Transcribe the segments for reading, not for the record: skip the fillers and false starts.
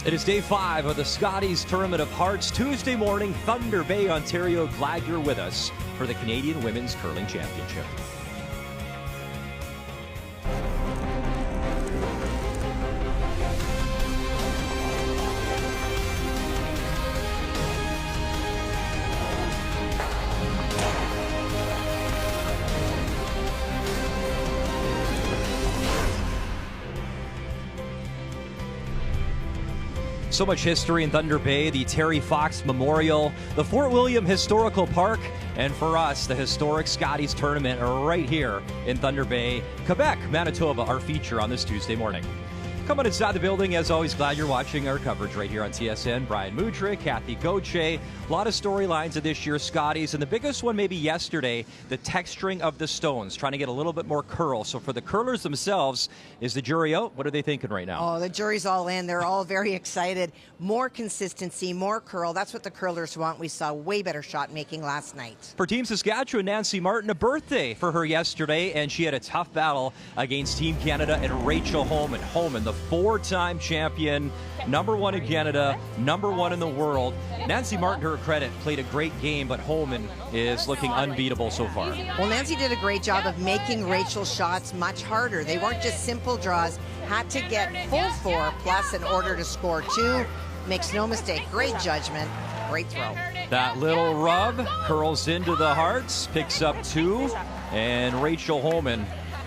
It is day 5 of the Scotties Tournament of Hearts. Tuesday morning, Thunder Bay, Ontario. Glad you're with us for the Canadian Women's Curling Championship. So much history in Thunder Bay, the Terry Fox Memorial, the Fort William Historical Park, and for us, the historic Scotties Tournament right here in Thunder Bay, Quebec, Manitoba, our feature on this Tuesday morning. Coming inside the building, as always, glad you're watching our coverage right here on TSN. Brian Mudrick, Kathy Gauthier, a lot of storylines of this year's Scotties, and the biggest one maybe yesterday, the texturing of the stones, trying to get a little bit more curl. So for the curlers themselves, is the jury out? What are they thinking right now? Oh, the jury's all in. They're all very excited. More consistency, more curl. That's what the curlers want. We saw way better shot making last night. For Team Saskatchewan, Nancy Martin, a birthday for her yesterday, and she had a tough battle against Team Canada and Rachel Homan. Homan, the four-time champion, #1 in Canada, #1 in the world. Nancy Martin, to her credit, played a great game, but Homan is looking unbeatable so far. Well, Nancy did a great job of making Rachel's shots much harder. They weren't just simple draws, had to get full 4 plus in order to score 2. Makes no mistake, great judgment, great throw. That little rub curls into the hearts, picks up 2, and Rachel Homan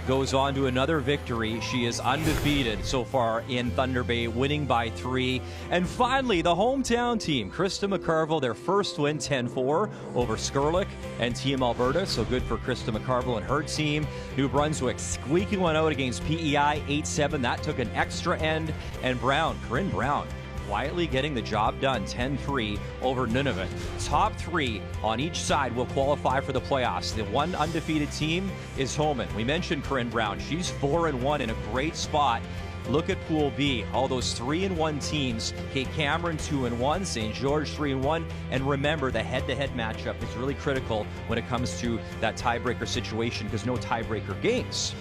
goes on to another victory. She is undefeated so far in Thunder Bay, winning by 3. And finally, the hometown team, Krista McCarville, their first win, 10-4 over Skurlik and Team Alberta. So good for Krista McCarville and her team. New Brunswick squeaking one out against PEI, 8-7. That took an extra end. And Corinne Brown, quietly getting the job done, 10-3 over Nunavut. Top 3 on each side will qualify for the playoffs. The one undefeated team is Homan. We mentioned Corinne Brown. She's 4-1 in a great spot. Look at Pool B, all those 3-1 teams. Kate Cameron 2-1, St. George 3-1, and remember the head-to-head matchup is really critical when it comes to that tiebreaker situation because no tiebreaker games.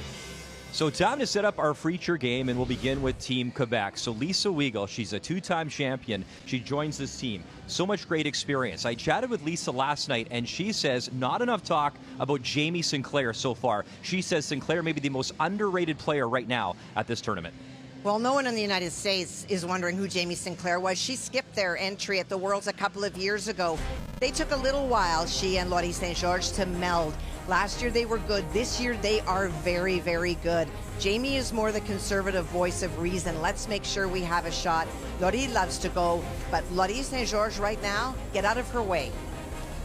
So time to set up our feature game, and we'll begin with Team Quebec. So Lisa Weigel, she's a 2-time champion. She joins this team. So much great experience. I chatted with Lisa last night, and she says not enough talk about Jamie Sinclair so far. She says Sinclair may be the most underrated player right now at this tournament. Well, no one in the United States is wondering who Jamie Sinclair was. She skipped their entry at the Worlds a couple of years ago. They took a little while, she and Laurie St. George, to meld. Last year they were good. This year they are very, very good. Jamie is more the conservative voice of reason. Let's make sure we have a shot. Laurie loves to go, but Laurie St. George right now, get out of her way.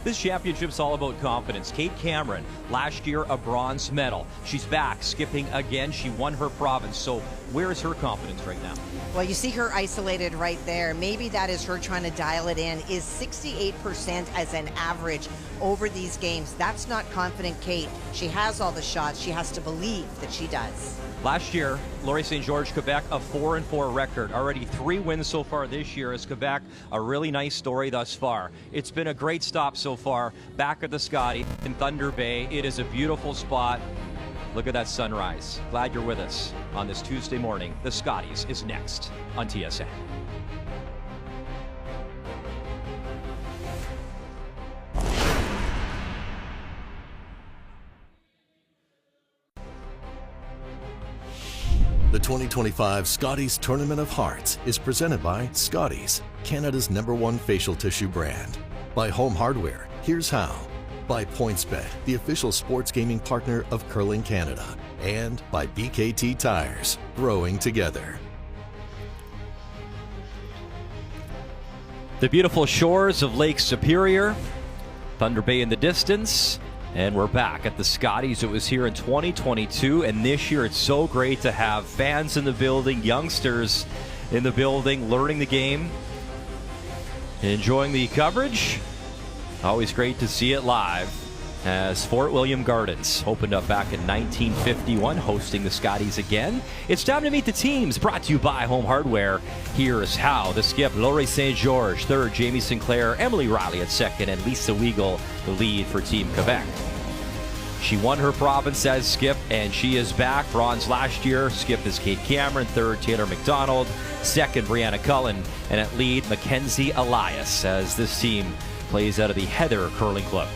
This championship's all about confidence. Kate Cameron, last year a bronze medal. She's back, skipping again. She won her province. So where is her confidence right now? Well, you see her isolated right there. Maybe that is her trying to dial it in. Is 68% as an average over these games. That's not confident Kate. She has all the shots. She has to believe that she does. Last year, Laurie St. George, Quebec, a 4-4 record. Already 3 wins so far this year as Quebec. A really nice story thus far. It's been a great stop so far. Back at the Scotty in Thunder Bay. It is a beautiful spot. Look at that sunrise. Glad you're with us on this Tuesday morning. The Scotties is next on TSN. The 2025 Scotties Tournament of Hearts is presented by Scotties, Canada's #1 facial tissue brand. By Home Hardware, here's how. By PointsBet, the official sports gaming partner of Curling Canada. And by BKT Tires, growing together. The beautiful shores of Lake Superior, Thunder Bay in the distance. And we're back at the Scotties. It was here in 2022, and this year it's so great to have fans in the building, youngsters in the building, learning the game, enjoying the coverage. Always great to see it live as Fort William Gardens opened up back in 1951, hosting the Scotties again. It's time to meet the teams, brought to you by Home Hardware. Here's how. The skip, Laurie St. George, third, Jamie Sinclair, Emily Riley at second, and Lisa Weigel, the lead for Team Quebec. She won her province as skip, and she is back. Bronze last year. Skip is Kate Cameron. Third, Taylor McDonald. Second, Brianna Cullen. And at lead, Mackenzie Elias, as this team plays out of the Heather Curling Club.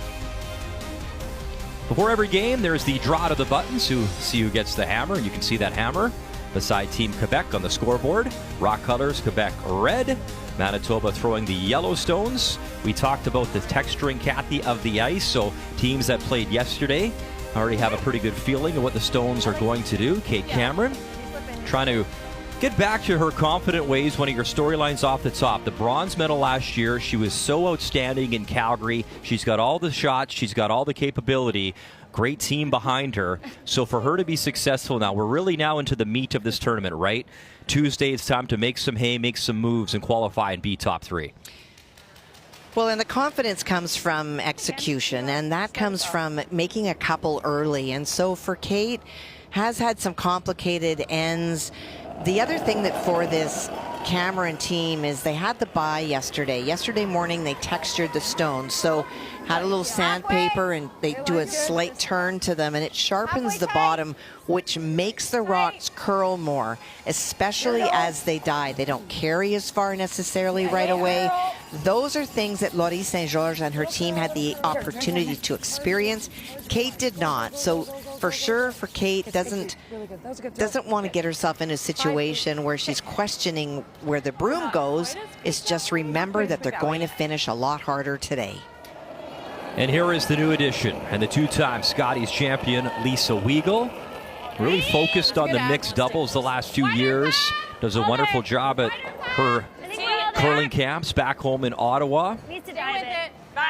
Before every game, there's the draw to the buttons to see who gets the hammer. You can see that hammer beside Team Quebec on the scoreboard. Rock colors, Quebec red. Manitoba throwing the yellow stones. We talked about the texturing, Kathy, of the ice. So teams that played yesterday already have a pretty good feeling of what the stones are going to do. Kate Cameron trying to get back to her confident ways. One of your storylines off the top. The bronze medal last year, she was so outstanding in Calgary. She's got all the shots. She's got all the capability. Great team behind her. So for her to be successful now, we're really now into the meat of this tournament, right? Tuesday, it's time to make some hay, make some moves, and qualify and be top 3. Well, and the confidence comes from execution, and that comes from making a couple early. And so for Kate, has had some complicated ends. The other thing that for this Cameron team is they had the bye yesterday. Yesterday morning, they textured the stones. So had a little sandpaper, and they do a slight turn to them, and it sharpens the bottom, which makes the rocks curl more, especially as they die. They don't carry as far necessarily right away. Those are things that Laurie St. George and her team had the opportunity to experience. Kate did not. So for sure, for Kate, doesn't want to get herself in a situation where she's questioning where the broom goes. Is just remember that they're going to finish a lot harder today. And here is the new addition, and the two-time Scotties champion, Lisa Weigel. Really focused on the mixed doubles the last few years. Does a wonderful job at her curling camps back home in Ottawa.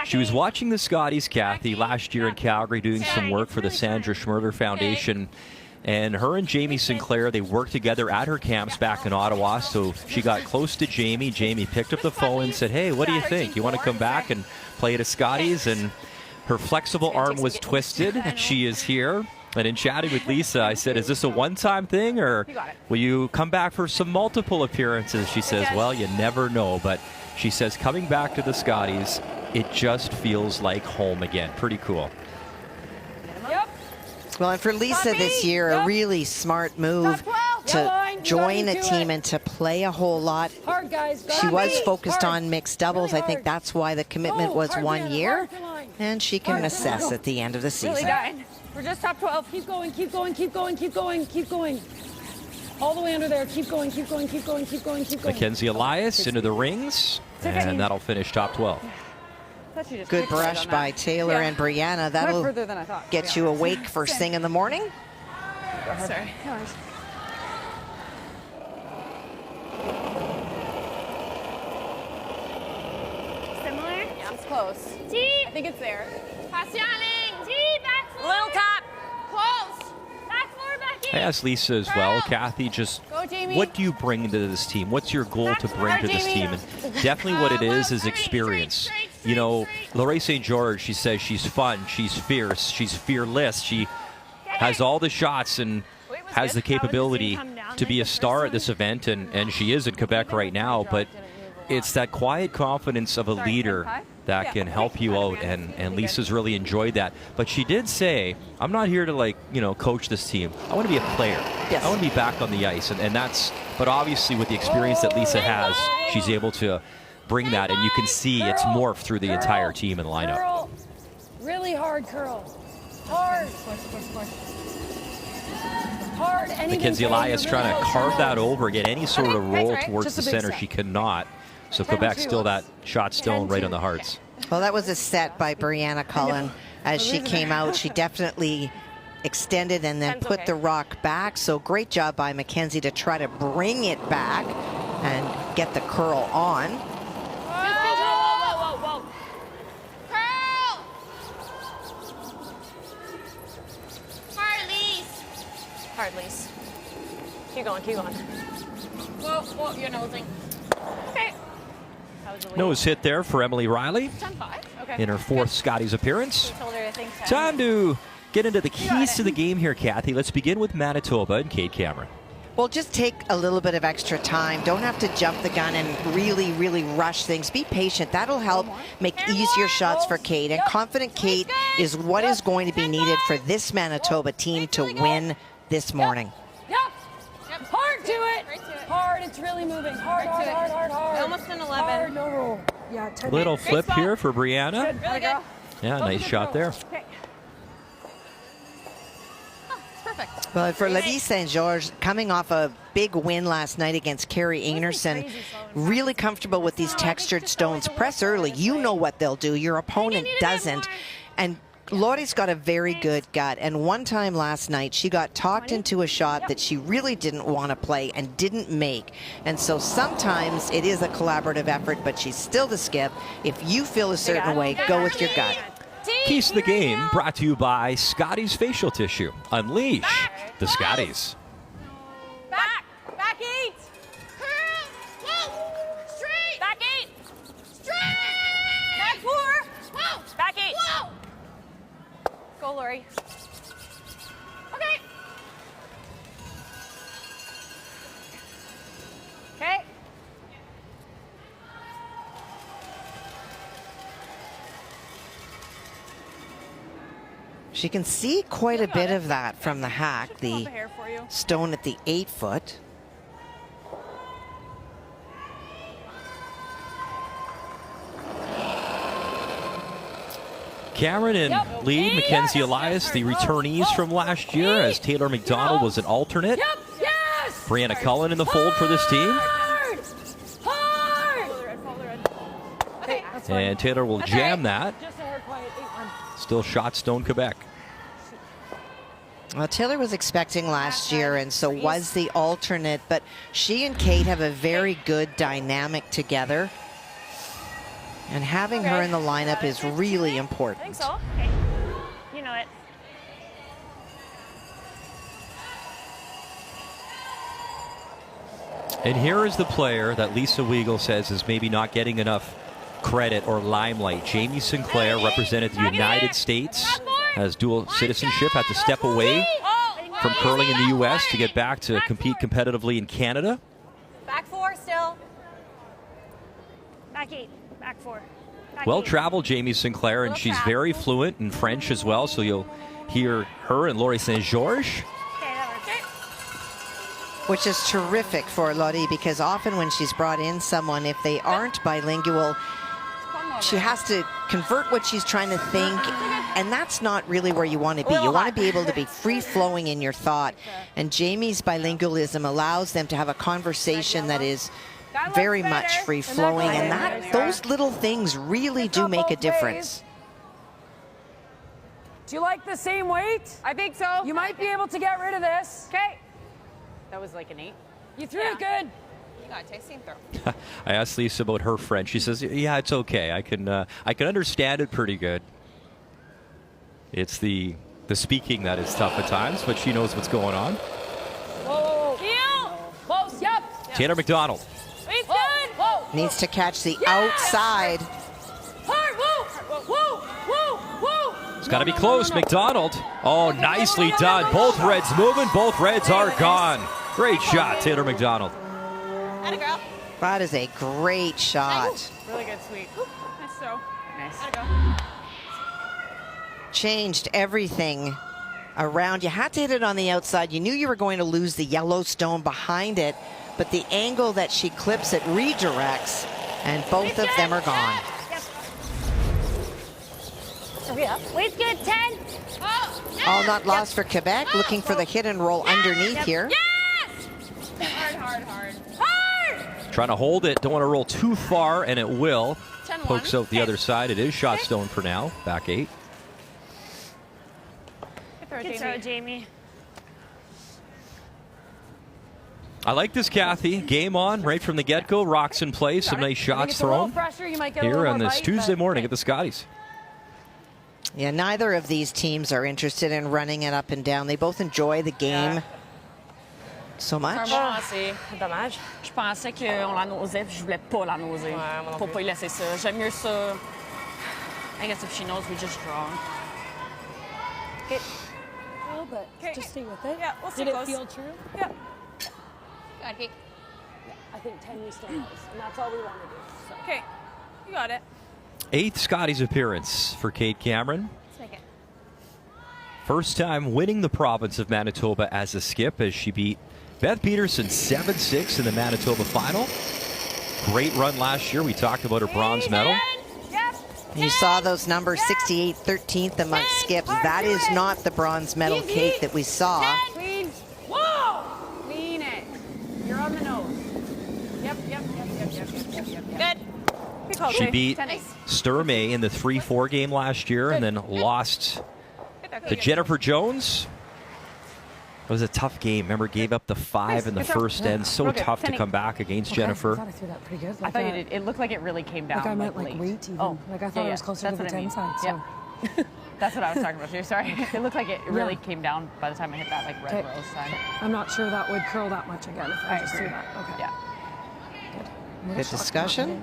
She was watching the Scotties, Kathy, last year in Calgary, doing some work for the Sandra Schmerler Foundation. And her and Jamie Sinclair, they worked together at her camps back in Ottawa. So she got close to Jamie. Jamie picked up the phone and said, hey, what do you think? You want to come back and play at a Scotties? And her flexible arm was twisted. She is here. And in chatting with Lisa, I said, is this a one-time thing, or will you come back for some multiple appearances? She says, well, you never know. But she says, coming back to the Scotties, it just feels like home again. Pretty cool. Well, and for Lisa this year, a really smart move to join a team and to play a whole lot. She was focused on mixed doubles. I think that's why the commitment was 1 year, and she can assess at the end of the season. We're just top 12. Keep going, keep going, keep going, keep going, keep going. All the way under there. Keep going, keep going, keep going, keep going, keep going. Mackenzie Elias into the rings, and that'll finish top 12. Good brush by Taylor and Brianna. That'll get you awake first thing in the morning. Sorry. Similar? Yeah, it's close. T. I think it's there. Passioning. T. Back 4. Little tap. Close. Back 4, back in. I asked Lisa as well, Kathy, just what do you bring to this team? What's your goal to bring to this team? And definitely what it is experience. You know, Laurie St. George, she says she's fun, she's fierce, she's fearless. She has all the shots and has the capability to be a star at this event, and she is in Quebec right now. But it's that quiet confidence of a leader that can help you out, and Lisa's really enjoyed that. But she did say, I'm not here to coach this team. I want to be a player. Yes. I want to be back on the ice, and that's, but obviously with the experience that Lisa has, she's able to bring that, and you can see it's morphed through the entire team and lineup. Curl. Really hard curl. Hard. Hard. Mackenzie Elias trying to carve that over, get any sort of roll towards the center. She cannot. So Quebec still that shot stone right on the hearts. Well, that was a set by Brianna Cullen. As she came out, she definitely extended and then put the rock back. So great job by Mackenzie to try to bring it back and get the curl on. Whoa. Curl. Hard lease. Keep going, keep going. Whoa, you're nosing. Okay. Nose hit there for Emily Riley in her 4th Scotties appearance. Time to get into the keys to the game here, Kathy. Let's begin with Manitoba and Kate Cameron. Well, just take a little bit of extra time. Don't have to jump the gun and really, really rush things. Be patient. That'll help make easier shots for Kate. And confident Kate is what is going to be needed for this Manitoba team to win this morning. Yep. Hard to it. Hard. It's really moving. Hard. Almost an 11. Hard, no roll. Yeah, 10. Little flip here for Brianna. Really good. Yeah, nice shot there. Okay. Oh, it's perfect. Well, for Lady St. George, coming off a big win last night against Carrie Einarson, really comfortable with these textured stones. Press early. You know what they'll do. Your opponent doesn't. And Lori's got a very good gut, and one time last night she got talked into a shot that she really didn't want to play and didn't make. And so sometimes it is a collaborative effort, but she's still the skip. If you feel a certain way, go with your gut. Keys to the game brought to you by Scotties Facial Tissue. Unleash the Scotties. Back 8. Whoa. Straight. Back 8. Straight. Back 4. Whoa. Back 8. Whoa. Go, Lori. Okay. Okay. She can see quite a bit of that from the hack, the stone at the 8-foot. Cameron and lead, Mackenzie Elias, the returnees from last year, as Taylor McDonald was an alternate. Brianna Cullen in the fold for this team. And Taylor will jam that. Still shot stone Quebec. Well, Taylor was expecting last year, and so was the alternate, but she and Kate have a very good dynamic together. And having her in the lineup is really important. I think so. Okay. You know it. And here is the player that Lisa Weigel says is maybe not getting enough credit or limelight. Jamie Sinclair represented the United States, has dual citizenship, had to step away from curling in the U.S. to get back to compete competitively in Canada. Back 4 still. Back 8. Back 4. Well-traveled Jamie Sinclair, and she's very fluent in French as well, so you'll hear her and Lori St. George. Which is terrific for Lori, because often when she's brought in someone, if they aren't bilingual, she has to convert what she's trying to think, and that's not really where you want to be. You want to be able to be free-flowing in your thought, and Jamie's bilingualism allows them to have a conversation that is very much free-flowing, and those little things really do make a difference. Do you like the same weight? I think so. You might be able to get rid of this. Okay. That was like an 8. You threw it good. You got a tasting throw. I asked Lisa about her French. She says, yeah, it's okay. I can understand it pretty good. It's the speaking that is tough at times, but she knows what's going on. Whoa. Close, yep. Taylor McDonald. He's good. Whoa. Needs to catch the outside. Hard, whoa. It's got to be close, McDonald. Oh, nicely done. Both reds moving, both reds are gone. Great shot, Taylor McDonald. Atta girl. That is a great shot. Really good, sweet. Nice throw. Nice. Atta go. Changed everything around. You had to hit it on the outside. You knew you were going to lose the yellow stone behind it, but the angle that she clips it redirects, and both of them are gone. Hurry up. Wait's good. 10. All not lost for Quebec. Looking for the hit and roll underneath here. Yes! Hard. Trying to hold it. Don't want to roll too far, and it will. 10-1. Pokes out the other side. It is shot stone for now. Back 8. Good throw, Jamie. I like this, Kathy. Game on right from the get-go. Rocks in place. Some nice shots thrown here on this Tuesday morning at the Scotties. Yeah, neither of these teams are interested in running it up and down. They both enjoy the game so much. C'est dommage. Je pensais qu'on la nosait, puis je voulais pas la noser. Faut pas y laisser ça. J'aime mieux ça. I guess if she knows, we just draw. A little bit. Just stay with it. Yeah, we'll stay Did close. it feel true? Yeah. Got Kate. I think 10 we still knows, and that's all we want to do. So. Okay, you got it. 8th Scotties appearance for Kate Cameron. Let's make it. First time winning the province of Manitoba as a skip, as she beat Beth Peterson 7-6 in the Manitoba final. Great run last year. We talked about her bronze medal. Yep. You saw those numbers, 68th, 13th amongst skips. That is not the bronze medal Kate that we saw. Clean. Whoa! Clean it. You're on the nose. Yep. Good. Good call, She Kate. beat Nice. Sturmey in the 3-4 game last year and then lost to Jennifer Jones. It was a tough game. Remember, gave up the 5 in the first end. So tough to come back against Jennifer. I thought I threw that pretty good. I thought you did. It looked like it really came down. Like I meant late. like weight even. Oh, Like I thought it was closer to the 10 side. So. Yeah. That's what I was talking about too. Sorry. It looked like it really came down by the time I hit that like red Okay. rose side. I'm not sure that would curl that much again if I just threw that. Okay. Yeah. Good discussion.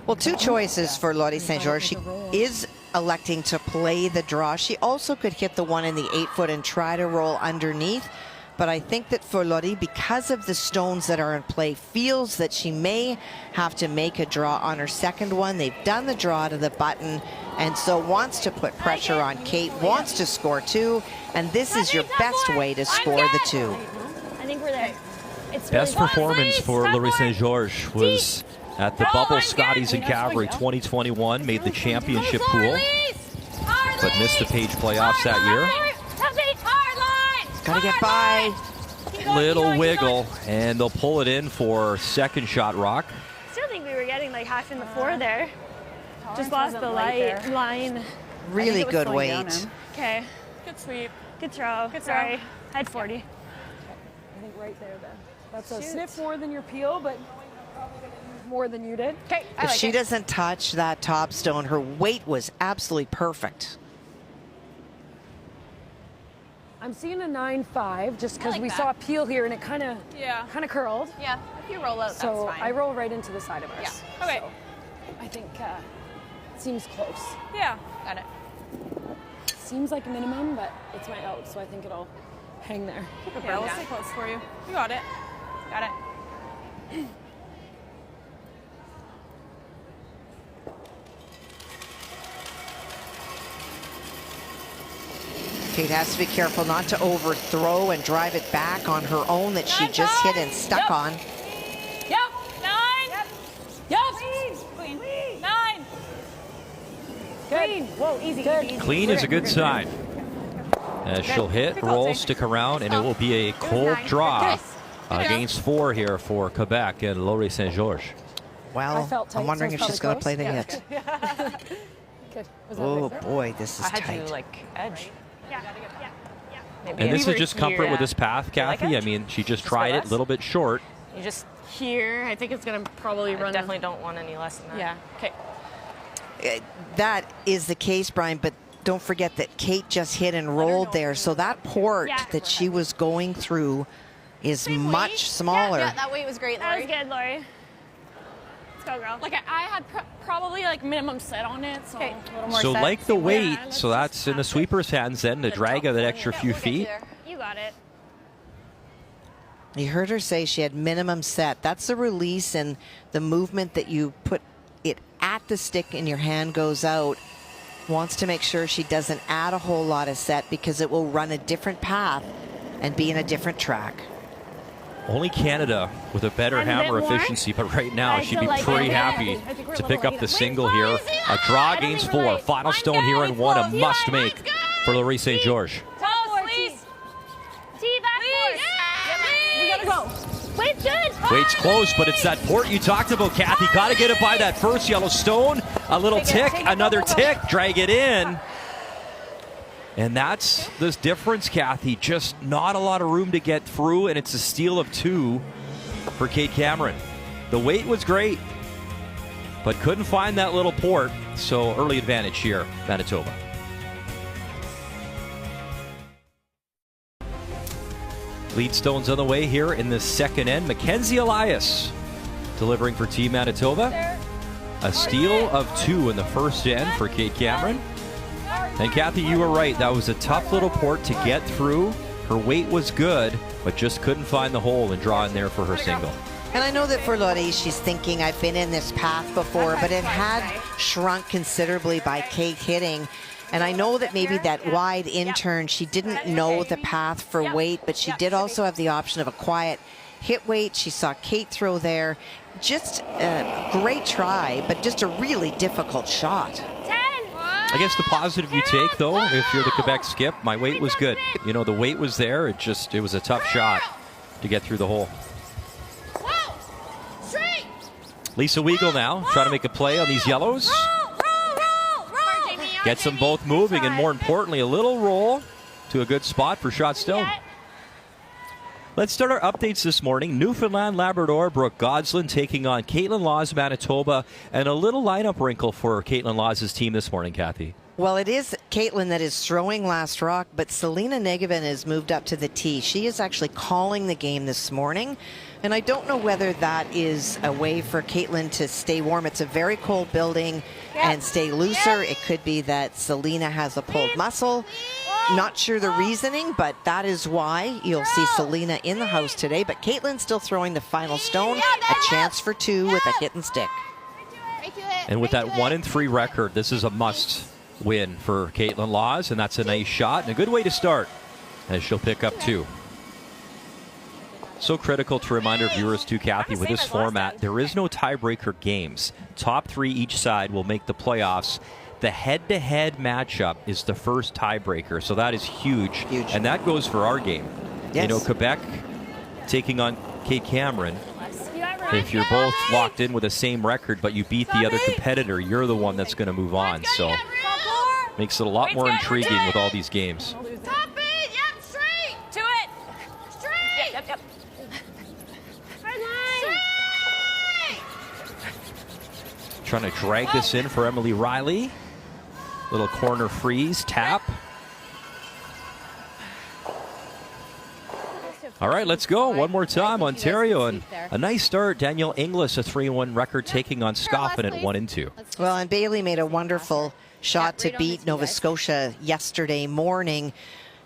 Well, two choices for Lottie St. George. She is electing to play the draw. She also could hit the one in the 8-foot and try to roll underneath. But I think that for Lottie, because of the stones that are in play, feels that she may have to make a draw on her second one. They've done the draw to the button, and so wants to put pressure on Kate, wants to score 2, and this is your best way to score the 2. I think we're there. It's Best really performance for Laurie St. George was at the Bubble Scotties in Calgary 2021, made the championship pool, but missed the Page playoffs that year. Gotta get by. Little wiggle, and they'll pull it in for second shot rock. Still think we were getting like half in the floor there. Just lost the line. Really good weight. Okay. Good sweep. Good throw. Good Sorry. I had 40. I think right there then. That's a sniff more than your peel, but more than you did. Okay. If she doesn't touch that top stone, her weight was absolutely perfect. I'm seeing a 9-5 just because like we that. saw a peel here and it kind of curled. Yeah. If you roll out, So that's fine. I roll right into the side of us. Yeah. Okay. So I think it seems close. Yeah. Got it. Seems like a minimum, but it's my out, so I think it'll hang there. Yeah, we'll stay close for you. You got it. Got it. Kate has to be careful not to overthrow and drive it back on her own that she just hit and stuck on. Yep. 9. Yep. Clean. 9. Clean. Whoa, easy. Good. Clean is a good sign. As she'll hit, roll, stick around, and it will be a cold draw against 4 here for Quebec and Laurie St. George. Well, I'm wondering if she's going to play the hit. Good. Oh boy, this is I had tight. to like edge. Yeah. Maybe And this we is were just comfort here. with this path, Kathy. like it? I mean, she just Just tried for it, a us? little bit short. You just Here, I think it's gonna probably run. definitely don't want any less than that. Yeah. Okay. That is the case, Brian, but don't forget that Kate just hit and rolled there, so that port that she was going through is much smaller. Yeah, that weight was great, Lori. That was good, Lori. Let's go, girl. Like I had probably like minimum set on it, so Okay. a little more So set. like the weight, let's so just that's in the pass it. sweeper's hands then to drag out that extra few We'll get you feet. there. You got it. You heard her say she had minimum set. That's the release and the movement that you put it at the stick and your hand goes out. Wants to make sure she doesn't add a whole lot of set because it will run a different path and be in a different track. Only Canada with a better I'm a bit hammer more. efficiency, but right now I she'd feel be like pretty it. happy I think we're to a pick little up the late. single here. A draw against 4. Final stone here and 1, a must make for Laurie St. George. Top please. T back please. We gotta go. Wait, good. Wait's close, but it's that port you talked about, Kathy. Got to get it by that first yellow stone. A little tick, another tick, drag it in. And that's the difference, Kathy. Just not a lot of room to get through, and it's a steal of 2 for Kate Cameron. The weight was great, but couldn't find that little port, so early advantage here, Manitoba. Lead stones on the way here in the second end. Mackenzie Elias delivering for Team Manitoba. A steal of 2 in the first end for Kate Cameron. And Kathy, you were right. That was a tough little port to get through. Her weight was good, but just couldn't find the hole and draw in there for her single. And I know that for Lottie, she's thinking, I've been in this path before, but it had shrunk considerably by Kate hitting. And I know that maybe that wide in-turn, she didn't know the path for weight, but she did also have the option of a quiet hit weight. She saw Kate throw there. Just a great try, but just a really difficult shot. I guess the positive you take, though, if you're the Quebec skip, my weight was good. You know, the weight was there. It was a tough shot to get through the hole. Lisa Weagle now trying to make a play on these yellows. Gets them both moving, and more importantly, a little roll to a good spot for shot stone. Let's start our updates this morning. Newfoundland Labrador Brooke Godsland taking on Caitlin Laws Manitoba, and a little lineup wrinkle for Caitlin Laws' team this morning, Kathy. Well, it is Caitlin that is throwing last rock, but Selena Negevin has moved up to the tee. She is actually calling the game this morning, and I don't know whether that is a way for Caitlin to stay warm. It's a very cold building and stay looser. It could be that Selena has a pulled muscle. Not sure the reasoning, but that is why you'll see Selena in the house today. But Caitlin's still throwing the final stone, a chance for two with a hit and stick. And with that 1-3 record, this is a must win for Caitlin Laws, and that's a nice shot and a good way to start as she'll pick up two. So critical to remind our viewers too, Kathy, with this format, there is no tiebreaker games. Top three each side will make the playoffs. The head-to-head matchup is the first tiebreaker, so that is huge. And that goes for our game. Yes. You know, Quebec taking on Kate Cameron. If you're both locked in with the same record, but you beat the other competitor, you're the one that's going to move on. So makes it a lot more intriguing with all these games. Top it! Yep, straight! To it! Straight! Yep. Straight line! Straight! Trying to drag this in for Emily Riley. Little corner freeze, tap. All right, let's go. One more time, Ontario. And a nice start. Danielle Inglis, a 3-1 record, taking on Scoffin at 1-2. Well, and Bailey made a wonderful shot to beat Nova Scotia yesterday morning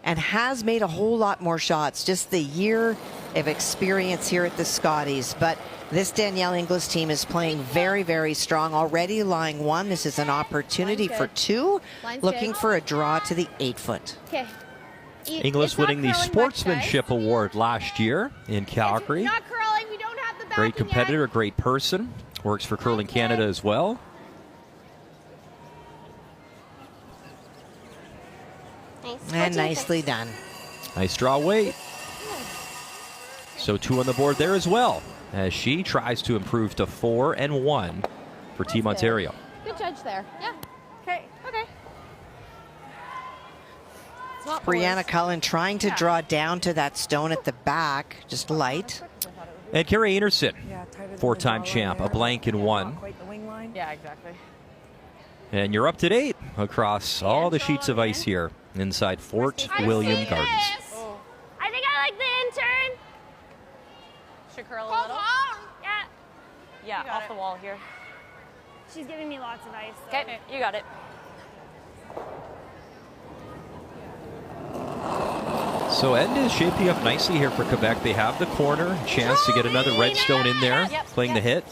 and has made a whole lot more shots. Just the year of experience here at the Scotties. But this Danielle Inglis team is playing very, very strong. Already lying one. This is an opportunity for two. Looking for a draw to the 8-foot. Okay. Inglis winning the Sportsmanship Award last year in Calgary. Not curling. We don't have the back Great competitor, great person. Works for Curling Canada as well. And nicely done. Nice draw weight. So two on the board there as well, as she tries to improve to 4-1 for Team Ontario. Good judge there. Yeah. Okay. Brianna Cullen trying to draw down to that stone at the back, just light. And Carrie Einarson, four-time champ, a blank in one. Yeah, exactly. And you're up to date across all the sheets of ice here inside Fort William Gardens. I think I like the intern. Should curl a little. Yeah. Yeah, off the wall here. She's giving me lots of ice. Okay, you got it. So end is shaping up nicely here for Quebec. They have the corner, chance to get another redstone in there, playing the hit.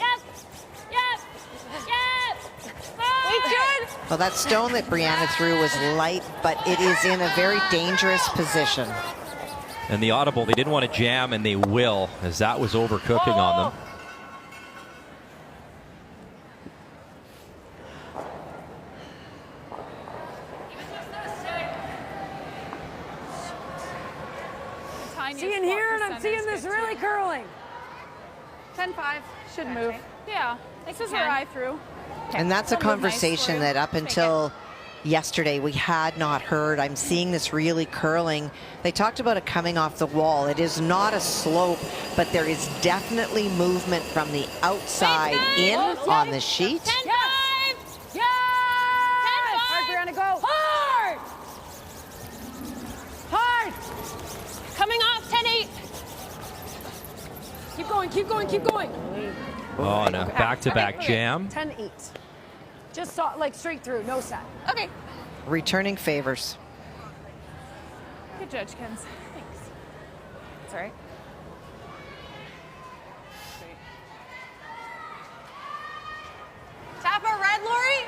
Well, that stone that Brianna threw was light, but it is in a very dangerous position. And the audible, they didn't want to jam, and they will, as that was overcooking on them. Seeing here, and I'm seeing this really curling. 10-5 should move. Yeah, this is where I threw. And that's a conversation that up until yesterday we had not heard. I'm seeing this really curling. They talked about it coming off the wall. It is not a slope, but there is definitely movement from the outside in on the sheet. 10-5! Yeah! Hard, Brianna, go. Hard! Hard! Coming off 10-8. Keep going, keep going, keep going. Oh, no, back-to-back jam. 10-8. Just saw, like straight through, no set. Okay. Returning favors. Good judge, Kens. Thanks. That's all right. Tap a red, Lori?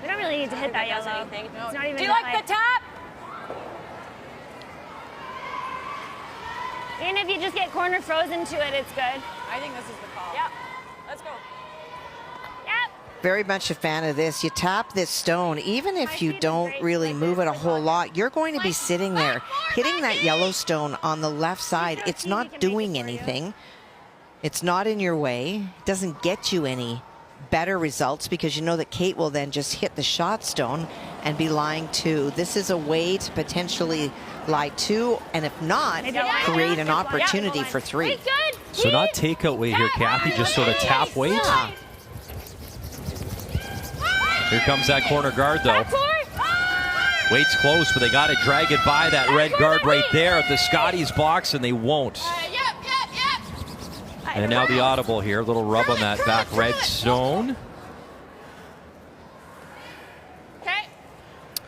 We don't really need to hit that yellow. Anything. It's not even Do you like the tap? Even if you just get corner frozen to it, it's good. I think this is the call. Yep. Let's go. Yep. Very much a fan of this. You tap this stone, even if you don't really move it a whole lot, you're going to be sitting there hitting that yellow stone on the left side. It's not doing anything. It's not in your way. It doesn't get you any better results because you know that Kate will then just hit the shot stone and be lying two. This is a way to potentially lie two, and if not, create an opportunity for three. So not takeout weight here, Kathy, just sort of tap weight. Here comes that corner guard, though. Weight's close, but they got to drag it by that red guard right there at the Scotties box, and they won't. And now the audible here, a little rub on that back red stone.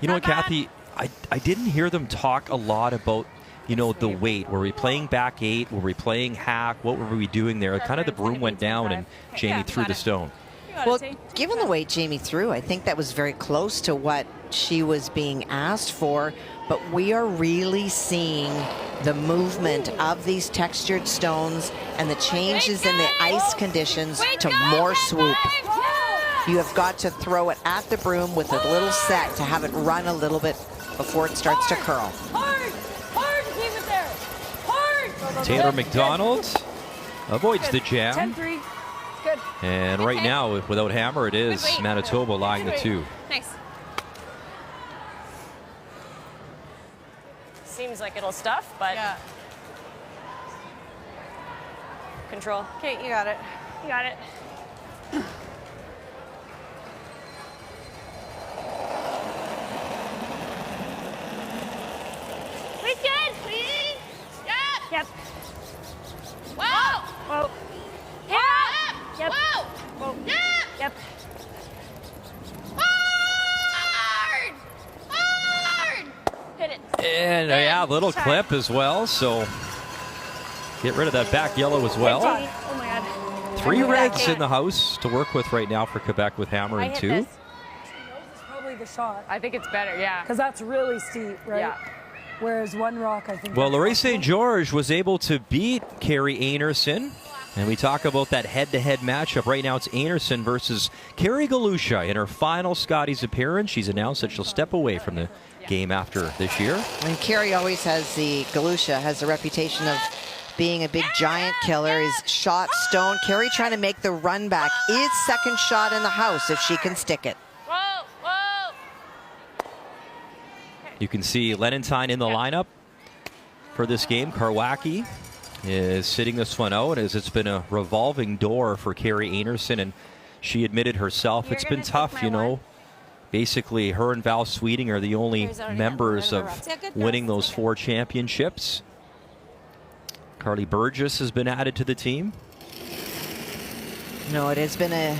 You know what, Kathy, I didn't hear them talk a lot about, you know, the weight. Were we playing back eight? Were we playing hack? What were we doing there? Kind of the broom went down and Jamie threw the stone. Well, given the weight Jamie threw, I think that was very close to what she was being asked for, but we are really seeing the movement of these textured stones and the changes in the ice conditions to more swoop. You have got to throw it at the broom with a little set to have it run a little bit before it starts to curl. Hard to keep it there. Hard. Taylor McDonald avoids the jam. 10-3. Good. And right now, without hammer, it is Manitoba lying the two. Nice. Seems like it'll stuff, but control. Kate, you got it. You got it. We're good. Yep. Whoa! Whoa. Yep. Whoa! Whoa. Yep. Hard! Hard! Hit it. And yeah, a little clip as well, so get rid of that back yellow as well. Oh my God. 3 reds in the house to work with right now for Quebec with hammer and 2. This is probably the shot. I think it's better, yeah. Because that's really steep, right? Yeah. Whereas one rock, I think. Well, that's Laurie possible. St. George was able to beat Carrie Einarson. And we talk about that head-to-head matchup. Right now it's Anderson versus Galuchia in her final Scotties appearance. She's announced that she'll step away from the game after this year. And Carrie always has Galuchia has a reputation of being a big giant killer. Is shot stone. Carrie trying to make the run back. Is second shot in the house if she can stick it. Whoa! Whoa! You can see Lenentine in the lineup for this game. Karwacki is sitting this one out as it's been a revolving door for Carrie Einarson, and she admitted herself it's been tough, you know. Basically, her and Val Sweeting are the only members of winning those 4 championships. Carly Burgess has been added to the team. No, it has been a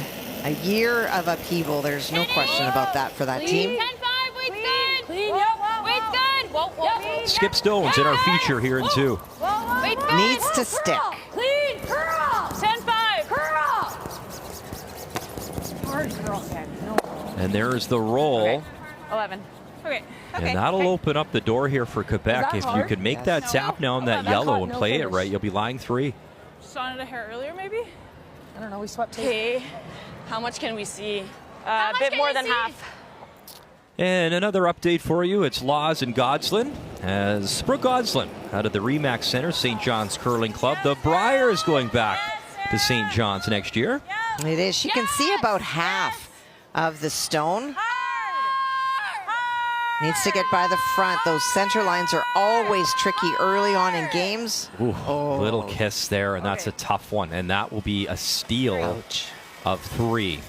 year of upheaval. There's no question about that for that team. 10-5, weight's good! Clean, Weight's good! Whoa, whoa. Skip Stones in our feature here in 2. Weight's good! Needs to stick. Clean, curl, 10-5! curl. Hard curl again. No. And there's the roll. Okay. 11. Okay. And that'll open up the door here for Quebec. that If you hard? could make that tap now on that that yellow caught and no play it finish. right, you'll be lying 3. Just on it a hair earlier, maybe? I don't know. We swept tape. Okay. How much can we see? A bit more than half. And another update for you, it's Laws in Godsland. As Brooke Godsland out of the Remax Center, St. John's Curling Club. The Briar is going back to St. John's next year. It is. She can see about half of the stone. Needs to get by the front. Those center lines are always tricky early on in games. Ooh, little kiss there, and that's a tough one. And that will be a steal of 3.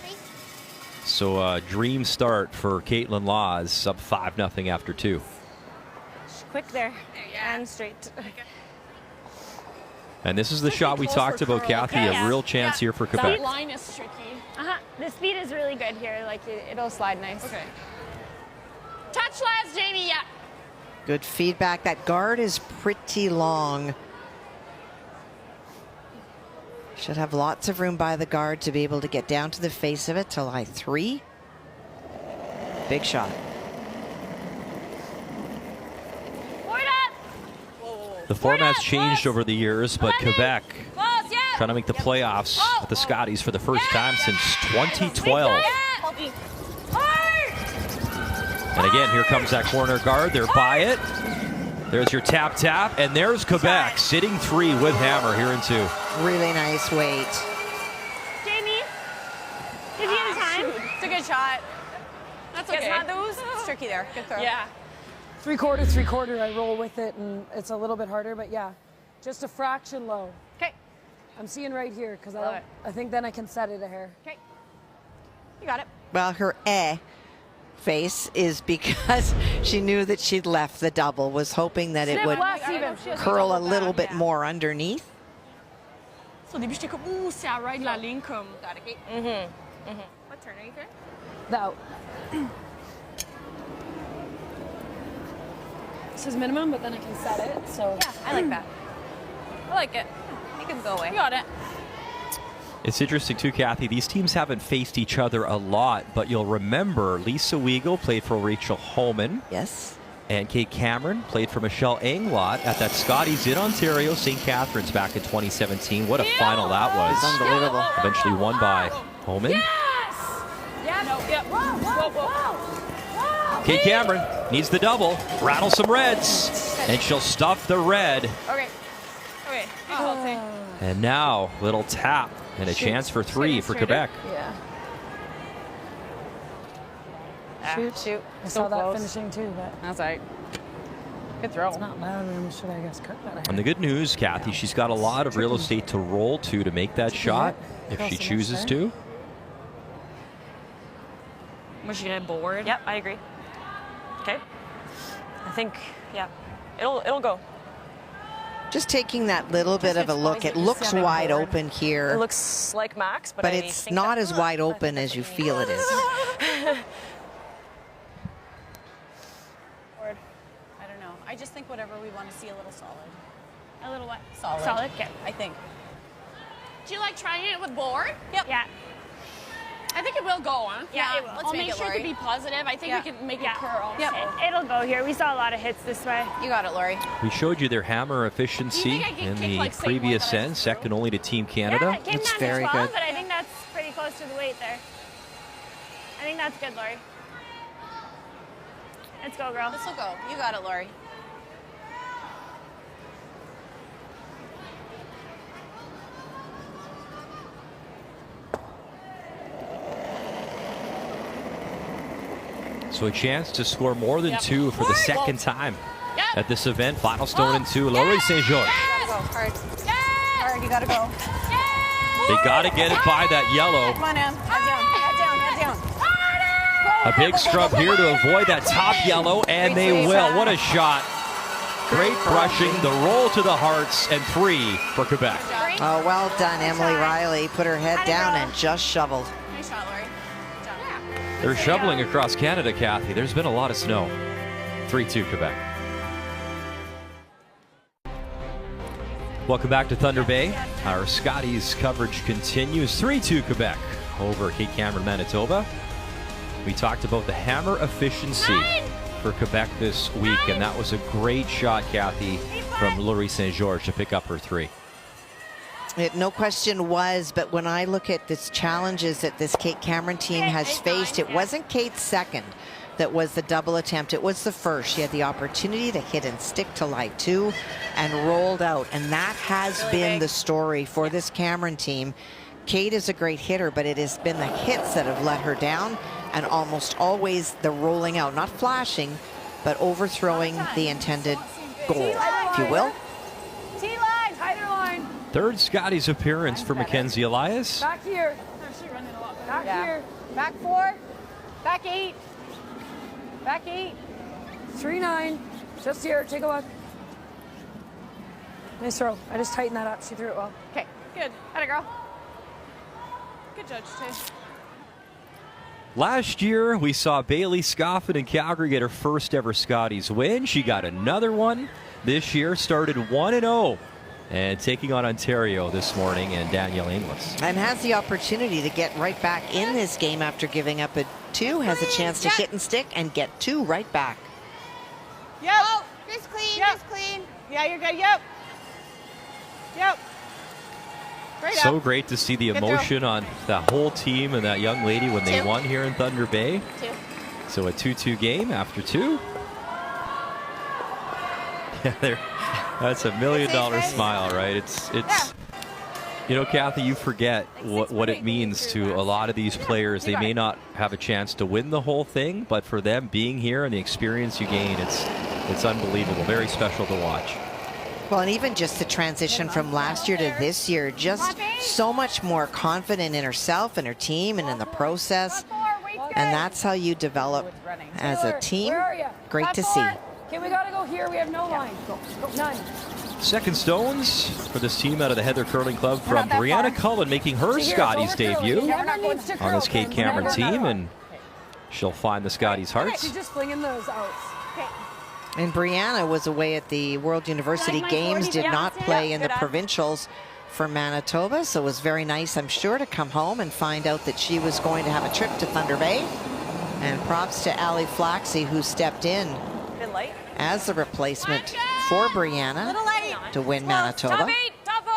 So a dream start for Caitlin Laws, up 5-0 after 2. Quick there. And straight. And this is the shot we talked about, Kathy. A real chance here for Quebec. That line is tricky. The speed is really good here. Like it'll slide nice. Okay. Touch last, Jamie, yeah. Good feedback. That guard is pretty long. Should have lots of room by the guard to be able to get down to the face of it to lie 3. Big shot. The format's changed over the years, but Quebec trying to make the playoffs at the Scotties for the first time since 2012. And again, here comes that corner guard. They're by it. There's your tap, and there's Quebec sitting 3 with hammer here in 2. Really nice weight. Jamie, did you have time? It's a good shot. That's okay. It's not those. It's tricky there. Good throw. Yeah. 3/4. I roll with it, and it's a little bit harder, but yeah, just a fraction low. Okay. I'm seeing right here because Love it. I think then I can set it a hair. Okay. You got it. Well, her face is because she knew that she'd left the double, was hoping that it would curl a little bit more underneath. So au début, j'étais comme, ouh, c'est à ride la ligne comme. Got it. What turn are you doing? That. This is minimum, but then I can set it, so. Yeah, I like that. I like it. Make him go away. You got it. It's interesting too, Kathy. These teams haven't faced each other a lot, but you'll remember Lisa Weigel played for Rachel Homan. Yes. And Kate Cameron played for Michelle Anglot at that Scotties in Ontario, St. Catharines back in 2017. What a final that was. It's unbelievable. Eventually won by Homan. Yes! Yeah, no, yeah. Whoa. Kate Cameron needs the double, rattle some reds, and she'll stuff the red. Okay. And now, little tap and a chance for 3 for Quebec. Yeah. Shoot. I saw that finishing too, but That's all right. Good throw. it's not bad. I'm sure I guess cut that hair. And the good news, Kathy, she's got a lot of real estate to roll to make that shot if she chooses to. Moi, j'irais board. Yep, I agree. Okay. I think, yeah, it'll go. Just taking that little bit of a look. It looks wide open It here, looks like Max, but but I it's think not that- as wide open as you feel it is. Board. I don't know. I just think whatever we want to see a little solid. A little what? Solid. Solid? Okay. I think. Do you like trying it with board? Yep. Yeah. I think it will go, huh? Yeah, it will. Let's I'll make make it, sure to Lori. be positive. I think Yeah. we can make Yeah. it curl. Yep. It'll go here. We saw a lot of hits this way. You got it, Lori. We showed you their hammer efficiency think I can in kick the like same previous one that I end, threw? second only to Team Yeah, Canada. it came It's down very to 12, good. but I think that's pretty close to the weight there. I think that's good, Lori. Let's go, girl. This will go. You got it, Lori. So a chance to score more than 2 for the second time Yep. at this event. Final stone in 2, Laurie St. George. You gotta go. Hard. Hard, you gotta go. They got to get it by that yellow. Come on, Em. Head down. A big scrub here to avoid that top yellow, and they will. What a shot. Great brushing, the roll to the hearts, and 3 for Quebec. Oh, well done, Emily Riley. Put her head down and just shoveled. Nice shot, Lori. Good job. They're shoveling across Canada, Kathy. There's been a lot of snow. 3-2 Quebec. Welcome back to Thunder Bay. Our Scotties coverage continues. 3-2 Quebec over Kate Cameron, Manitoba. We talked about the hammer efficiency for Quebec this week, and that was a great shot, Kathy, from Laurie St. George to pick up her 3. It no question was, but when I look at the challenges that this Kate Cameron team has faced, it wasn't Kate's second that was the double attempt. It was the first. She had the opportunity to hit and stick to lie 2 and rolled out, and that has been the story for this Cameron team. Kate is a great hitter, but it has been the hits that have let her down, and almost always the rolling out, not flashing, but overthrowing the intended goal, if you will. T-line, tighter line. Third Scotties appearance for Mackenzie Elias. Back here. Actually running a lot better. Back here. Back 4. Back 8. Back 8. 3-9. Just here. Take a look. Nice throw. I just tightened that up. She threw it well. Okay, good. Atta girl. Good judge, too. Last year, we saw Bailey Scoffin in Calgary get her first ever Scotties win. She got another one this year, started 1-0, and taking on Ontario this morning and Danielle Inglis. And has the opportunity to get right back in this game after giving up a 2. Has a chance to hit and stick and get 2 right back. Yep. Oh, just clean, just clean. Yeah, you're good. Yep. Yep. Right So up. great to see the Get emotion through. on the whole team and that young lady when they 2. won here in Thunder Bay. 2. So a 2-2 game after 2. Yeah, that's $1 million smile, right? It's you know, Kathy, you forget what it means to a lot of these players. They may not have a chance to win the whole thing, but for them being here and the experience you gain, it's unbelievable. Very special to watch. Well, and even just the transition from last year to this year, just so much more confident in herself and her team and in the process. And that's how you develop as a team. Great to see. Okay, we got to go here. We have no line. None. Second stones for this team out of the Heather Curling Club from Brianna Cullen, making her Scotties debut on this Kate Cameron team, and she'll find the Scotties hearts. She's just flinging those out. And Brianna was away at the World University Games, did not play in the provincials for Manitoba, so it was very nice, I'm sure, to come home and find out that she was going to have a trip to Thunder Bay. And props to Ali Flaxey, who stepped in as the replacement for Brianna to win Manitoba. Top 8, top 4.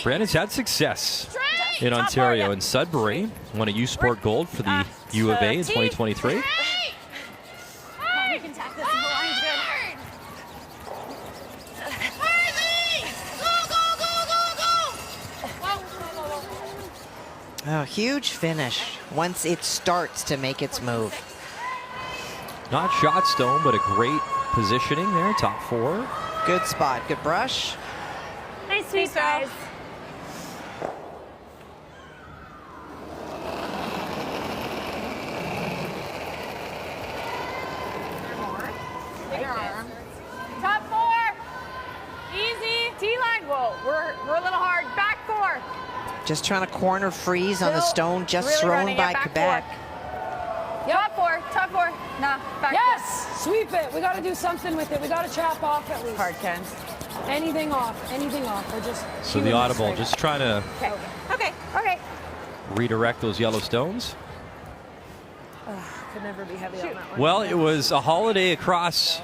Brianna's had success in Ontario and Sudbury. Won a U Sport Gold for the U of A in 2023. We can tack this. The line's good. A huge finish once it starts to make its move. Not shot stone, but a great positioning there, top 4. Good spot, good brush. Nice sweep, guys. Top 4. Easy. T-line. Whoa, we're a little hard. Back 4. Just trying to corner freeze on the stone, just Really thrown running by it, back Quebec. Top 4. Top 4. Nah, back 4. Yes! Sweep it. We got to do something with it. We got to chop off at least. Hard, Ken. Anything off. Anything off. Or just. So the audible, just trying to Okay. redirect those yellow stones. Could never be heavy on that one. Well, it was a holiday across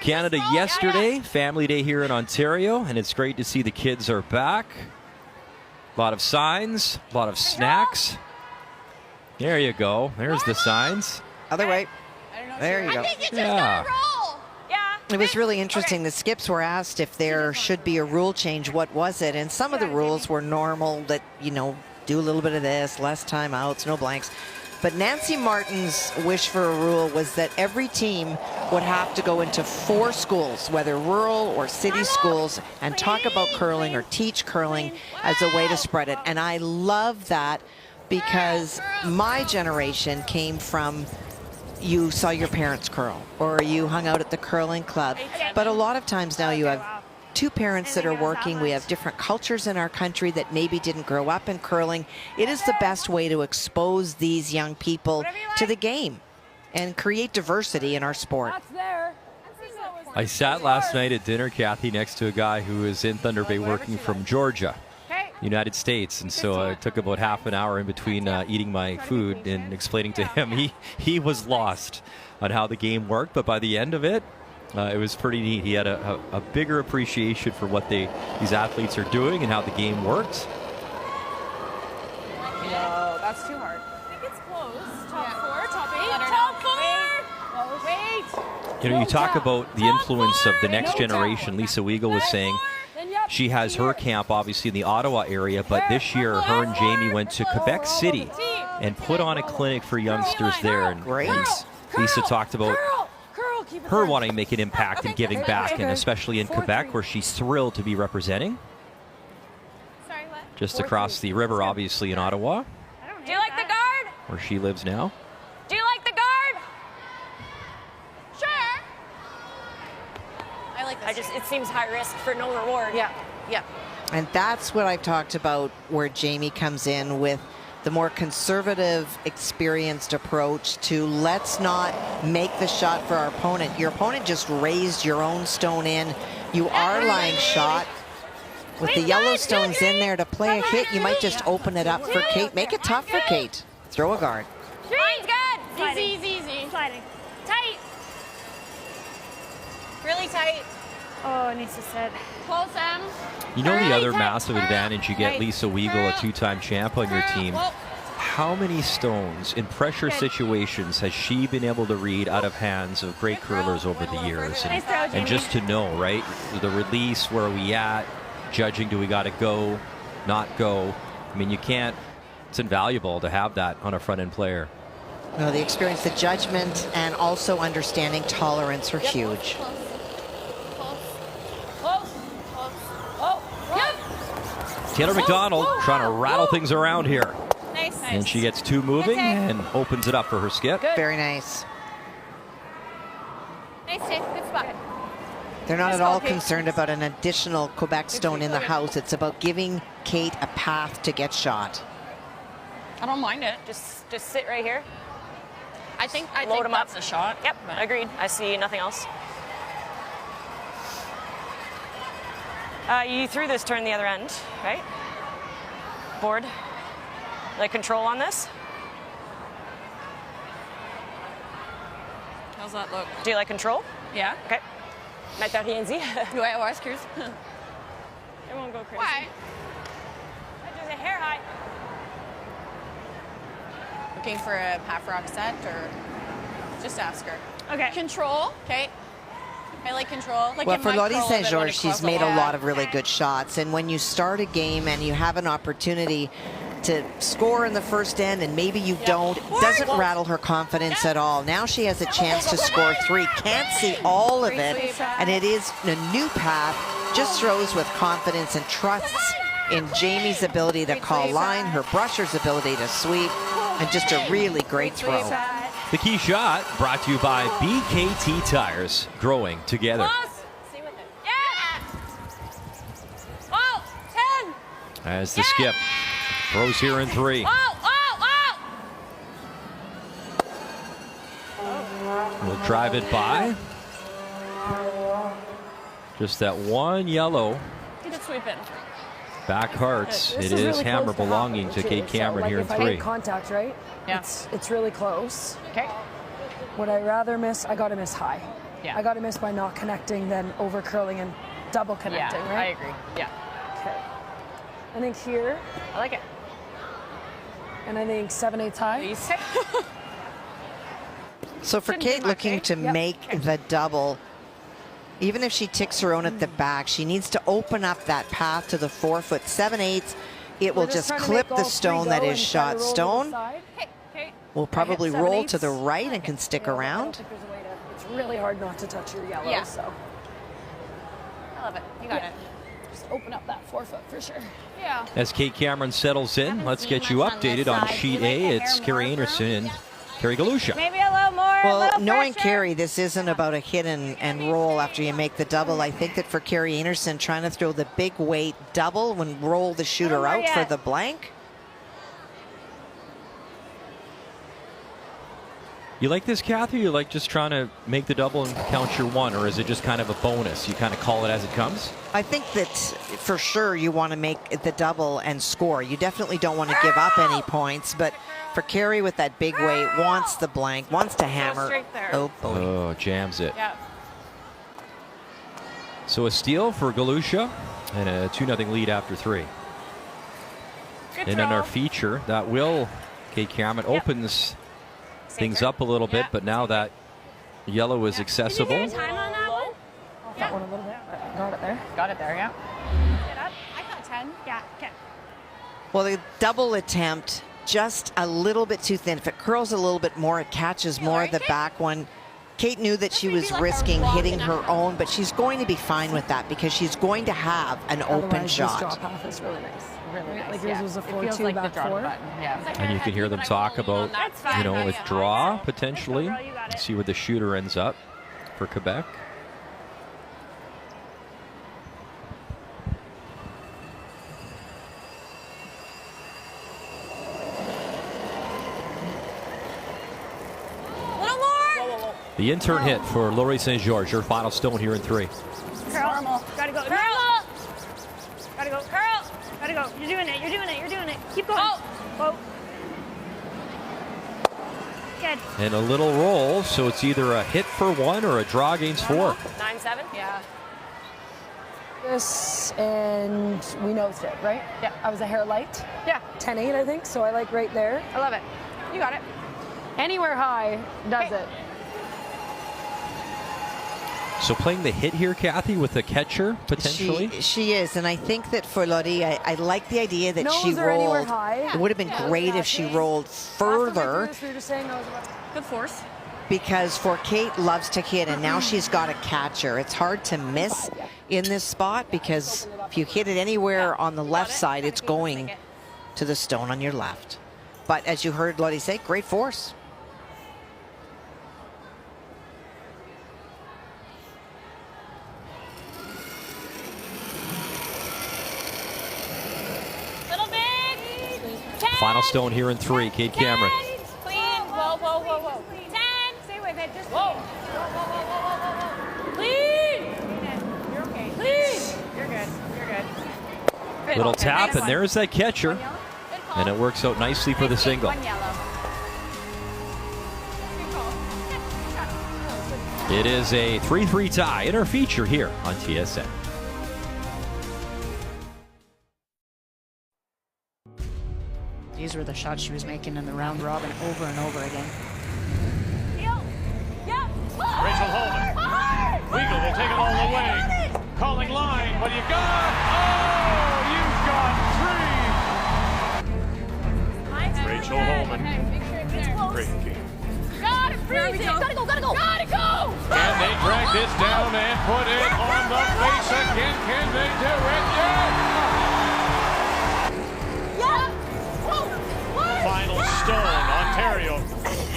Canada yesterday, Family Day here in Ontario, and it's great to see the kids are back. A lot of signs, a lot of snacks. There you go. There's the signs. Other way. There you go. Yeah. It was really interesting. The skips were asked if there should be a rule change. What was it? And some of the rules were normal, that, you know, do a little bit of this, less timeouts, no blanks. But Nancy Martin's wish for a rule was that every team would have to go into 4 schools, whether rural or city schools, and talk about curling or teach curling as a way to spread it. And I love that, because my generation came from, you saw your parents curl or you hung out at the curling club. But a lot of times now you have 2 parents that are working. We have different cultures in our country that maybe didn't grow up in curling. It is the best way to expose these young people to the game and create diversity in our sport. That's there. I sat last night at dinner, Kathy, next to a guy who is in Thunder Bay working from Georgia, United States, and so I took about half an hour in between eating my food and explaining to him. He was lost on how the game worked, but by the end of it, it was pretty neat. He had a bigger appreciation for what these athletes are doing and how the game works. No, that's too hard. I think it's close. Top 4, top 8, top 4. Wait. You know, you talk about the influence of the next generation. Lisa Weigel was saying she has her camp obviously in the Ottawa area, but this year her and Jamie went to Quebec City and put on a clinic for youngsters there. And Lisa talked about her wanting to make an impact and giving back, and especially in Quebec, where she's thrilled to be representing. Sorry, what? Just across the river, obviously, in Ottawa, Do you like the guard? where she lives now. Do you like the guard? Sure. I like this. It seems high risk for no reward. Yeah. And that's what I've talked about, where Jamie comes in with the more conservative, experienced approach to let's not make the shot for our opponent. Your opponent just raised your own stone in. You are lying shot. With the yellow stones in there to play a hit, you might just open it up for Kate. Make it tough for Kate. Throw a guard. Line's good. Sliding. Easy. Sliding. Tight. Really tight. Oh, it needs to sit. Close them. You know the Really other tight. massive advantage you get, Lisa Weagle, a two-time champ on your team. How many stones in pressure situations has she been able to read out of hands of great curlers over the years? Nice throw, Jamie. And just to know, right, the release, where are we at, judging, do we got to go, not go? I mean, you can't, it's invaluable to have that on a front-end player. No, the experience, the judgment, and also understanding tolerance are huge. Taylor McDonald trying to rattle things around here. Nice. And she gets two moving and opens it up for her skip. Very nice. Nice hit. Good spot. They're not at all concerned about an additional Quebec stone in the house. It's about giving Kate a path to get shot. I don't mind it. Just sit right here. I think Load 'em up. that's a shot. Yep, agreed. I see nothing else. You threw this turn the other end, right? Board. Like control on this? How's that look? Do you like control? Yeah. Okay. Met that easy. Ouais, I was curious. It won't go crazy. Why? Just a hair high. Looking for a half rock set or just ask her. Okay. Control. Okay. I like control. Like Well, in for my Lottie curl, St. but when George, it she's cross made the a line. lot of really good shots. And when you start a game and you have an opportunity to score in the first end and maybe you don't, it doesn't rattle her confidence at all. Now she has a chance to score three. Can't see all of it. And it is a new path. Just throws with confidence and trusts in Jamie's ability to call line, her brusher's ability to sweep, and just a really great throw. The key shot brought to you by BKT Tires, growing together. Stay with it. Yeah. Oh, 10. As the skip throws here in three. We'll drive it by. Just that one yellow. Get it sweeping. Back hearts. This It is really hammer close to belonging to happening, Kate too. Cameron So, here in if I make three. contact, right? Yeah. It's really close. Okay. Would I rather miss? I got to miss high. Yeah. I got to miss by not connecting than over curling and double connecting, Yeah, I right? agree. Yeah. Okay. I think here, I like it. and I think 7/8 high. Please. So for Shouldn't Kate be much, looking eh? to make the double, even if she ticks her own at the back, she needs to open up that path to the 4-foot 7/8. It will We're just trying to clip make the all stone three that go is and try shot to roll to the stone. side. Will probably hit roll to the 7/8. right and can stick Yeah, I don't around. think there's a way to, it's really hard not to touch your yellow, Yeah. so I love it. You got Yeah. it. just open up that 4-foot for sure. Yeah. As Kate Cameron settles in, Haven't let's seen get you much on this updated on side. sheet You like A. the It's hair Carrie more Anderson and brown? Carrie Galuchia. Maybe a little more. Well, little knowing pressure. Carrie, this isn't about a hit and roll after you make the double. I think that for Carrie Anderson, trying to throw the big weight double when roll the shooter more out for yet. the blank. You like this, Kathy? You like just trying to make the double and count your one, or is it just kind of a bonus? You kind of call it as it comes? I think that for sure you want to make the double and score. You definitely don't want to give up any points, but for Carrie with that big weight, wants the blank, wants to hammer. straight there. Oh, boy. Oh, jams it. Yeah. So a steal for Galuchia and a 2-0 lead after three. Good And in throw. our feature, that will, Kate Cameron opens things up a little bit, but now that yellow is accessible. Did you hear time on that one? Off that one a little bit, but got it there. Got it there, yeah. Get up. I got 10. Yeah. Okay. Well, the double attempt, just a little bit too thin. If it curls a little bit more, it catches more of the back one. Kate knew that she was risking hitting her own, but she's going to be fine with that because she's going to have an open Otherwise, this drop shot. path is really nice. Really Right, nice. like yours yeah. was a It feels 4-2 like back the drop four. button. Yeah. And you can hear them talk about, That's fine. you know, with draw potentially. Girl, you got it. See where the shooter ends up for Quebec. The intern hit for Laurie St. George, her final stone here in 3. Curl. Gotta go. Curl. Gotta go. Curl. Gotta go. You're doing it. You're doing it. You're doing it. Keep going. Whoa. Good. And a little roll, so it's either a hit for 1 or a draw against 4. 9-7? Yeah. This, and we nosed it, right? Yeah. I was a hair light. Yeah. 10-8, I think, so I like right there. I love it. You got it. Anywhere high does it. So playing the hit here, Kathy, with the catcher, potentially? She is, and I think that for Lottie, I like the idea that she Nose or anywhere rolled. high. It would have been great if she rolled further, We were just saying nose. Good force. because for Kate loves to hit, and now she's got a catcher. It's hard to miss in this spot, because if you hit it anywhere on the left side, it's going to the stone on your left. But as you heard Lottie say, great force. Little big. 10. Final stone here in 3, Kate Cameron. 10. Clean. Whoa. 10. Stay with it. Just Whoa. Clean. You're okay. Clean. You're good. You're good. Little tap, and there's that catcher. And it works out nicely for the single. One yellow. It is a 3-3 tie in our feature here on TSN. These were the shots she was making in the round robin over and over again. Rachel Holman. Weagle will take it all the way. Calling line. What do you got? Oh, you've got 3. Rachel Holman. Great game. Gotta freeze it. Gotta go. Gotta go. Can they drag this down and put it on the face again? Can they do it? Final stone, Ontario.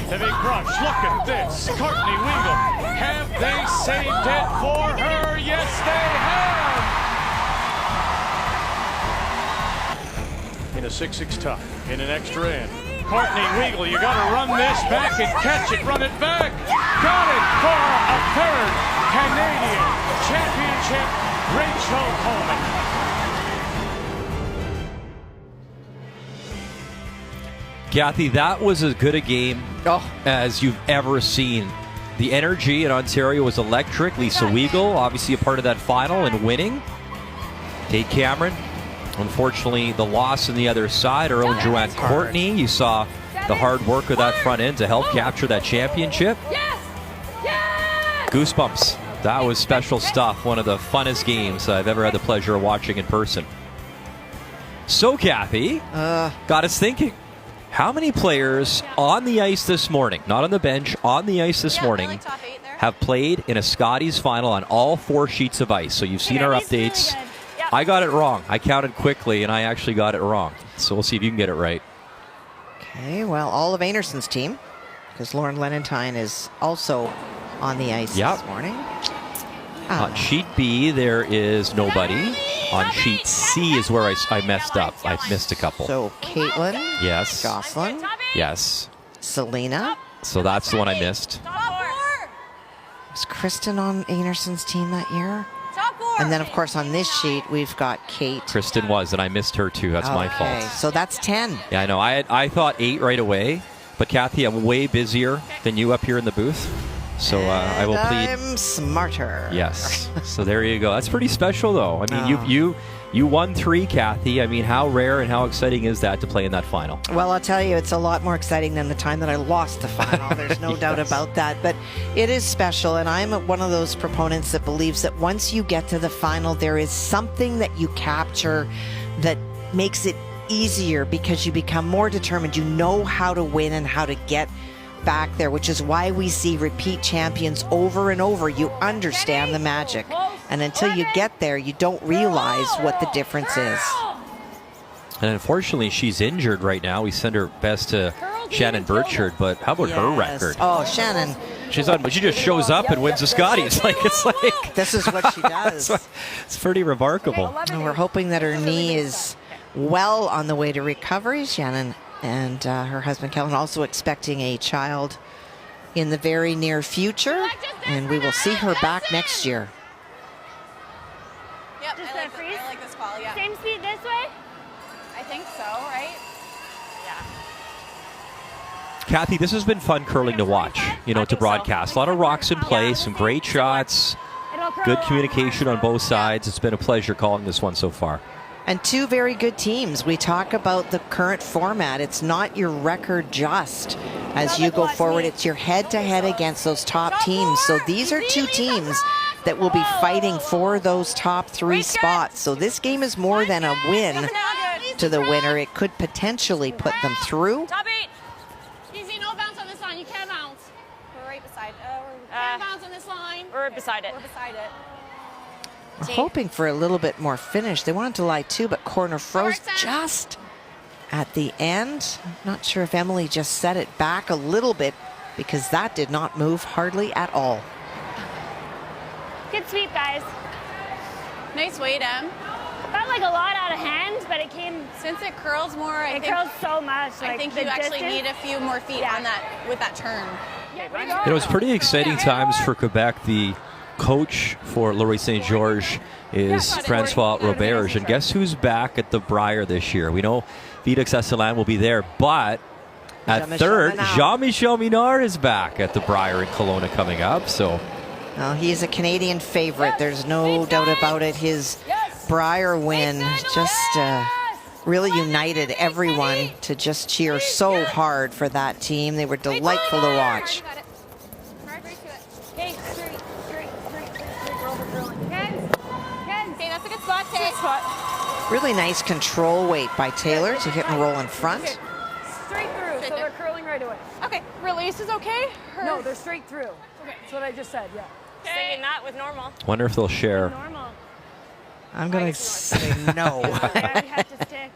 The big crush. Look at this. Courtney Weagle. Have they saved it for her? Yes, they have. In a 6-6 tie, in an extra end. Courtney Weagle, you got to run this back and catch it. Run it back. Got it for a third Canadian championship. Rachel Holman. Kathy, that was as good a game as you've ever seen. The energy in Ontario was electric. Lisa Weagle, obviously a part of that final and winning. Kate Cameron, unfortunately, the loss on the other side. Our own Joanne Courtney, you saw the hard work of that front end to help capture that championship. Goosebumps. That was special stuff. One of the funnest games I've ever had the pleasure of watching in person. So, Kathy, got us thinking. How many players on the ice this morning, not on the bench, on the ice this morning, have played in a Scotties final on all 4 sheets of ice? So you've seen our updates. I got it wrong. I counted quickly, and I actually got it wrong. So we'll see if you can get it right. Okay, well, all of Einarson's team, because Lauren Lenentine is also on the ice this morning. On sheet B, there is nobody. On sheet C is where I messed up. I missed a couple. So Caitlin. Yes. Gosselin. Yes. Selena. So that's the one I missed. Was Kristen on Einarson's team that year? Top 4. And then, of course, on this sheet, we've got Kate. Kristen was, and I missed her too. That's my fault. So that's 10. Yeah, I know. I thought 8 right away. But, Kathy, I'm way busier than you up here in the booth. So I will plead. I'm smarter. Yes. So there you go. That's pretty special, though. I mean, you won 3, Kathy. I mean, how rare and how exciting is that to play in that final? Well, I'll tell you, it's a lot more exciting than the time that I lost the final. There's no doubt about that. But it is special, and I'm one of those proponents that believes that once you get to the final, there is something that you capture that makes it easier because you become more determined. You know how to win and how to get back there, which is why we see repeat champions over and over. You understand the magic, and until you get there, you don't realize what the difference is. And unfortunately, she's injured right now. We send her best to Shannon Burchard, but how about her record? Oh, Shannon. She's on, but she just shows up and wins the Scotties. It's like this is what she does. It's pretty remarkable. And we're hoping that her knee is well on the way to recovery. Shannon and her husband Kellen also expecting a child in the very near future, and we will see her back next year. Yep, Just I freeze? like this call, yeah. Same speed this way? I think so, right? Yeah. Kathy, this has been fun curling to watch, to broadcast. A lot of rocks in play, some great shots, good communication on both sides. It's been a pleasure calling this one so far. And two very good teams. We talk about the current format. It's not your record just. As you go forward, it's your head-to-head against those top teams. So these are two teams that will be fighting for those top 3 spots. So this game is more than a win to the winner. It could potentially put them through. Top 8. Easy, no bounce on this line. You can't bounce. We're right beside. Can't bounce on this line. We're beside it. We're beside it. We're hoping for a little bit more finish. They wanted to lie 2, but corner froze just at the end. I'm not sure if Emily just set it back a little bit because that did not move hardly at all. Good sweep, guys. Nice weight, Em. Felt like a lot out of hand, but it came. Since it curls more, It curls so much. I think you actually need a few more feet on that with that turn. It was pretty exciting times for Quebec. The coach for Laurier St. George is Francois Roberge. And guess who's back at the Brier this year? We know Felix Esselin will be there, but at third, Jean-Michel Minard is back at the Brier in Kelowna coming up. So, well, he's a Canadian favorite. There's no doubt about it. His Brier win just really united everyone to just cheer so hard for that team. They were delightful to watch. Okay, straight. We're over curling. Okay, that's a good spot, Tay. Really nice control weight by Taylor to hit and roll in front. Straight through, so they're curling right away. Okay, release is okay? No, they're straight through. That's what I just said, yeah. Saying that with normal. wonder if they'll share. Normal. I'm going to say no. I have to stick.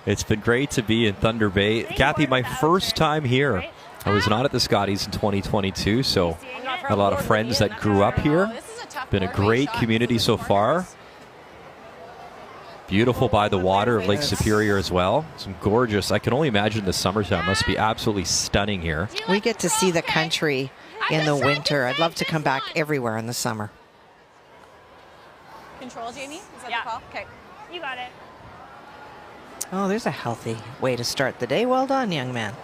It's been great to be in Thunder Bay. Kathy, my first time here. I was not at the Scotties in 2022, so a lot of friends that grew up here. Been a great community so far. Beautiful by the water of Lake Superior as well. Some gorgeous, I can only imagine the summertime must be absolutely stunning here. We get to see the country in the winter. I'd love to come back everywhere in the summer. Control, Jamie? Is that Yeah. the call? Okay. You got it. Oh, there's a healthy way to start the day. Well done, young man.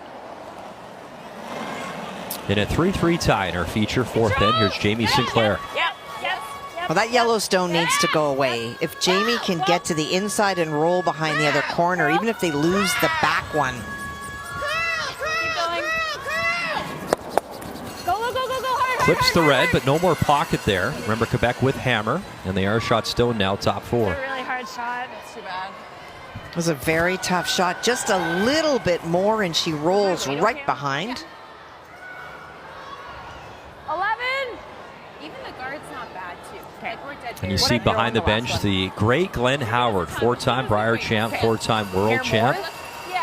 In a 3-3 tie in our feature fourth end, here's Jamie Sinclair. Well, that Yellowstone needs to go away. If Jamie can get to the inside and roll behind the other corner, even if they lose the back one. Keep going. Go hard. Clips the red, but no more pocket there. Remember, Quebec with hammer, and they are shot stone now, top 4. A really hard shot. It's too bad. It was a very tough shot. Just a little bit more, and she rolls right behind. 11. Even the guard's not bad, too. Like, we're dead And you there. see behind the bench the great Glenn Howard, 4-time Brier champ, 4-time world champ.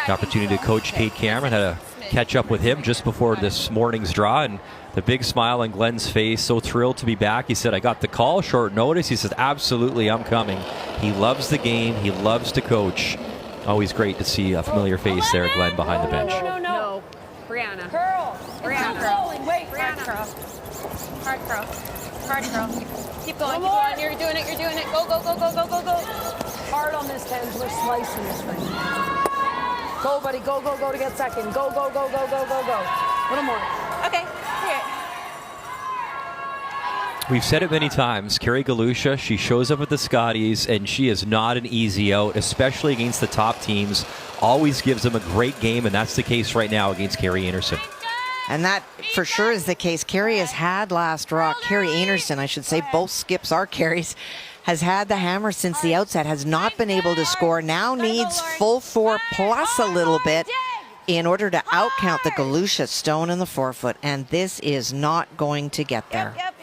The opportunity to coach Kate Cameron. Had a catch up with him just before this morning's draw, and the big smile on Glenn's face, so thrilled to be back. He said, I got the call, short notice. He says, absolutely, I'm coming. He loves the game. He loves to coach. Always great to see a familiar face there, Glenn, behind the bench. No. Brianna. Curl. Brianna. Rolling. Wait, Brianna. Hard curl. Hard curl. Keep going. One more. Keep going. You're doing it. You're doing it. Go. Hard on this, Tens. We're slicing this thing. Go, buddy. Go to get second. Go. A little more. Okay. Here. We've said it many times. Carrie Galuchia, she shows up at the Scotties, and she is not an easy out, especially against the top teams. Always gives them a great game, and that's the case right now against Carrie Anderson. And that for sure is the case. Carrie has had last rock. Carrie Einarson, I should say, both skips are Carrie's, has had the hammer since the outset, has not been able to score, now needs full 4 plus a little bit in order to outcount the Galuchia stone in the 4-foot, and this is not going to get there. Yep.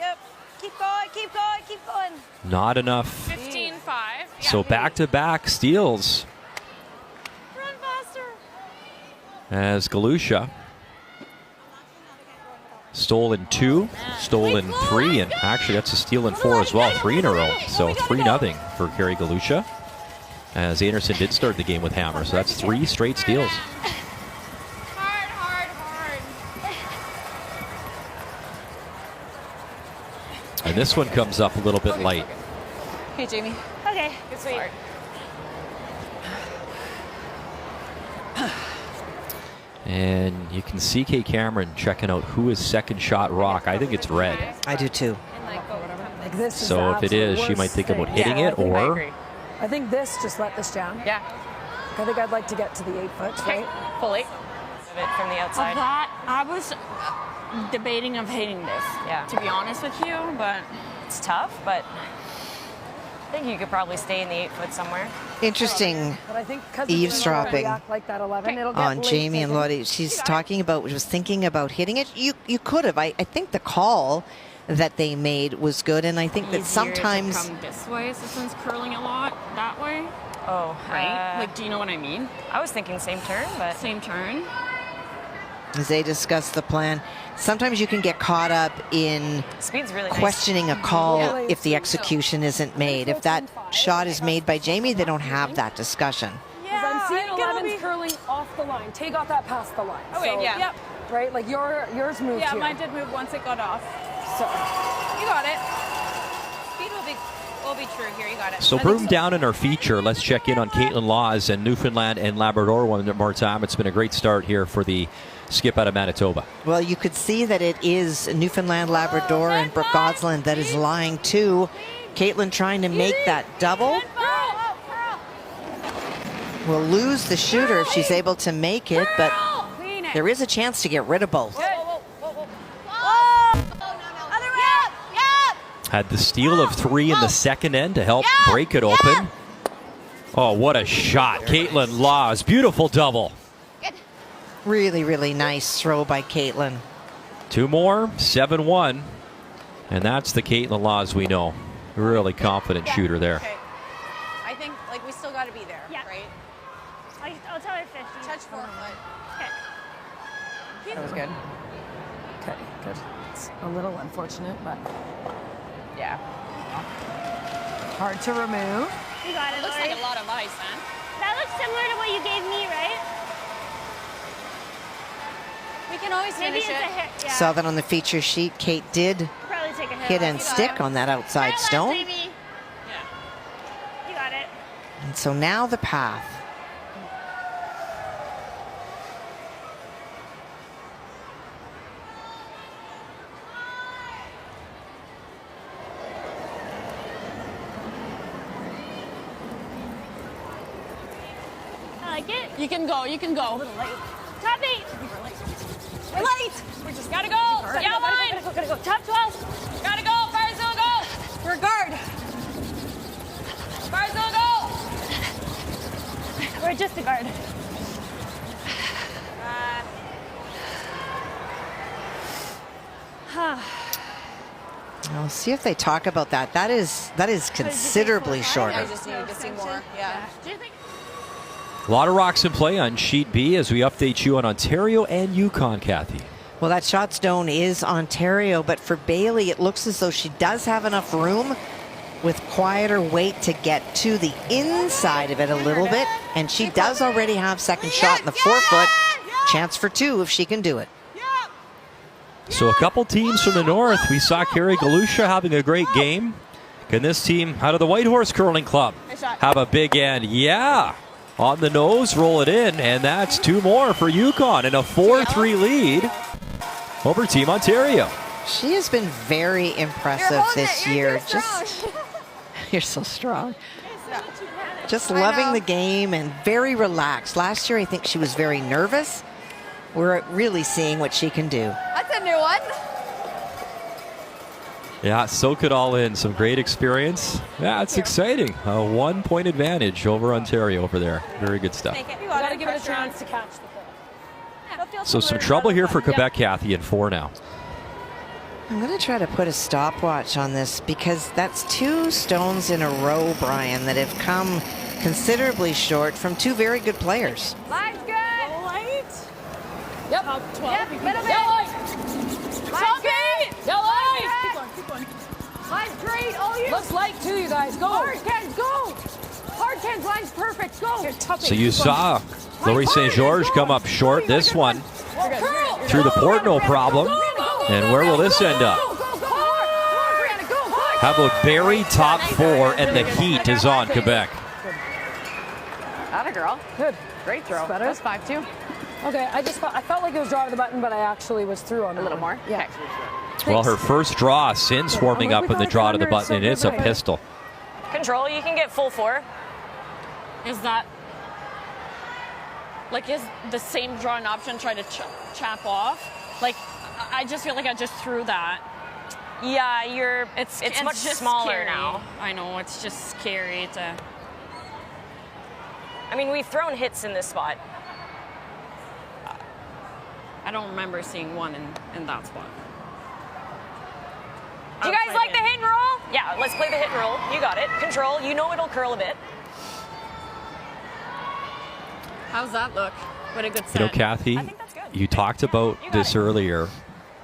Keep going. Not enough. 15-5. So back-to-back steals Run faster. as Galuchia. Stolen 2, stolen 3, and actually that's a steal in 4 as well, 3 in a row. So 3-0 for Carrie Galuchia, as Anderson did start the game with hammer. So that's 3 straight steals. Hard. And this one comes up a little bit light. Hey, Jamie. Okay. Good sweet. And you can see Kay Cameron checking out who is second shot rock. I think it's red. I do too. Like this is So if it is, she might think about hitting it, or I think this, just let this jam. Yeah. I think I'd like to get to the 8 foot, right? Fully. Of it from the outside. Of that, I was debating of hitting this. Yeah. To be honest with you, but It's tough, but I think you could probably stay in the 8 foot somewhere. Interesting But I think 'cause eavesdropping react like that 11, it'll get on late Jamie and taken. Lottie. She's talking about, was thinking about hitting it. You could have. I think the call that they made was good, and I think that easier sometimes to come this way, so this one's curling a lot that way, Oh, right? Like, do you know what I mean? I was thinking same turn, but Same turn. as they discuss the plan, sometimes you can get caught up in speed's really nice. questioning a call Yeah. if the execution isn't made. If that shot is made by Jamie, they don't have that discussion. 'Cause I'm seeing 11s curling off the line. Tay got that past the line. Okay, so, yeah. Yep. Right, like yours moved Yeah, here. mine did move once it got off. So, You got it. Speed will be true here. You got it. So I think broom down in our feature. Let's check in on Caitlin Laws and Newfoundland and Labrador one more time. It's been a great start here for the skip out of Manitoba. Well, you could see that it is Newfoundland, Labrador, and Brooke Godsland that is lying to. Caitlin trying to make that double. Will lose the shooter if she's able to make it, but there is a chance to get rid of both. Had the steal of 3 in the second end to help break it open. Oh, what a shot. Caitlin Laws, beautiful double. Really, really nice throw by Caitlin. 2 more, 7-1. And that's the Caitlin Laws we know. Really confident shooter there. Okay. I think like we still got to be there, Yeah. right? I'll tell her 50. Touch 4 foot. Okay. that was good. Okay, good. It's a little unfortunate, but Yeah. hard to remove. You got it, It looks Lori. like a lot of ice, man. That looks similar to what you gave me, right? We can always Maybe finish it's a it. hit. Yeah. Saw that on the feature sheet. Kate did Probably take a hit. hit and stick on that outside Left, stone. baby. Yeah. You got it. And so now the path. I like it. You can go. You can go. Copy. We're late. We just gotta go. Yeah, line. Gotta go. Top 12. Gotta go. Fire zone, go. We're guard. Fire zone, go. We're just a guard. I'll see if they talk about that. That is considerably I shorter. just needed to see more. Yeah. Do you think? A lot of rocks in play on Sheet B as we update you on Ontario and Yukon, Kathy. Well, that shot stone is Ontario, but for Bailey, it looks as though she does have enough room with quieter weight to get to the inside of it a little bit. And she does already have second shot in the 4 foot. Chance for 2 if she can do it. So a couple teams from the north. We saw Anderson-Galuchia having a great game. Can this team out of the Whitehorse Curling Club have a big end? Yeah. On the nose, roll it in, and that's 2 more for Yukon and a 4-3 lead over Team Ontario. She has been very impressive this year. You're so strong. Just loving the game and very relaxed. Last year, I think she was very nervous. We're really seeing what she can do. That's a new one. Yeah, soak it all in. Some great experience. Yeah, it's exciting. A 1-point advantage over Ontario over there. Very good stuff. Take it. You gotta give it a chance to catch the ball. So some trouble here for Quebec, Kathy, in 4 now. I'm going to try to put a stopwatch on this because that's 2 stones in a row, Brian, that have come considerably short from 2 very good players. Line's good. Light. Yep. Top 12. Yep, middle bit. Line's good. Yellow light. Keep going. Line's great. All you. Looks light too, you guys. Go. Hard cans, go. Hard cans, line's perfect. Go. So you saw Laurie St. George come up short this one through the port, no problem. And where will this end up? Go, go, go. Hard. Come on, Brianna, go. How about Barry, top 4, and the heat is on Quebec. Atta girl. Good. Great throw. Better. That's 5-2. Okay, I felt like it was draw to the button, but I actually was through on A little more? Yeah. Okay. Well, her first draw since warming up in the draw to the button, and it's a pistol. Control, you can get full 4. Is that, like, is the same draw an option, try to chap off? Like, I just feel like I just threw that. Yeah, it's much just smaller scary. now. I know, it's just scary to... I mean, we've thrown hits in this spot. I don't remember seeing one in that spot. Do you guys like the hit and roll? Yeah, let's play the hit and roll. You got it. Control, you know it'll curl a bit. How's that look? What a good set. You know, Kathy, I think that's good. you talked about this earlier.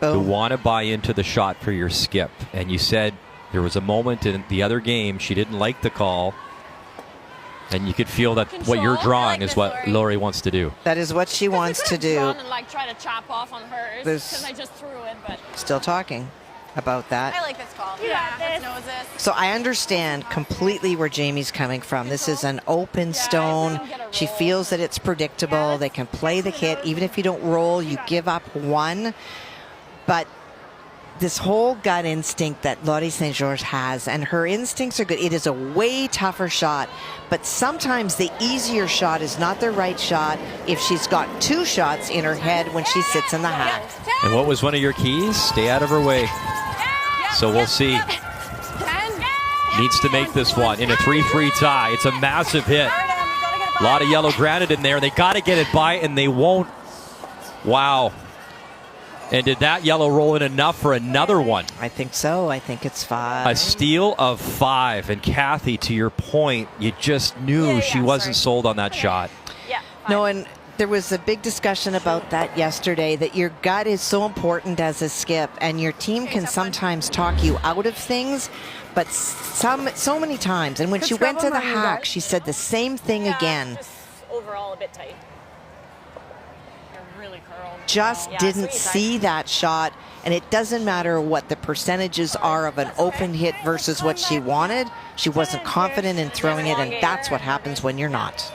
You want to buy into the shot for your skip, and you said there was a moment in the other game she didn't like the call, and you could feel that what you're drawing is what Lori wants to do. That is what she wants to do. And like try to chop off on hers because I just threw it, but Still talking about that. I like this call. Yeah, let's know this. So I understand completely where Jamie's coming from. This is an open stone. She feels that it's predictable. They can play the hit. Even if you don't roll, you give up one. But this whole gut instinct that Lottie St. George has, and her instincts are good. It is a way tougher shot, but sometimes the easier shot is not the right shot if she's got 2 shots in her head when she sits in the hat. And what was one of your keys? Stay out of her way. So we'll see. Needs to make this one in a 3-3 tie. It's a massive hit. A lot of yellow granite in there. They got to get it by, and they won't. Wow. And did that yellow roll in enough for another one? I think so. I think it's 5. A steal of 5. And Kathy, to your point, you just knew she wasn't sold on that shot. Yeah. No, and there was a big discussion about that yesterday, that your gut is so important as a skip, and your team can sometimes talk you out of things, but so many times. And when she went to the hack, she said the same thing again. Just overall a bit tight. Just didn't see that shot, and it doesn't matter what the percentages are of an open hit versus what she wanted. She wasn't confident in throwing it, and that's what happens when you're not.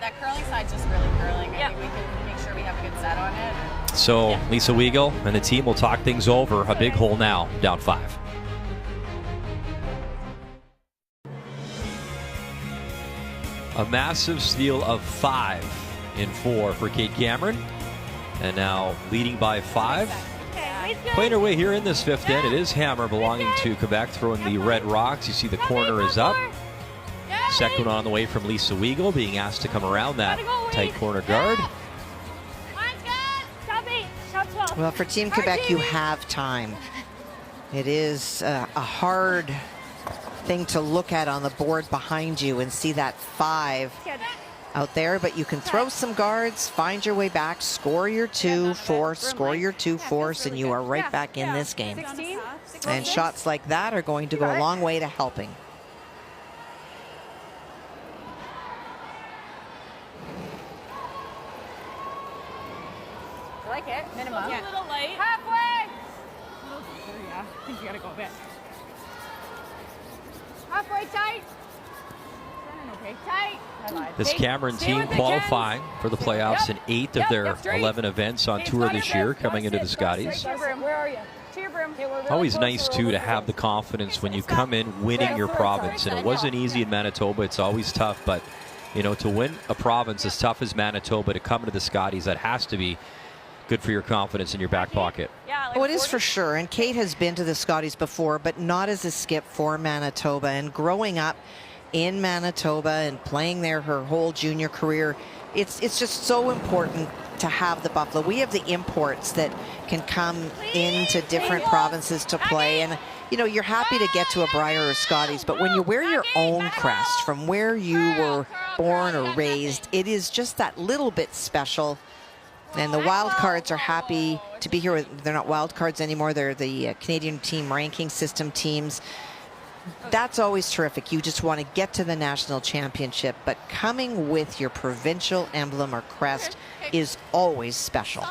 That curling side's just really curling. I think we can make sure we have a good set on it. So Lisa Weigel and the team will talk things over. A big hole now, down 5. A massive steal of 5 in 4 for Kate Cameron. And now leading by 5. Playing her way here in this 5th end. It is Hammer belonging to Quebec throwing the red rocks. You see the corner is up. Second one on the way from Lisa Weigel, being asked to come around that tight corner guard. Well, for Team Quebec, you have time. It is a hard thing to look at on the board behind you and see that 5 out there, but you can throw some guards, find your way back, score your 2 force, score your 2 force, and you are right back in this game. And shots like that are going to go a long way to helping. I like it. Minimum. A little light. Halfway. Yeah, I think you gotta go a bit. Halfway tight. Okay. Tight. This Cameron team qualifying for the playoffs in 8 of their 11 events on tour this year, coming into the Scotties. Where are you? To your broom. Always nice, too, to have the confidence when you come in winning your province. And it wasn't easy in Manitoba. It's always tough. But, you know, to win a province as tough as Manitoba, to come into the Scotties, that has to be good for your confidence in your back pocket. Oh, it is for sure. And Kate has been to the Scotties before, but not as a skip for Manitoba. And growing up in Manitoba and playing there her whole junior career, it's just so important to have the Buffalo. We have the imports that can come into different provinces to play, and you know, you're happy to get to a Brier or Scotties, but when you wear your own crest from where you were born or raised, it is just that little bit special. And the wild cards are happy to be here. They're not wild cards anymore. They're the Canadian team ranking system teams. That's always terrific. You just want to get to the national championship, but coming with your provincial emblem or crest is always special.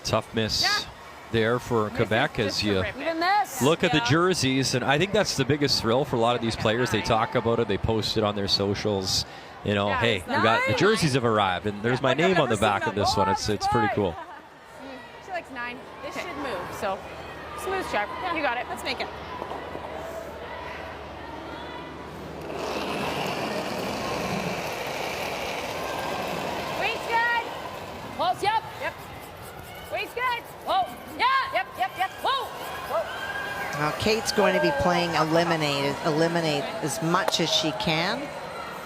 Tough miss there for Quebec as you Even this. look at the jerseys, and I think that's the biggest thrill for a lot of these players. They talk about it, they post it on their socials. You know, hey, we got the jerseys have arrived, and there's my name on the back of this one. It's pretty cool. She likes 9. This should move, so smooth sharp. Yeah, you got it. Let's make it. Wait's good. Close, yep. Yep. Wait's good. Whoa. Yeah. Yep. Whoa. Now Kate's going to be playing eliminate as much as she can.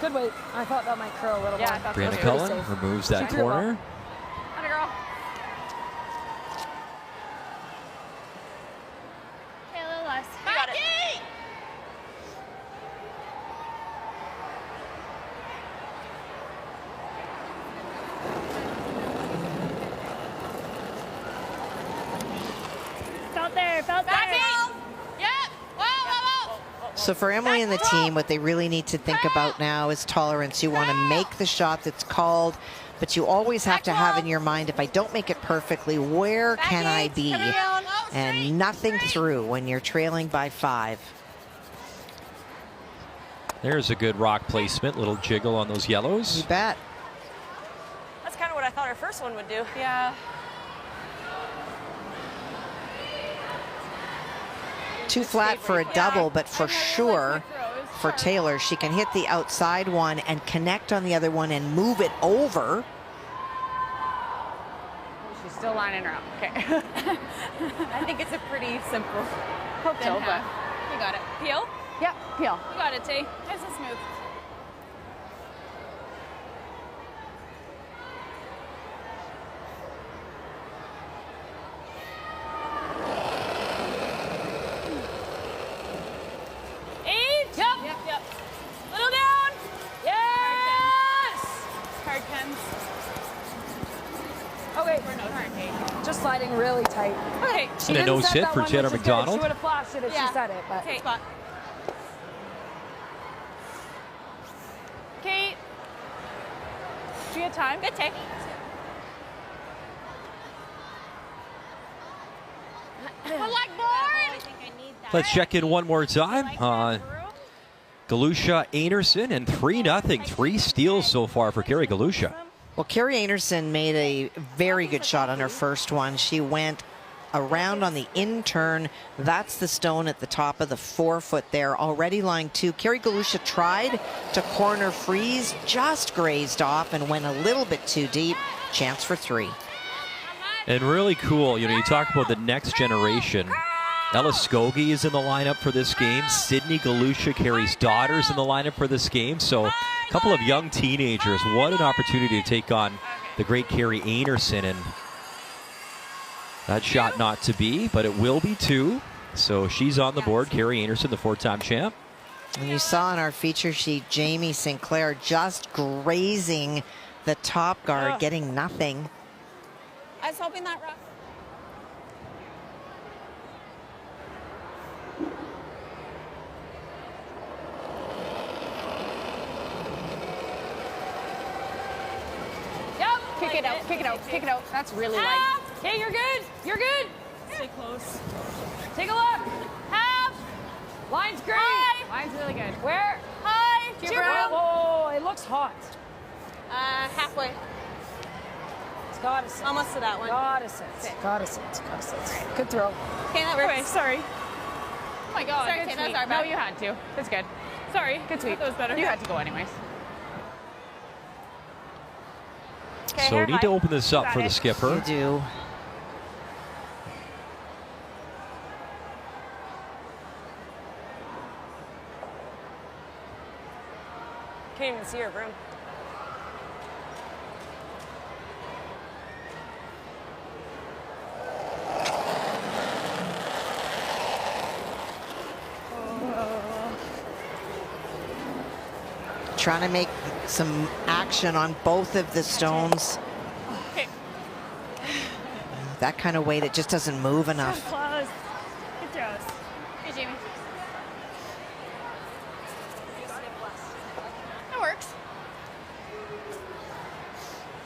Good weight. I thought that might curl a little more. Brianna Cullen removes that corner. Atta girl. Okay, a little less. Becky! Felt there, felt there. Becky! Yep. Whoa. So for Emily and the team, what they really need to think about now is tolerance. You want to make the shot that's called, but you always have to have in your mind, if I don't make it perfectly, where can I be? And nothing through when you're trailing by 5. There's a good rock placement, little jiggle on those yellows. You bet. That's kind of what I thought our first one would do. Yeah. Too flat for a double, but for sure for Taylor, she can hit the outside one and connect on the other one and move it over. She's still lining her up. Okay. I think it's a pretty simple. Hope so, then but half. You got it. Peel? yep, peel. You got it, T. Nice and smooth. Yep. Little down. Yes. Hard Kens. Okay. Just sliding really tight. Okay. She And a didn't no set sit that for one, Jenna which is good. McDonald. She would have flashed it if she said it, but Okay. Spot. Kate. Do you have time? Good take. Blackboard. Let's check in one more time. Galuchia, Einarson, and 3-0. 3 steals so far for Carrie Galuchia. Well, Carrie Anderson made a very good shot on her first one. She went around on the in turn. That's the stone at the top of the 4-foot there, already lying 2. Carrie Galuchia tried to corner freeze, just grazed off and went a little bit too deep. Chance for 3. And really cool, you talk about the next generation. Ella Skogie is in the lineup for this game. Sydney Galuchia, Carrie's daughter's in the lineup for this game. So a couple of young teenagers. What an opportunity to take on the great Carrie Einarson. And that shot not to be, but it will be 2. So she's on the board. Carrie Einarson, the 4-time champ. And you saw in our feature sheet, Jamie Sinclair just grazing the top guard, getting nothing. I was hoping that rough. Kick it out. That's really light. okay, you're good. You're good. Stay close. Take a look. Half. Line's great. High. Line's really good. Where? High. Whoa, it looks hot. Halfway. It's gotta sit. Almost to that one. Gotta sit. Gotta sit. Good throw. Okay, that works. Okay, sorry. Oh my God. Sorry, good Kate, that's sweep. our No, bad. you had to. That's good. Sorry. Good sweep. That was better. You had to go anyways. So we need to open this up for the skipper. You do. Can't even see her broom. Trying to make some action on both of the stones. Okay. That kind of weight, it just doesn't move enough. Close. Good throws. Hey, Jamie. That works.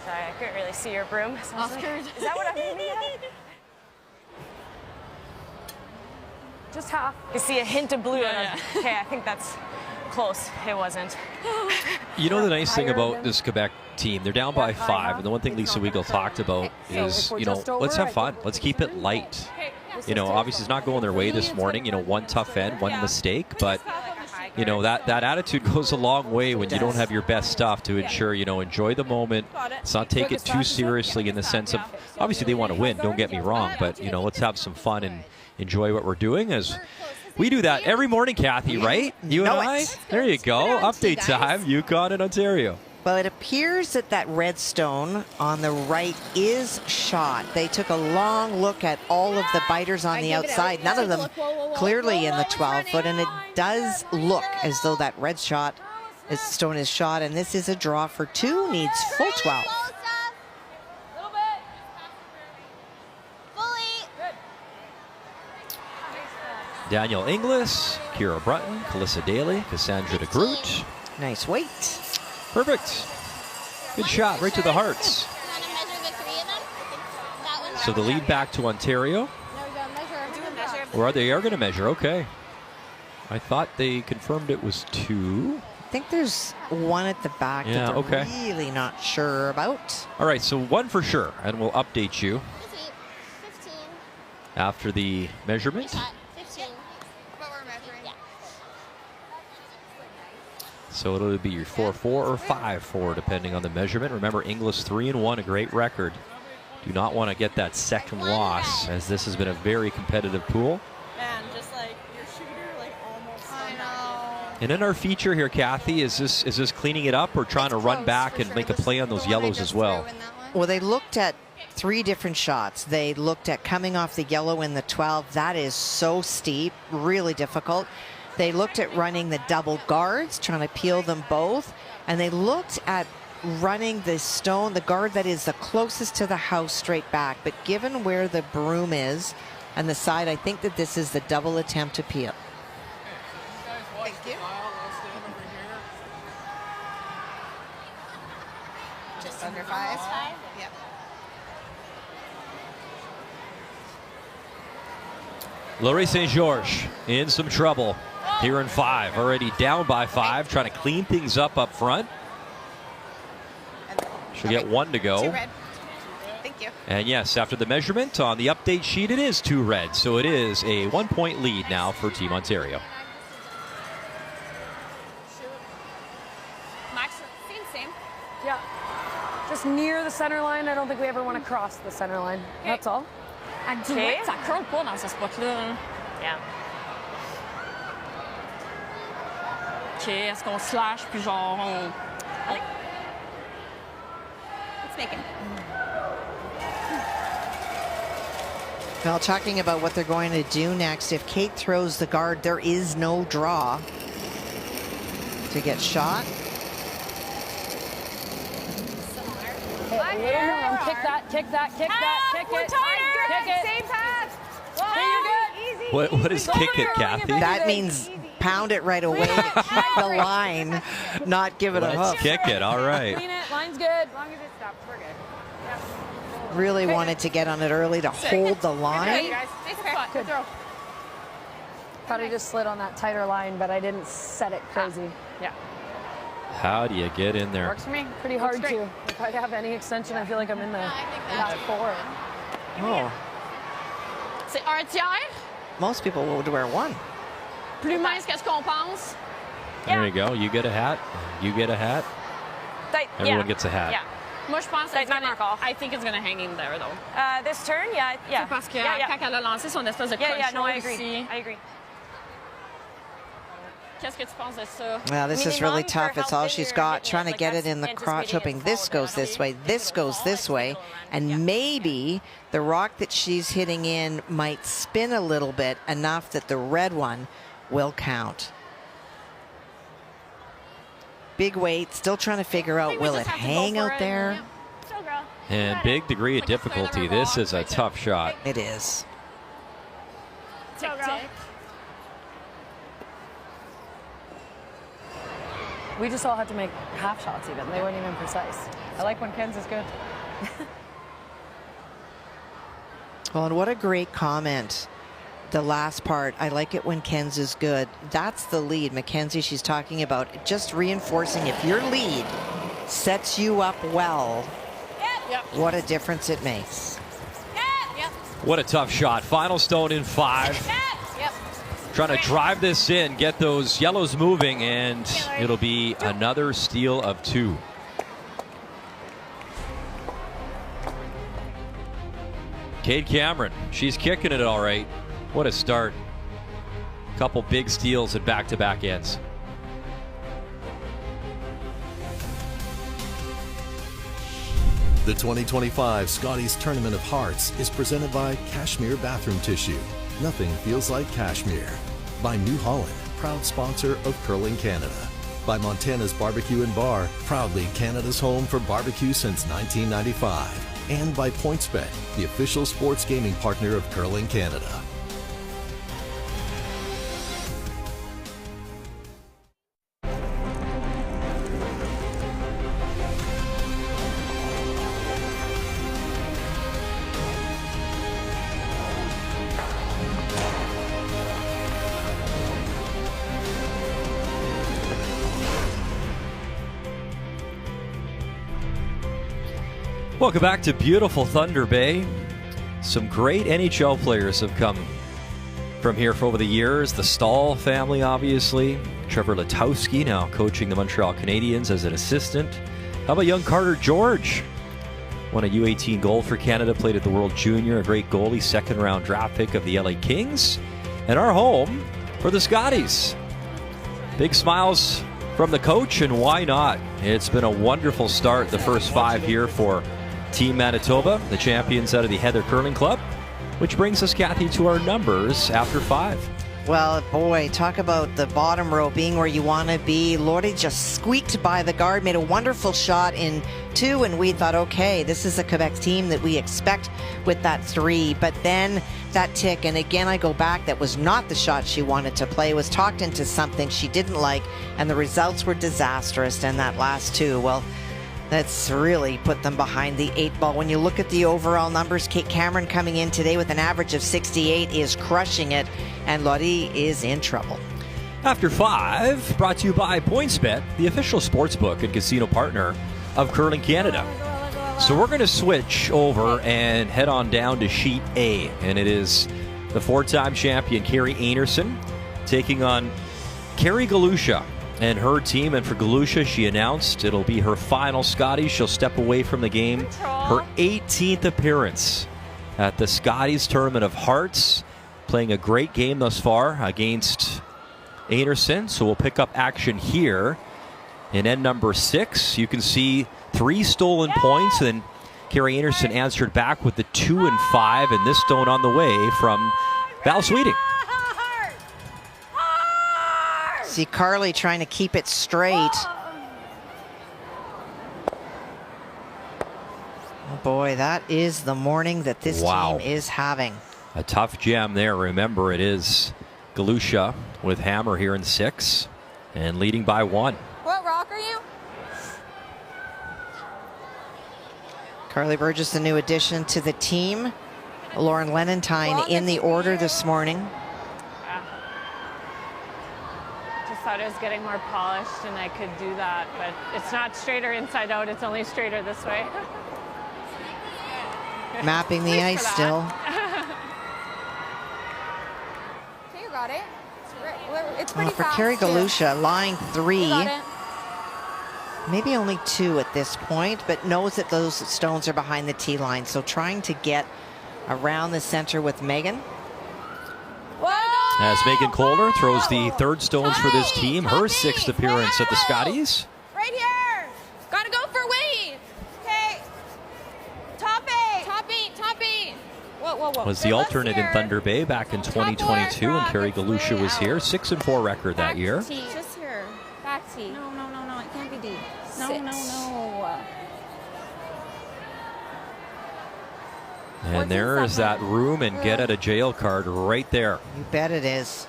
Sorry, I couldn't really see your broom. So I was like, Oscar. is that what I'm aiming at? Just half. You see a hint of blue. Okay, I think that's close. It wasn't. You know the nice thing about this Quebec team, they're down by 5, and the one thing Lisa Weigel talked about is, you know, let's have fun. Let's keep it light. You know, obviously it's not going their way this morning. You know, one tough end, one mistake, but you know, that attitude goes a long way when you don't have your best stuff to ensure, you know, enjoy the moment. Let's not take it too seriously in the sense of, obviously they want to win, don't get me wrong, but, you know, let's have some fun and enjoy what we're doing as we do that every morning, Kathy, right? You and I? There you go. Update time, Yukon and Ontario. Well, it appears that that red stone on the right is shot. They took a long look at all of the biters on the outside, none of them clearly in the 12-foot, and it does look as though that red stone is shot, and this is a draw for 2, needs full 12. Daniel Inglis, Kira Brutton, Calissa Daly, Cassandra de Groot. Nice weight. Perfect. Good shot, right to the hearts. So the lead back to Ontario. Or they are going to measure, okay. I thought they confirmed it was 2. I think there's one at the back that they're really not sure about. All right, so 1 for sure, and we'll update you after the measurement. So it'll be your 4-4 or 5-4 depending on the measurement. Remember, Inglis 3-1, a great record. Do not want to get that second loss, as this has been a very competitive pool. Man, just like your shooter, like almost. I know. And in our feature here, Kathy, is this cleaning it up or trying to run back and make a play on those yellows as well? Well, they looked at 3 different shots. They looked at coming off the yellow in the 12. That is so steep, really difficult. They looked at running the double guards, trying to peel them both. And they looked at running the stone, the guard that is the closest to the house, straight back. But given where the broom is and the side, I think that this is the double attempt to peel. Thank you. Just under 5. Yep. Laurie St. George in some trouble here in 5. Already down by 5, trying to clean things up front. She'll get 1 to go. 2 red. Thank you. And yes, after the measurement on the update sheet, it is 2 red. So it is a 1-point lead now for Team Ontario. Max, same. Yeah. Just near the center line. I don't think we ever want to cross the center line. That's all. Okay. Ça curle pas dans ce spot-là. Yeah. OK, est-ce qu'on slash puis genre on... Let's make it. Well, talking about what they're going to do next, if Kate throws the guard, there is no draw to get shot. Kick that, kick that, kick that, kick it. Kick it. Same pass. What is kick it, Kathy? That means pound it right away to keep the line, not give it a Let's hook. kick it, all right. Clean it, line's good. As long as it stops, we're good. Yep. Really wanted to get on it early to hold the line. Good throw. Probably just slid on that tighter line, but I didn't set it crazy. Yeah. How do you get in there? Works for me. Pretty hard to. If I have any extension, I feel like I'm in the top 4. Oh, C'est un tiers. most people would wear 1. Plus mince que ce qu'on pense. There you go. You get a hat. You get a hat. Everyone gets a hat. Yeah. Moi, je pense That's my mark off. I think it's going to hang in there, though. This turn, yeah. Parce que yeah. quand elle a lancé son espèce de Yeah, control no, I agree. ici. I agree. Qu'est-ce que tu penses de ça? Well, this is really tough. It's all she's got, trying to get it in the crotch, hoping this goes this way, this goes this way, and maybe the rock that she's hitting in might spin a little bit, enough that the red one will count. Big weight, still trying to figure out, will it hang out there? And big degree of difficulty. This is a tough shot. It is. Tick, tick. We just all had to make half shots even. They weren't even precise. I like when Ken's is good. Well, and what a great comment The last part, I like it when Ken's is good. That's the lead, Mackenzie, she's talking about. Just reinforcing if your lead sets you up well, what a difference it makes. What a tough shot. Final stone in 5. Trying to drive this in, get those yellows moving, and it'll be another steal of 2. Cade Cameron, she's kicking it all right. What a start. Couple big steals at back-to-back ends. The 2025 Scotties Tournament of Hearts is presented by Cashmere Bathroom Tissue. Nothing feels like cashmere. By New Holland, proud sponsor of Curling Canada. By Montana's Barbecue and Bar, proudly Canada's home for barbecue since 1995. And by PointsBet, the official sports gaming partner of Curling Canada. Welcome back to beautiful Thunder Bay. Some great NHL players have come from here for over the years. The Stahl family, obviously. Trevor Letowski now coaching the Montreal Canadiens as an assistant. How about young Carter George? Won a U18 gold for Canada, played at the World Junior, a great goalie, second-round draft pick of the LA Kings. And our home for the Scotties. Big smiles from the coach, and why not? It's been a wonderful start, the first 5 here for Team Manitoba, the champions out of the Heather Curling Club, which brings us, Kathy, to our numbers after 5. Well, boy, talk about the bottom row being where you want to be. Lordy just squeaked by the guard, made a wonderful shot in 2, and we thought, okay, this is a Quebec team that we expect with that 3. But then that tick, and again, I go back, that was not the shot she wanted to play. It was talked into something she didn't like, and the results were disastrous in that last 2. Well, that's really put them behind the 8 ball. When you look at the overall numbers, Kate Cameron coming in today with an average of 68 is crushing it, and Lottie is in trouble. After 5, brought to you by PointsBet, the official sportsbook and casino partner of Curling Canada. So we're going to switch over and head on down to Sheet A, and it is the 4-time champion Carrie Einarson taking on Carrie Galuchia and her team. And for Galuchia, she announced it'll be her final Scotties. She'll step away from the game. Her 18th appearance at the Scotties Tournament of Hearts. Playing a great game thus far against Einarson. So we'll pick up action here in end number 6. You can see 3 stolen points. And Carrie Einarson answered back with the 2 and 5. And this stone on the way from Val Sweeting. See Carly trying to keep it straight. Oh boy, that is the morning that this team is having. A tough gem there. Remember, it is Galuchia with hammer here in 6 and leading by 1. What rock are you? Carly Burgess, the new addition to the team. Lauren Lenentine in the order this morning. Thought it was getting more polished and I could do that, but it's not straighter inside out, it's only straighter this way. Mapping the ice still. Okay, you got it. It's pretty for fast, Carrie Galuchia, line 3. You got it. Maybe only 2 at this point, but knows that those stones are behind the tee line. So trying to get around the center with Megan. As Megan Kohler throws the 3rd stones for this team, her 6th appearance at the Scotties. Right here. Gotta go for Wade. Okay. Top 8. Top 8. Top 8. Whoa, whoa, whoa. Was the alternate in Thunder Bay back in 2022, and Carrie Galuchia was here. 6-4 record that year. Just here. Back T. No, no, no, no. It can't be D. No, No, no, no. And there is that room and get out of jail card right there. You bet it is.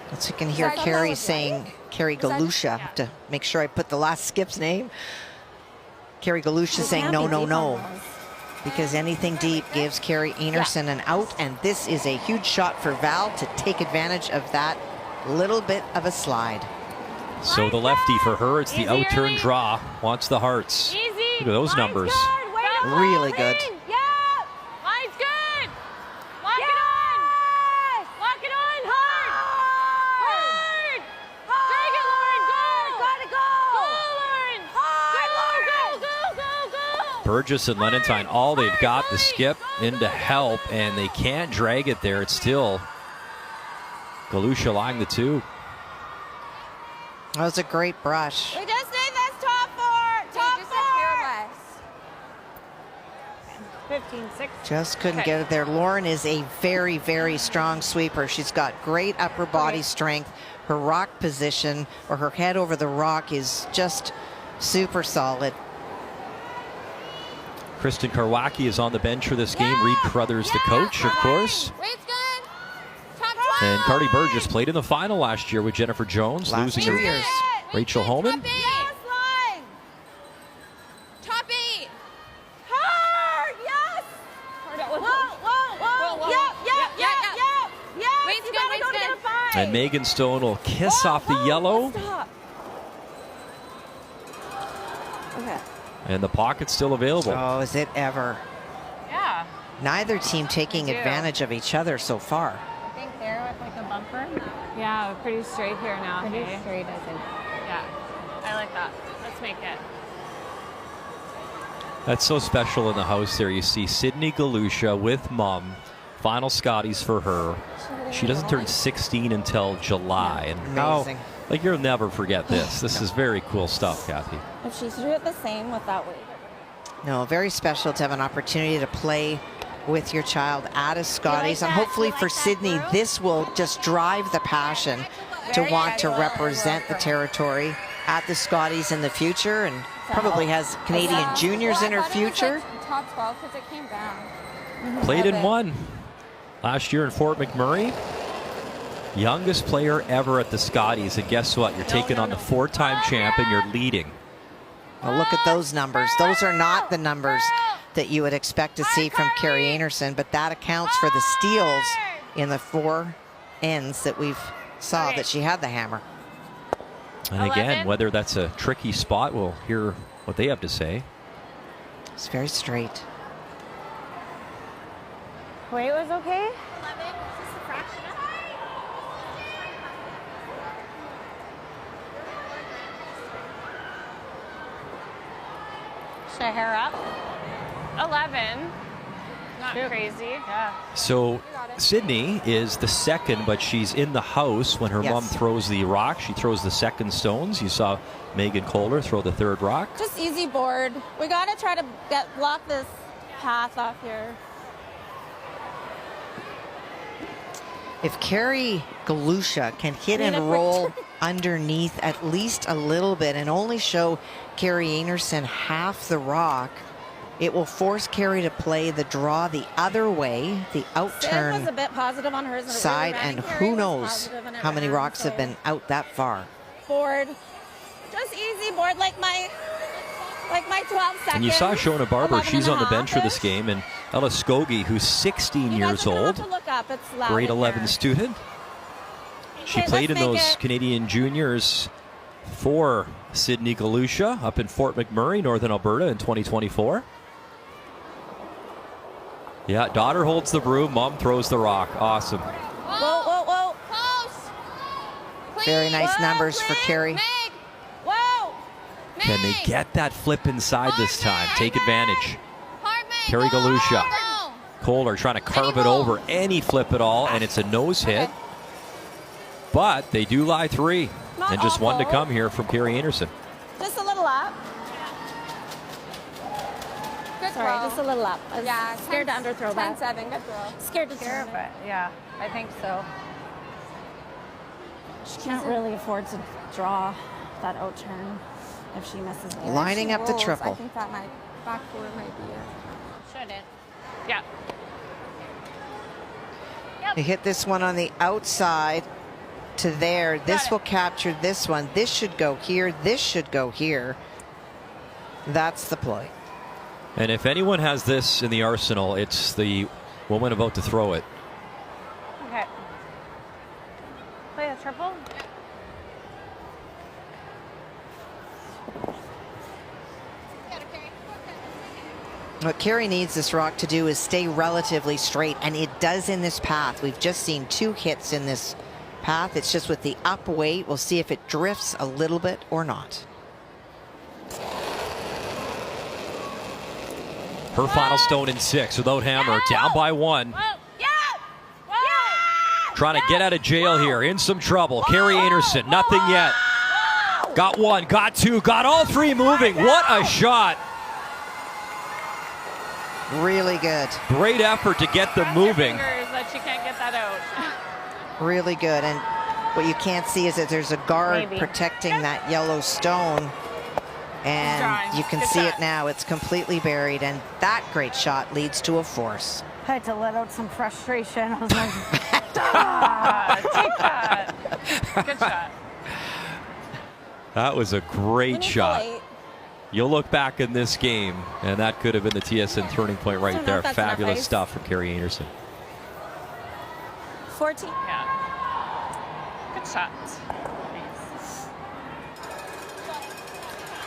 Let's you can hear Carrie saying Carrie Galuchia. Have to make sure I put the last skip's name. Carrie Galuchia saying no, no, no. because anything deep gives Carrie Einarson an out, and this is a huge shot for Val to take advantage of that little bit of a slide. So the lefty for her, it's the out-turn draw. Wants the hearts. Easy. Look at those numbers. Really good. Yeah. Line's good. Lock it on. Lock it on hard. Hard. Drag it, Lauren. Go. Gotta go. Go, Lauren. Hard. Go. Burgess and Lenentine, all they've got to skip in to help, and they can't drag it there. It's still Galuchia lying the two. That was a great brush. We just need this top four. Top four. 15-6. Just couldn't get it there. Lauren is a very, very strong sweeper. She's got great upper body strength. Her rock position, or her head over the rock, is just super solid. Kristen Karwacki is on the bench for this game. Reed Crothers, the coach, of course. Weight's good. Top 12. And Cardi Burgess played in the final last year with Jennifer Jones, Last losing 2 to years. Rachel Homan. Top 8. Top 8. Hard. Yes. Whoa. Yep. Weight's good. And Megan Stone will kiss off the yellow. Okay. And the pocket's still available. Oh, is it ever? Yeah. Neither team taking advantage of each other so far. I think there with like a bumper. Yeah, pretty straight here now. Pretty hey? straight, I think. Yeah, I like that. Let's make it. That's so special in the house there. You see Sydney Galuchia with mom. Final Scotties for her. She doesn't turn 16 until July. And Amazing. like, you'll never forget this. This is very cool stuff, Kathy. If she threw it the same with that weight. No, very special to have an opportunity to play with your child at a Scotties. And hopefully for Sydney, this will just drive the passion to want to represent the territory at the Scotties in the future, and probably has Canadian juniors in her future. Top 12 because it came down. Played and won last year in Fort McMurray. Youngest player ever at the Scotties. And guess what? You're taking on the 4-time champ, and you're leading. Well, look at those numbers. Those are not the numbers that you would expect to see from Carrie Einarson, but that accounts for the steals in the 4 ends that we've saw that she had the hammer. And again, whether that's a tricky spot, we'll hear what they have to say. It's very straight. Weight was okay? 11. Is this the fraction? Should I hair up? 11. Not crazy. Yeah. So Sydney is the second, but she's in the house when her Yes. mom throws the rock. She throws the second stones. You saw Megan Kohler throw the third rock. Just easy board. We got to try to block this path off here. If Carrie Galuchia can hit and roll underneath at least a little bit and only show Carrie Einarson half the rock, it will force Carrie to play the draw the other way, the Sid outturn was a bit positive on hers. side, and who knows how many rocks have been out that far. Board. Just easy board like my 12 seconds. And you saw Shona Barber. 11 She's and on the a bench for this half-ish. game. And Ella Skogie, who's 16 You guys years are gonna old, have to look up. It's loud grade in 11 here. student. She Okay, played in let's make those it. Canadian juniors for Sydney Galuchia up in Fort McMurray, Northern Alberta in 2024. Yeah, daughter holds the broom, mom throws the rock. Awesome. Whoa. Close. Very nice numbers for Carrie. Meg. Whoa. Can they get that flip inside this time? Take advantage. Hard, Meg. Carrie Go. Galuchia. Go. Kohler trying to carve it over any flip at all, and it's a nose hit. But they do lie 3. Not And just one to awful. come here from Carrie Anderson. Just a little up. Good Sorry, throw. just a little up. I was Yeah, scared to underthrow that. 10-7. Good throw. Scared to throw But yeah, I think so. She can't really afford to draw that out turn if she misses it. Lining up the I triple. think that might back forward might be it. Shouldn't. Yeah. They hit this one on the outside to there. This will capture this one. This should go here. This should go here. That's the play. And if anyone has this in the arsenal, it's the woman about to throw it. Okay. Play a triple. What Carrie needs this rock to do is stay relatively straight, and it does in this path. We've just seen 2 hits in this path. It's just with the up weight. We'll see if it drifts a little bit or not. Her final stone in 6 without hammer, down by 1. Trying to get out of jail here, in some trouble. Carrie Einarson, nothing yet. Got 1, got 2, got all 3 moving. What a shot. Really good. Great effort to get them moving. That she can't get that out. Really good. And what you can't see is that there's a guard protecting that yellow stone. And you can see it now. It's completely buried. And that great shot leads to a force. I had to let out some frustration. I was like, take that. Good shot. That was a great shot. You'll look back in this game, and that could have been the TSN turning point right there. Fabulous stuff from Carrie Einarson. 14. Yeah. Good shot.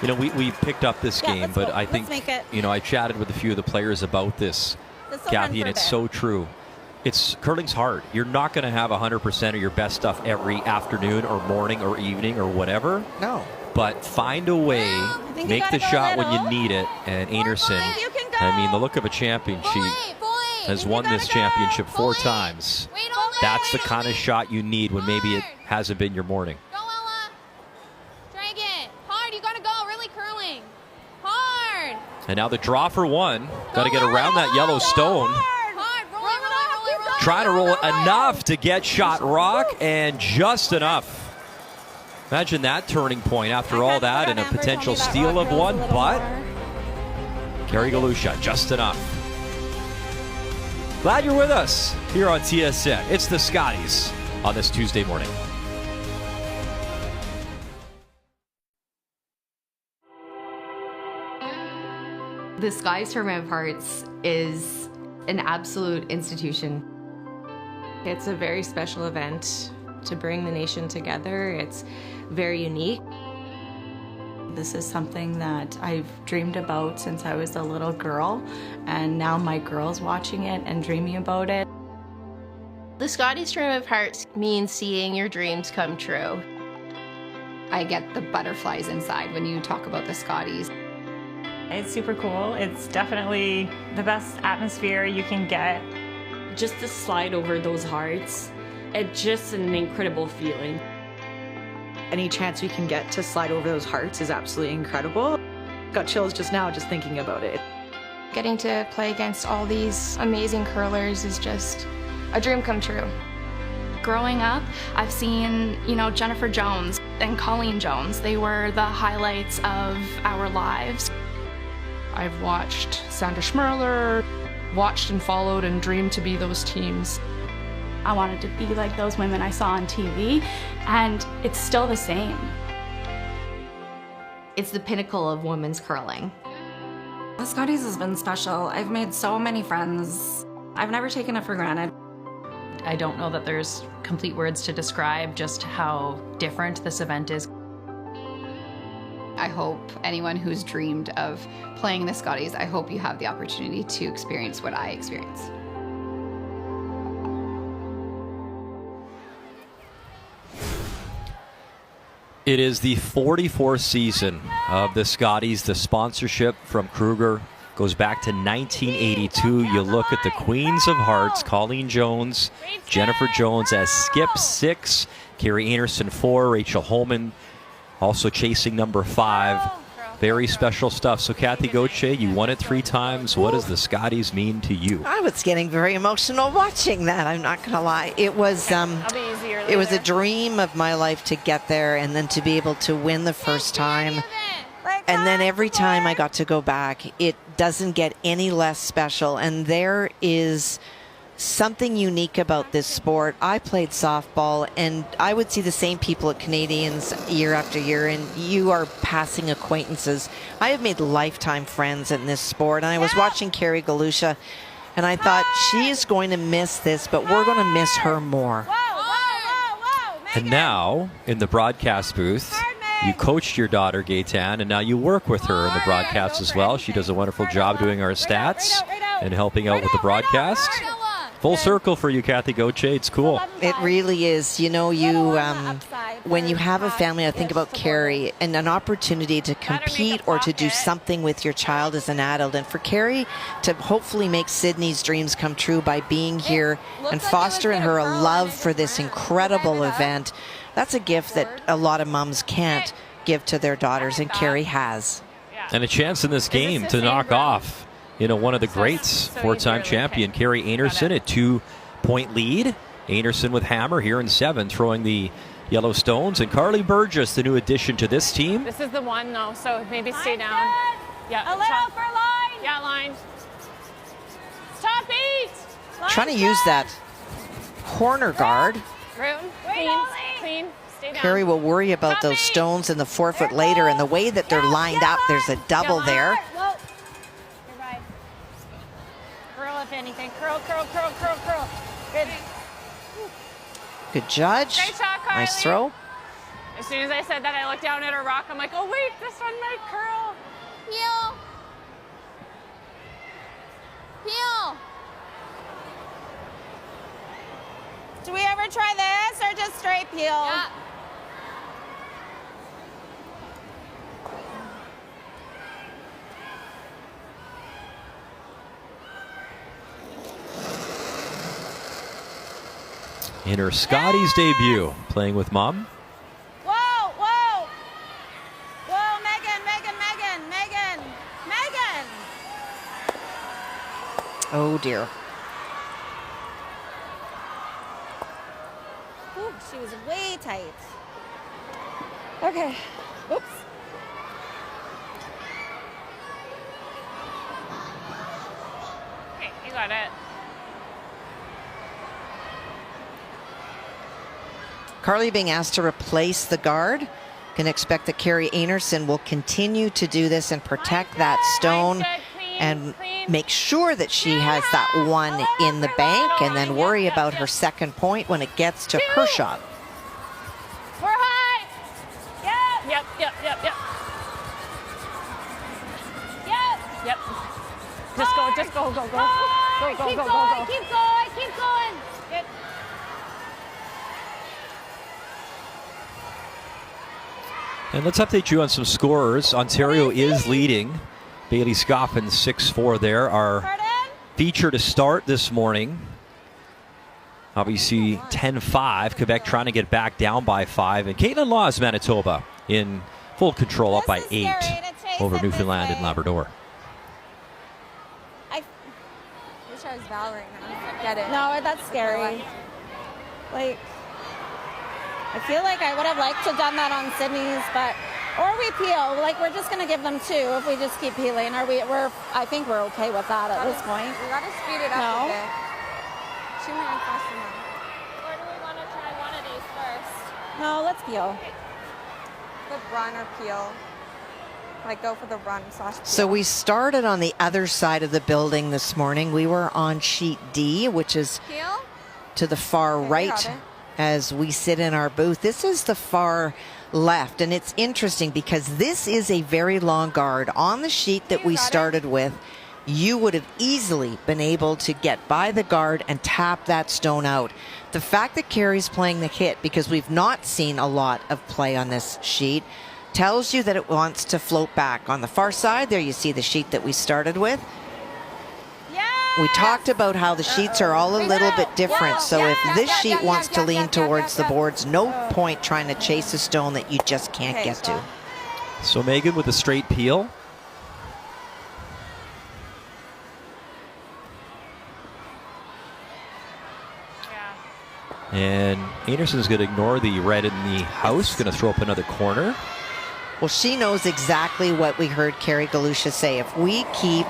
You know, we picked up this game, but I think, you know, I chatted with a few of the players about this, Kathy, and it's so true. Curling's hard. You're not going to have 100% of your best stuff every afternoon or morning or evening or whatever. No. But find a way, make the shot when you need it. And Einarson, I mean, the look of a champion. She has won this championship 4 times. That's the kind of shot you need when maybe it hasn't been your morning. Go, Ella. Drag it. Hard. You got to go. Really curling. Hard. And now the draw for 1. Got to get around that yellow stone. Trying to roll it enough to get shot rock, and just enough. Imagine that turning point after all that and a potential steal of 1, but Galuchia, just enough. Glad you're with us here on TSN. It's the Scotties on this Tuesday morning. The Scotties Tournament of Hearts is an absolute institution. It's a very special event to bring the nation together. It's very unique. This is something that I've dreamed about since I was a little girl, and now my girl's watching it and dreaming about it. The Scotties Tournament of Hearts means seeing your dreams come true. I get the butterflies inside when you talk about the Scotties. It's super cool. It's definitely the best atmosphere you can get. Just to slide over those hearts, it's just an incredible feeling. Any chance we can get to slide over those hearts is absolutely incredible. Got chills just now just thinking about it. Getting to play against all these amazing curlers is just a dream come true. Growing up, I've seen, Jennifer Jones and Colleen Jones. They were the highlights of our lives. I've watched Sandra Schmirler, watched and followed and dreamed to be those teams. I wanted to be like those women I saw on TV, and it's still the same. It's the pinnacle of women's curling. The Scotties has been special. I've made so many friends. I've never taken it for granted. I don't know that there's complete words to describe just how different this event is. I hope anyone who's dreamed of playing the Scotties, I hope you have the opportunity to experience what I experienced. It is the 44th season of the Scotties. The sponsorship from Kruger goes back to 1982. You look at the Queens of Hearts, Colleen Jones, Jennifer Jones as skip 6, Carrie Einarson 4, Rachel Holman also chasing number 5. Very special stuff. So Kathy Gauthier, you won it 3 times. What does the Scotties mean to you? I was getting very emotional watching that. I'm not going to lie. It was a dream of my life to get there and then to be able to win the first time. And then every time I got to go back, it doesn't get any less special. And there is something unique about this sport. I played softball, and I would see the same people at Canadians year after year, and you are passing acquaintances. I have made lifetime friends in this sport, and I was watching Carrie Galuchia, and I thought, she is going to miss this, but we're going to miss her more. And now, in the broadcast booth, you coached your daughter, Gaetan, and now you work with her in the broadcast as well. She does a wonderful job doing our stats and helping out with the broadcast. Full circle for you, Kathy Gauthier. It's cool. It really is. You know, when you have a family, I think about Carrie, and an opportunity to compete or to do something with your child as an adult. And for Carrie to hopefully make Sydney's dreams come true by being here and foster in her a love for this incredible event, that's a gift that a lot of moms can't give to their daughters, and Carrie has. And a chance in this game to knock off, one of the greats, four-time champion Carrie Einarson, a 2-point lead. Einarson with hammer here in 7, throwing the yellow stones. And Carly Burgess, the new addition to this team. This is the one, though, so maybe stay down. Yeah, a little for line. Yeah, line. Stop 8. Trying to use that corner guard. Clean. Stay down. Carrie will worry about those stones in the 4-foot later, and the way that they're lined up, there's a double there. Curl, if anything. Curl. Good. Good judge. Great shot, Carly. Nice throw. As soon as I said that, I looked down at her rock. I'm like, oh, wait, this one might curl. Peel. Do we ever try this or just straight peel? Yeah. In her Scotties debut, playing with Mom. Whoa. Megan. Oh, dear. Ooh, she was way tight. Okay. Oops. Okay, you got it. Carly being asked to replace the guard. Can expect that Carrie Einarson will continue to do this and protect that stone and make sure that she has that one in the bank, and then worry about her second point when it gets to her shot. We're high. Yep. Just go. Keep going. Good. And let's update you on some scorers. Ontario is leading. Bailey Scoffin 6-4 there. Our feature to start this morning. Obviously 10-5. Quebec trying to get back down by 5. And Caitlin Laws, Manitoba, in full control, up by 8 over Newfoundland and Labrador. I wish I was Val right now. Get it. No, that's scary. Like, I feel like I would have liked to have done that on Sydney's, but or we peel. Like, we're just going to give them 2 if we just keep peeling. I think we're okay with that at this point. We got to speed it up a bit. 2 minutes faster now. Or do we want to try one of these first? No, let's peel. The run or peel. Like, go for the run / peel. So we started on the other side of the building this morning. We were on sheet D, which is to the far right as we sit in our booth. This is the far left, and it's interesting because this is a very long guard. On the sheet that we started with, you would have easily been able to get by the guard and tap that stone out. The fact that Carrie's playing the hit, because we've not seen a lot of play on this sheet, tells you that it wants to float back. On the far side there, you see the sheet that we started with. We talked about how the sheets are all a little bit different, so if this sheet wants to lean towards the boards, no point trying to chase a stone that you just can't get to. So Megan with a straight peel. And Anderson's going to ignore the red in the house, going to throw up another corner. Well, she knows exactly what we heard Carrie Galuchia say. If we keep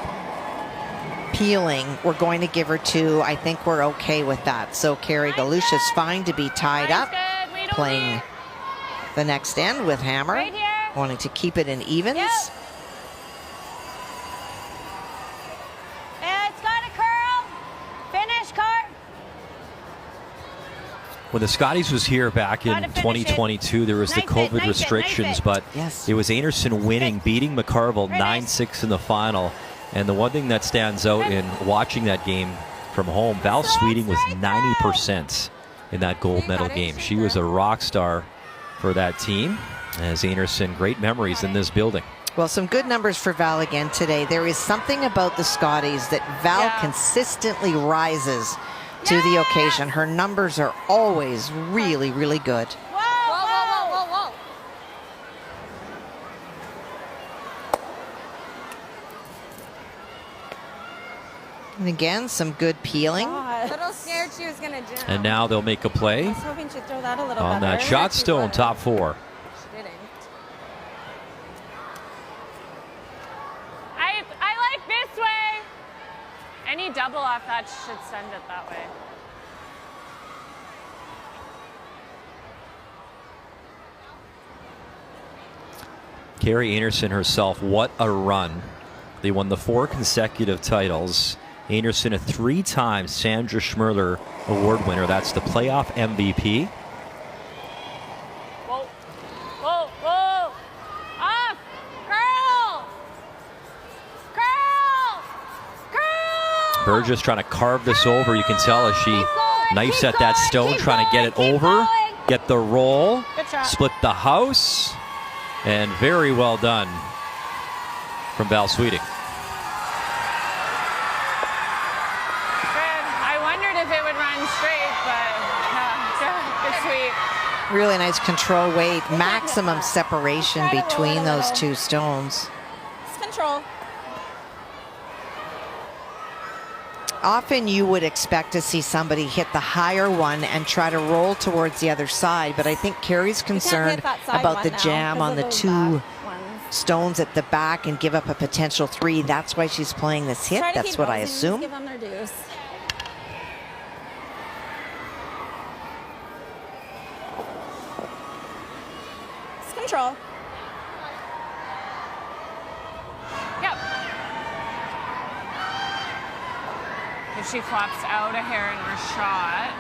peeling, we're going to give her 2. I think we're okay with that. So Carrie Galuchia's fine to be tied up, playing the next end with Hammer, wanting to keep it in evens. Yep. It's got a curl. Finish, Cart. When the Scotties was here back in 2022, there was the COVID restrictions, but it was Einarson winning, beating McCarville 9-6 in the final. And the one thing that stands out in watching that game from home, Val Sweeting was 90% in that gold medal game. She was a rock star for that team. As Einarson, great memories in this building. Well, some good numbers for Val again today. There is something about the Scotties that Val consistently rises to the occasion. Her numbers are always really, really good. Whoa, whoa, whoa, whoa, whoa. And again, some good peeling. A little scared she was going to jump. And now they'll make a play I was hoping she'd throw that a little on better. that shot stone, top 4. She didn't. I like this way. Any double off that should send it that way. Carrie Einarson herself, what a run. They won the 4 consecutive titles. Einarson, a 3-time Sandra Schmirler Award winner. That's the playoff MVP. Whoa, whoa, whoa. Off. Curl. Curl. Curl. Burgess trying to carve this over. You can tell as she knifes at that stone, trying to get it over. Get the roll. Split the house. And very well done from Val Sweeting. I wondered if it would run straight, but good sweep. Really nice control weight, maximum separation between those 2 stones. It's control. Often you would expect to see somebody hit the higher one and try to roll towards the other side, but I think Carrie's concerned about the jam on the 2 stones at the back and give up a potential 3. That's why she's playing this hit. That's what I assume. Give them their dues. It's control. Yep. If she flops out a hair in her shot.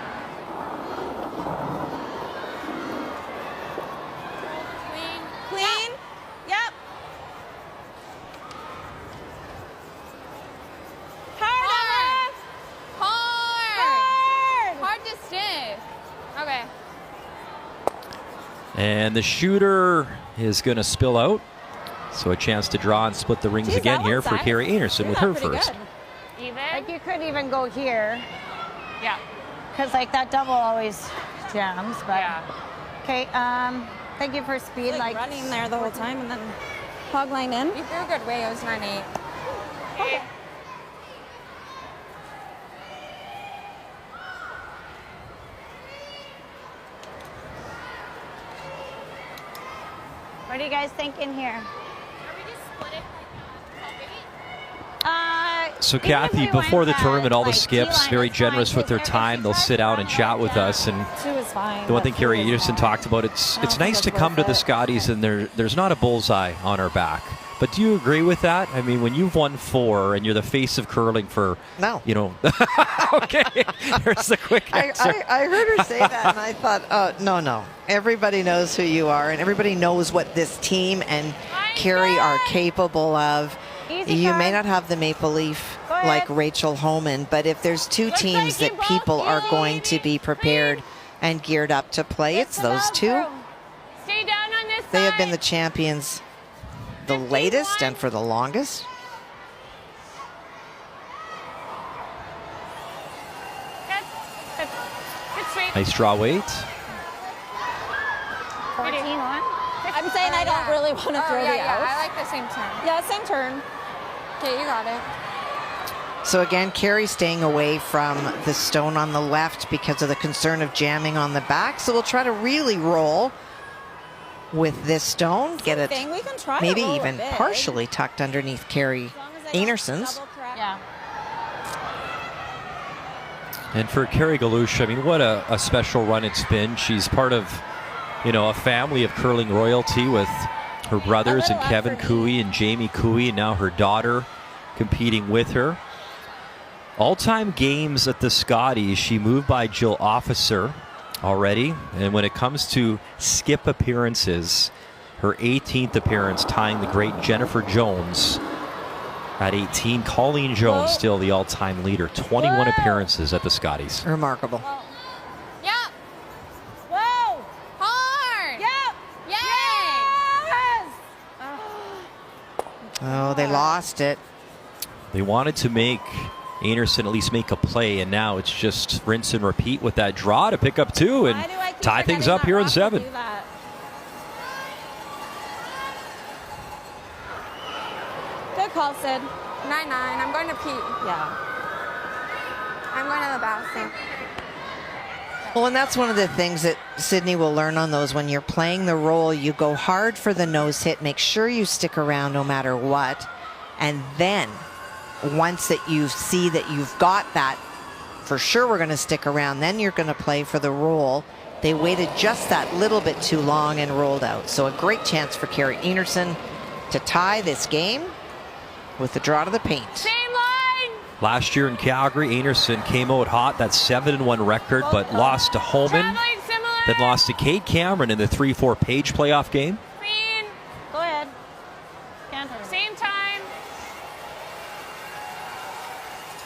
Clean. Clean. Yep. Hard. Hard. Hard to stiff. Okay. And the shooter is going to spill out. So a chance to draw and split the rings again here for Carrie Einarson with her first. Even? Like you could even go here. Yeah. Because like that double always jams. But okay, thank you for speed. Like running there the whole time and then hog line in. You threw a good way. It was 9-8. Okay. What are you guys thinking here? Are we just split it So Kathy, before the tournament, all the skips, very generous with their time. They'll sit out and chat with us. And the one thing Carrie Anderson talked about, it's nice to come to the Scotties and there's not a bullseye on our back. But do you agree with that? I mean, when you've won 4 and you're the face of curling for, okay, there's the quick answer. I heard her say that, and I thought, oh, no. Everybody knows who you are, and everybody knows what this team and Carrie are capable of. You may not have the maple leaf like Rachel Homan, but if there's 2 teams that people are going to be prepared and geared up to play, it's those 2. Stay down on this They have been the champions the latest and for the longest. Good sweep. Nice draw weight. 14-1. I'm saying I don't really want to throw the out. I like the same turn. Yeah, same turn. Okay, you got it. So again, Carrie staying away from the stone on the left because of the concern of jamming on the back. So we'll try to really roll with this stone, get it We can try maybe to roll even it big. partially tucked underneath Carrie Einarson's. Yeah. And for Carrie Galuchia, I mean, what a special run it's been. She's part of, a family of curling royalty with her brothers and Kevin Cooey and Jamie Cooey, and now her daughter competing with her. All-time games at the Scotties, she moved by Jill Officer already. And when it comes to skip appearances, her 18th appearance tying the great Jennifer Jones at 18. Colleen Jones still the all-time leader. 21 appearances at the Scotties. Remarkable. Yep. Whoa. Hard. Yep. Yes. Oh, they lost it. They wanted to make Einarson at least make a play, and now it's just rinse and repeat with that draw to pick up 2 and tie things up here in 7. Good call, Sid. 9-9. I'm going to pee. Yeah. I'm going to the bathroom. Well, and that's one of the things that Sydney will learn on those. When you're playing the role, you go hard for the nose hit. Make sure you stick around no matter what. And then once that you see that you've got that, for sure we're going to stick around, then you're going to play for the roll. They waited just that little bit too long and rolled out. So a great chance for Carrie Einarson to tie this game with the draw to the paint. Same line. Last year in Calgary, Einarson came out hot, that 7-1 record, but lost to Holman, then lost to Kate Cameron in the 3-4 Page playoff game. Green. Go ahead. Same time.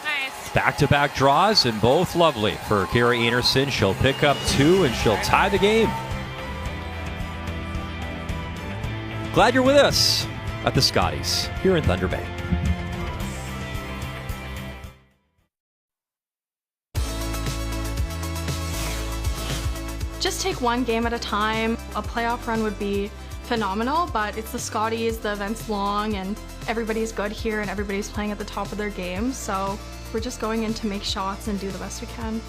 Nice. Back-to-back draws, and both lovely for Carrie Einarson. She'll pick up 2, and she'll tie the game. Glad you're with us at the Scotties here in Thunder Bay. Just take one game at a time. A playoff run would be phenomenal, but it's the Scotties, the event's long, and everybody's good here, and everybody's playing at the top of their game, so we're just going in to make shots and do the best we can.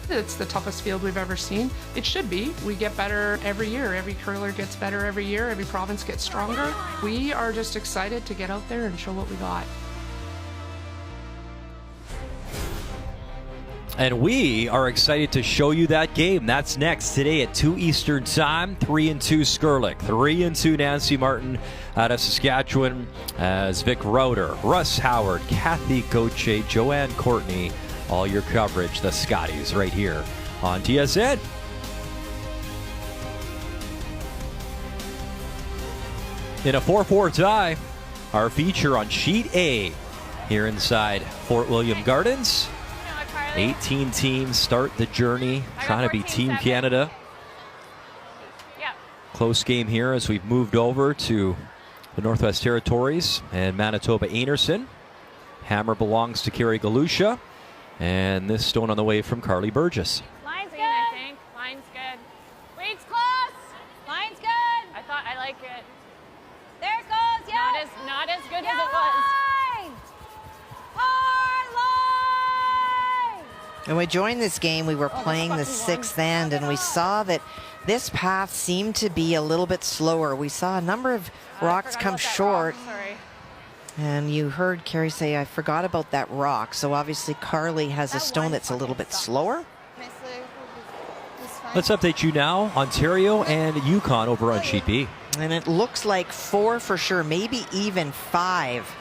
It's the toughest field we've ever seen. It should be. We get better every year. Every curler gets better every year. Every province gets stronger. We are just excited to get out there and show what we got. And we are excited to show you that game. That's next today at 2 Eastern Time. 3-2 Skurlik, 3-2 Nancy Martin out of Saskatchewan as Vic Rauter, Russ Howard, Kathy Gauthier, Joanne Courtney. All your coverage, the Scotties, right here on TSN. In a 4-4 tie, our feature on Sheet A here inside Fort William Gardens. 18 teams start the journey, trying to be Team Canada. Close game here as we've moved over to the Northwest Territories and Manitoba Einarson. Hammer belongs to Carrie Galuchia, and this stone on the way from Carly Burgess. Line's good. I think. Line's good. Weight's close. Line's good. I like it. There it goes. Yeah. Not as good as it was. And we joined this game, we were playing the 6th end, and we saw that this path seemed to be a little bit slower. We saw a number of rocks come short. And you heard Carrie say, I forgot about that rock. So obviously Carly has a stone that's a little bit slower. Let's update you now. Ontario and Yukon over on Sheet B. And it looks like 4 for sure, maybe even 5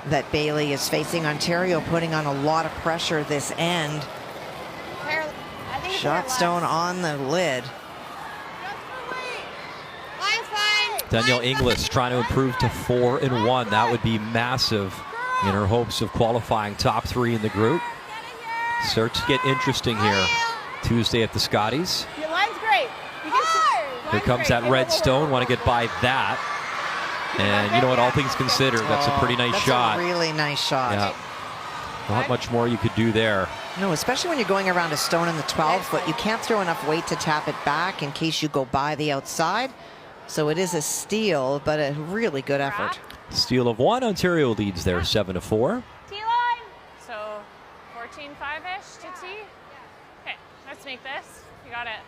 that Bailey is facing. Ontario putting on a lot of pressure this end. Shot stone on the lid. Danielle Inglis trying to improve to 4-1. That would be massive in her hopes of qualifying top 3 in the group. Starts to get interesting here Tuesday at the Scotties. Your line's great. Here comes that red stone. Want to get by that. And you know what, all things considered, that's a pretty nice shot. That's a really nice shot. Yeah. Not much more you could do there. No, especially when you're going around a stone in the 12 foot. You can't throw enough weight to tap it back in case you go by the outside. So it is a steal, but a really good effort. Steal of 1. Ontario leads there 7-4. T-line. So 14-5-ish to T. Okay, let's make this. You got it.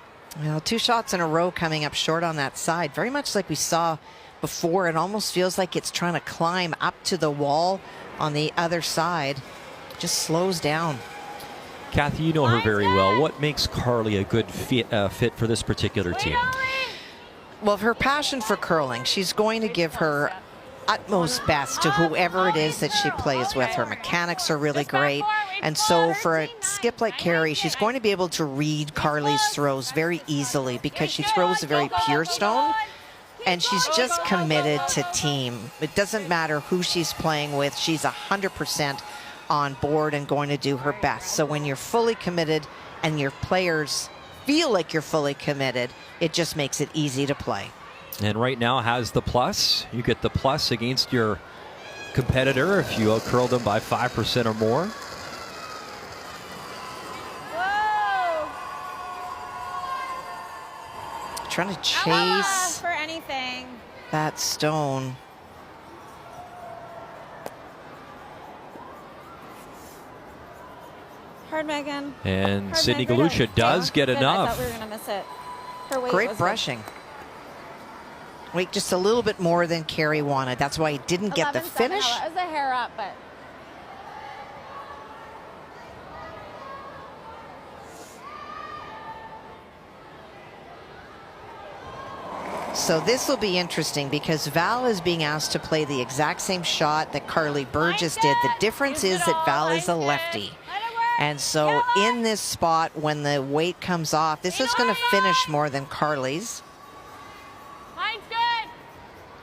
Well, 2 shots in a row coming up short on that side. Very much like we saw before. It almost feels like it's trying to climb up to the wall on the other side. Just slows down. Kathy, you know her very well. What makes Carly a good fit for this particular team? Well, her passion for curling, she's going to give her utmost best to whoever it is that she plays with. Her mechanics are really great. And so for a skip like Carrie, she's going to be able to read Carly's throws very easily because she throws a very pure stone. And she's just committed to team. It doesn't matter who she's playing with. She's 100% on board and going to do her best. So when you're fully committed and your players feel like you're fully committed, it just makes it easy to play. And right now has the plus. You get the plus against your competitor if you outcurl them by 5% or more. Trying to chase for anything. that stone. Hard, Megan. And Hard, Sydney Megan. Galuchia does get Good. enough. I thought we were going to miss it. Her weight Great was brushing. Wait, just a little bit more than Carrie wanted. That's why he didn't get the 11-7. finish. It was a hair up, but So this will be interesting because Val is being asked to play the exact same shot that Carly Burgess did. The difference is that Val is a lefty. And so in this spot, when the weight comes off, this is going to finish more than Carly's. mine's good.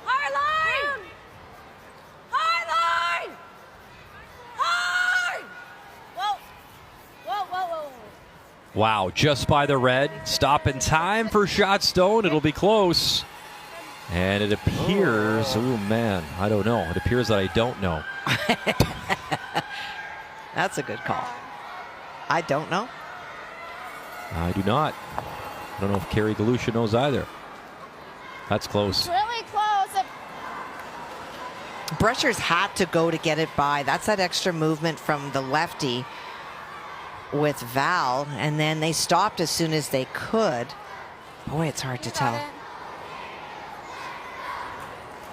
Hard line. Hard line. Hard. Whoa. Whoa, whoa, whoa. Wow, just by the red. Stop in time for shot stone. It'll be close. And it appears, oh man, I don't know. It appears that I don't know. That's a good call. I don't know. I do not. I don't know if Carrie Galuchia knows either. That's close. Really close. Brushers had to go to get it by. That's that extra movement from the lefty with Val, and then they stopped as soon as they could. Boy, it's hard to tell.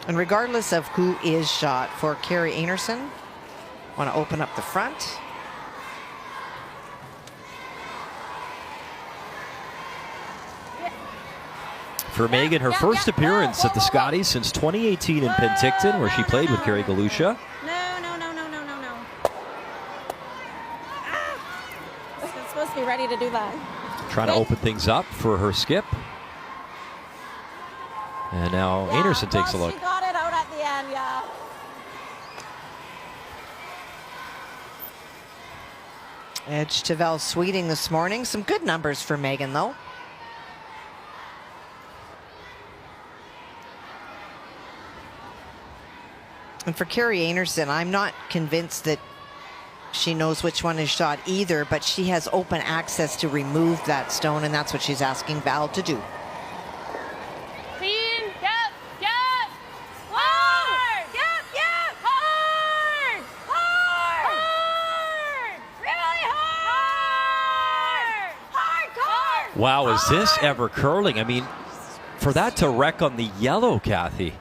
And regardless of who is shot, for Carrie Einarson, want to open up the front. For Megan, her first appearance at the Scotties since 2018 in Penticton, where she played with Carrie Galuchia. No. It's supposed to be ready to do that. Trying to open things up for her skip. And now Anderson takes a look. She got it out at the end, yeah. Edge to Val Sweeting this morning. Some good numbers for Megan, though. And for Carrie Einarson, I'm not convinced that she knows which one is shot either, but she has open access to remove that stone, and that's what she's asking Val to do. Clean, yep. Hard, yep. Hard, really hard. Wow, is this ever curling? I mean, for that to wreck on the yellow, Kathy.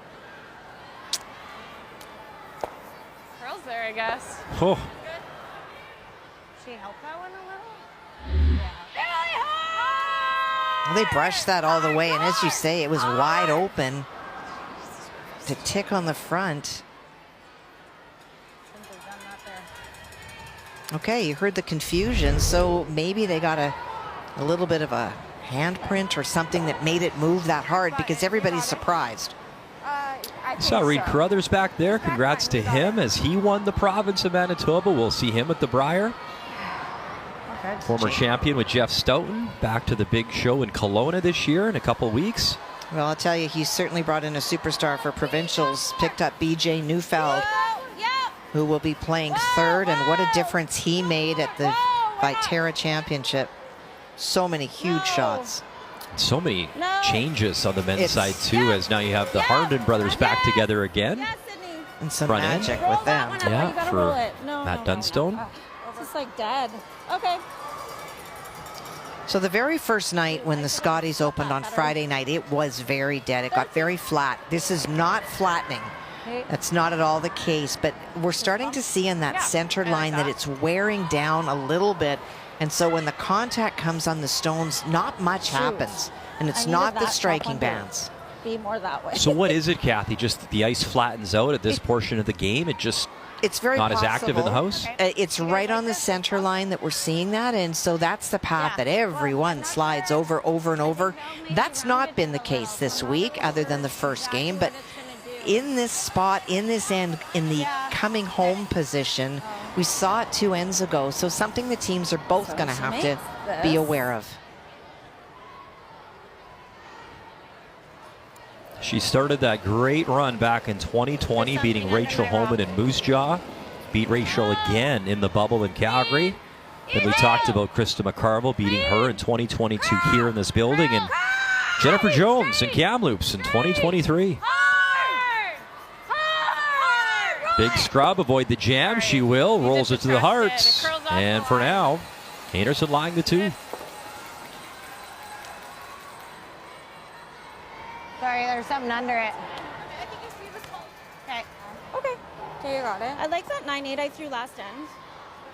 Curls there, I guess. Oh. She helped that one a little? Well, they brushed that all the way, and as you say, it was wide open to tick on the front. Okay, you heard the confusion, so maybe they got a little bit of a handprint or something that made it move that hard because everybody's surprised. I saw Reed Carruthers back there. Congrats to him as he won the province of Manitoba. We'll see him at the Brier. Former champion with Jeff Stoughton. Back to the big show in Kelowna this year in a couple weeks. Well, I'll tell you, he certainly brought in a superstar for provincials. Picked up BJ Neufeld, who will be playing third, and what a difference he made at the Viterra Championship. So many huge shots. So many changes on the men's side too, as now you have the Harnden brothers back together again. And some front magic end. with them. Yeah, for Matt Dunstone. It's just like dead. Okay. So the very first night when the Scotties opened on Friday night, it was very dead. It got very flat. This is not flattening. That's not at all the case, but we're starting to see in that center line that it's wearing down a little bit And so when the contact comes on the stones, not much happens. And it's not the striking bands. Be more that way. So what is it, Kathy? Just the ice flattens out at this portion of the game? It's very not possible. As active in the house? It's right on the center line that we're seeing that, and so that's the path that everyone slides over and over. That's not been the case this week, other than the first game, but in this spot, in this end, in the coming home position, we saw it 2 ends ago, so something the teams are both going to have to be aware of. She started that great run back in 2020, beating Rachel Homan in Moose Jaw. Beat Rachel again in the bubble in Calgary. Then we talked about Krista McCarville beating her in 2022 here in this building. And Jennifer Jones in Kamloops in 2023. Big scrub, avoid the jam. She will. Rolls it to the hearts. And for now, Einarson lying the 2. Sorry, there's something under it. Okay. Okay. Okay, you got it. I like that 9-8 I threw last end.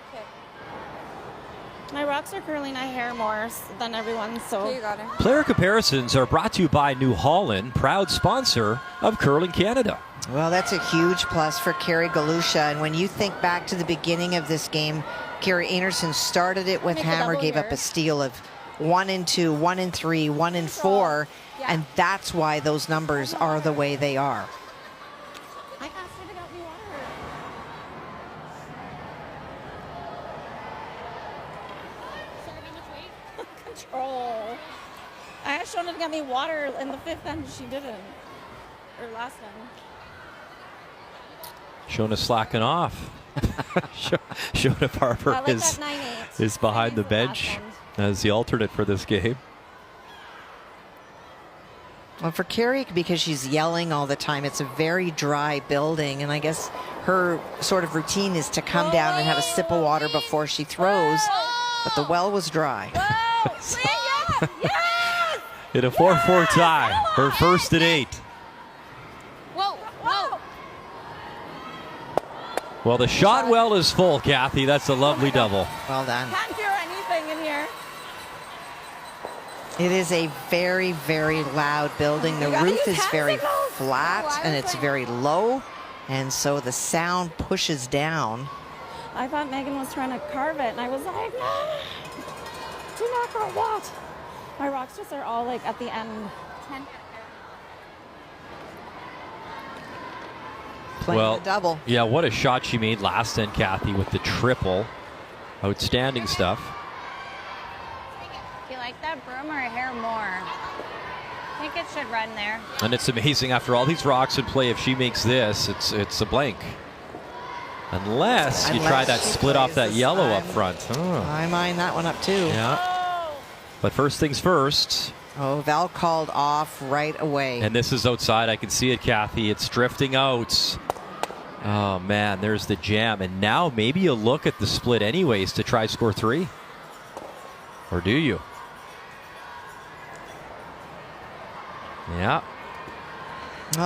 Okay. My rocks are curling my hair more than everyone's, so. Okay, you got it. Player comparisons are brought to you by New Holland, proud sponsor of Curling Canada. Well, that's a huge plus for Carrie Galuchia. And when you think back to the beginning of this game, Carrie Einarson started it with hammer, gave up a steal of 1 and 2, 1 and 3, 1 and 4. And that's why those numbers are the way they are. I asked her to get me water. Sorry, how much weight? Control. I asked her to get me water in the 5th end. She didn't. Or last end. Shona slacking off. Shona Barber is behind the bench as the alternate for this game. Well, for Carrie, because she's yelling all the time, it's a very dry building, and I guess her sort of routine is to come down and have a sip of water before she throws, but the well was dry. In a 4-4 tie, her first at 8. Whoa, whoa. Well, the shot well is full, Kathy. That's a lovely double. Well done. Can't hear anything in here. It is a very, very loud building. The roof is very flat and it's very low, and so the sound pushes down. I thought Megan was trying to carve it, and I was like, no, do not carve that. My rocks just are all like at the end. 10. Playing the double. Yeah, what a shot she made last end, Kathy, with the triple. Outstanding stuff. Do you like that broom or hair more? I think it should run there. And it's amazing, after all these rocks in play, if she makes this, it's a blank. Unless you try that split off that yellow up front. Oh. I mind that one up too. Yeah. But first things first. Oh, Val called off right away. And this is outside. I can see it, Kathy. It's drifting out. Oh, man, there's the jam. And now maybe you look at the split anyways to try score 3. Or do you? Yeah.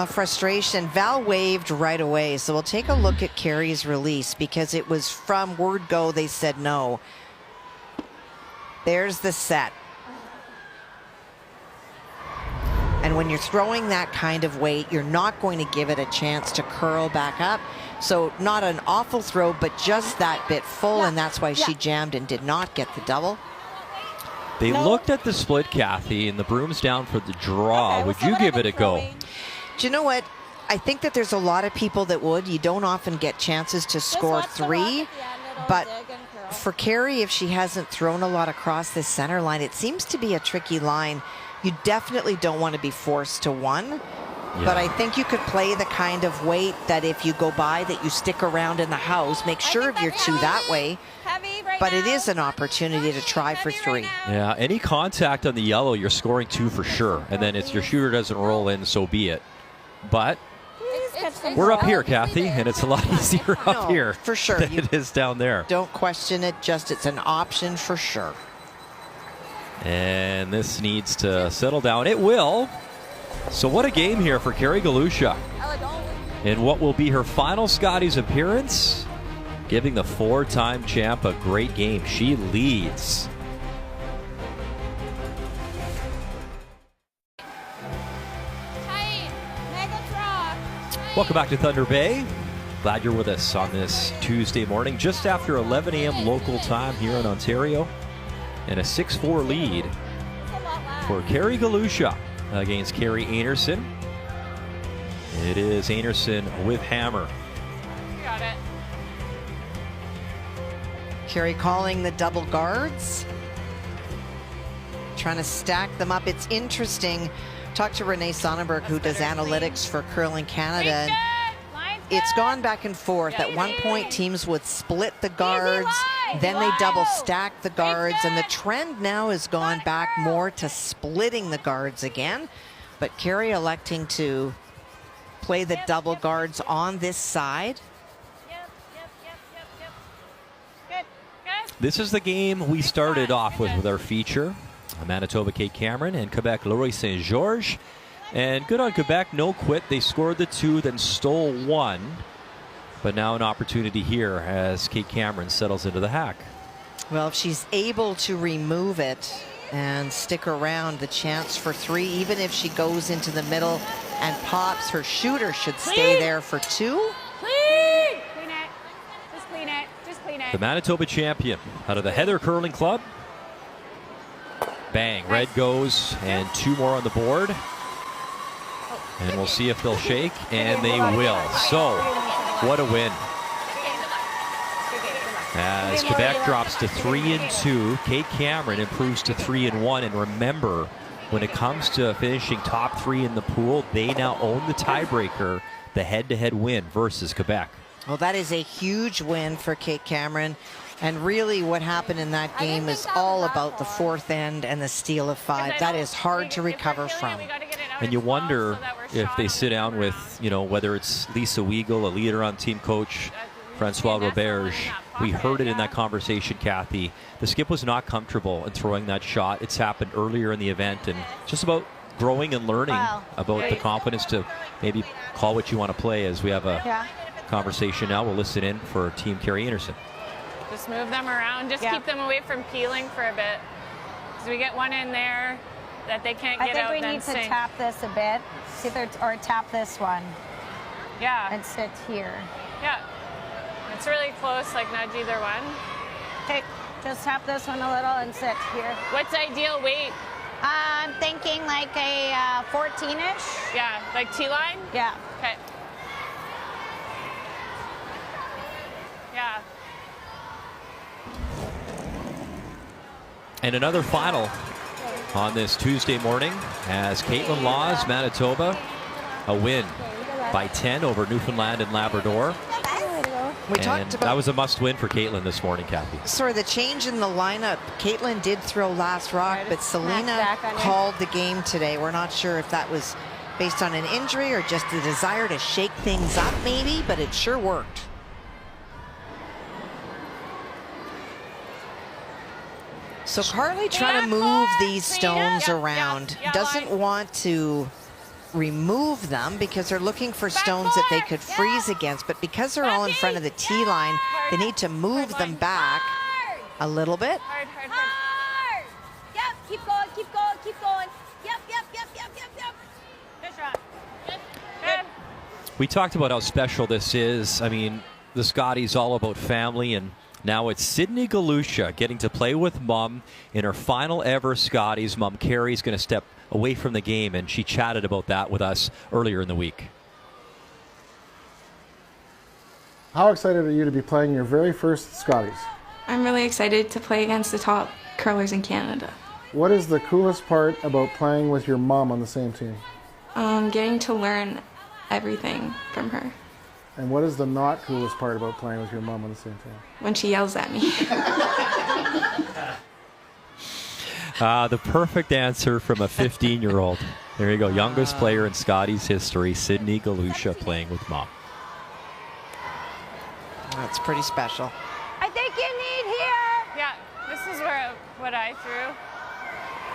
Frustration. Val waved right away. So we'll take a look at Carrie's release, because it was from word go they said no. There's the set. And when you're throwing that kind of weight, you're not going to give it a chance to curl back up. So not an awful throw, but just that bit full, and that's why she jammed and did not get the double. They looked at the split, Kathy, and the broom's down for the draw. Would you give it a go? Do you know what? I think that there's a lot of people that would. You don't often get chances to score 3. But for Carrie, if she hasn't thrown a lot across this center line, it seems to be a tricky line. You definitely don't want to be forced to 1. Yeah. But I think you could play the kind of weight that if you go by, that you stick around in the house, make sure of your 2 that way. But it is an opportunity to try for 3. Yeah, any contact on the yellow, you're scoring 2 for sure. And then if your shooter doesn't roll in, so be it. But we're up here, Kathy, and it's a lot easier up here for sure. than it is down there. Don't question it, just it's an option for sure. And this needs to settle down. It will. So what a game here for Carrie Galuchia. In what will be her final Scotties appearance. giving the 4-time champ a great game. She leads. Welcome back to Thunder Bay. Glad you're with us on this Tuesday morning, just after 11 a.m. local time here in Ontario. And a 6-4 lead for Carrie Galuchia against Carrie Einarson. It is Einarson with hammer. Got it. Carrie calling the double guards. Trying to stack them up. It's interesting. Talked to Renee Sonnenberg, who does analytics for Curling Canada. And it's gone back and forth. At one point, teams would split the guards, then they double stack the guards, and the trend now has gone back more to splitting the guards again. But Carrie electing to play the double guards on this side. This is the game we started off with our feature. Manitoba, Kate Cameron, and Quebec, Leroy St. George. And good on Quebec, no quit. They scored the 2, then stole 1. But now an opportunity here as Kate Cameron settles into the hack. Well, if she's able to remove it and stick around, the chance for 3, even if she goes into the middle and pops, her shooter should stay there for 2. Clean! Clean it. Just clean it. Just clean it. The Manitoba champion out of the Heather Curling Club. Bang, red goes, and 2 more on the board. And we'll see if they'll shake, and they will. So, what a win. As Quebec drops to 3-2, Kate Cameron improves to 3-1. And remember, when it comes to finishing top 3 in the pool, they now own the tiebreaker, the head-to-head win versus Quebec. Well, that is a huge win for Kate Cameron. And really what happened in that game is all about the 4th end and the steal of 5. That is hard to recover from. And you wonder if they sit down with, you know, whether it's Lisa Weigel, a leader on team coach, Francois Roberge. We heard it in that conversation, Kathy. The skip was not comfortable in throwing that shot. It's happened earlier in the event, and just about growing and learning about the confidence to maybe call what you want to play. As we have a conversation now, we'll listen in for Team Carrie Anderson. Just move them around. Just keep them away from peeling for a bit. So we get one in there that they can't get out. I think we need to tap this a bit, or tap this one. Yeah. And sit here. Yeah. It's really close, like nudge either one. Okay, just tap this one a little and sit here. What's ideal weight? I'm thinking like a 14-ish. Yeah, like T-line? Yeah. Okay. Yeah. And another final on this Tuesday morning as Caitlin Laws, Manitoba, a win by 10 over Newfoundland and Labrador. We talked about that was a must-win for Caitlin this morning, Kathy. Sorry, the change in the lineup. Caitlin did throw last rock, but Selena called the game today. We're not sure if that was based on an injury or just a desire to shake things up, maybe, but it sure worked. So Carly trying to move these stones around. Doesn't want to remove them because they're looking for stones that they could freeze against, but because they're all in front of the tee line, they need to move them back a little bit. Hard. Yep, keep going, keep going, keep going. Yep. Good shot. Good. We talked about how special this is. I mean, the Scotties all about family, and now it's Sydney Galuchia getting to play with Mom in her final ever Scotties. Mom Carrie's going to step away from the game, and she chatted about that with us earlier in the week. How excited are you to be playing your very first Scotties? I'm really excited to play against the top curlers in Canada. What is the coolest part about playing with your mom on the same team? Getting to learn everything from her. And what is the not coolest part about playing with your mom on the same team? When she yells at me. The perfect answer from a 15-year-old. There you go, youngest player in Scotties history, Sydney Galuchia playing with Mom. That's pretty special. I think you need here. Yeah, this is what I threw.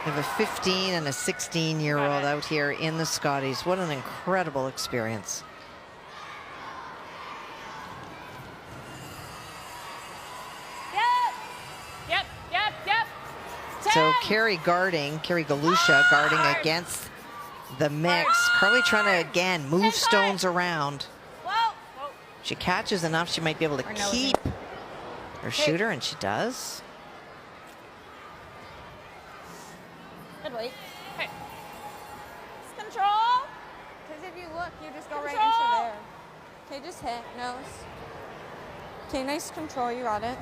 We have a 15 and a 16-year-old out here in the Scotties. What an incredible experience. So Carrie Galuchia guarding against the mix. Carly trying to, again, move stones around. She catches enough, she might be able to keep her shooter, and she does. Good weight. Okay. Control. Because if you look, you just go right into there. Okay, just hit. Nose. Okay, nice control. You got it.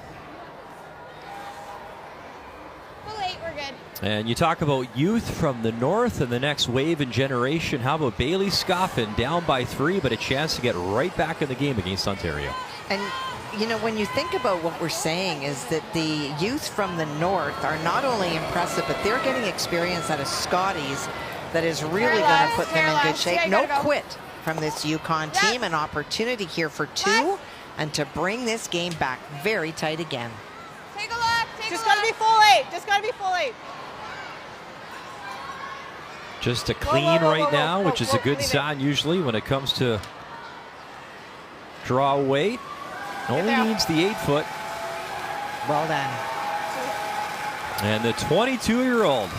Full 8, we're good. And you talk about youth from the north and the next wave and generation. How about Bailey Scoffin down by 3, but a chance to get right back in the game against Ontario? And you know, when you think about what we're saying is that the youth from the north are not only impressive, but they're getting experience out of Scotties that is really going to put them in good shape. No quit from this Yukon team. An opportunity here for 2 and to bring this game back very tight again. Take a look. Just got to be full 8. Just got to be full 8. Just a clean right now, which is a good sign usually when it comes to draw weight. Only needs the 8-foot. Well done. And the 22-year-old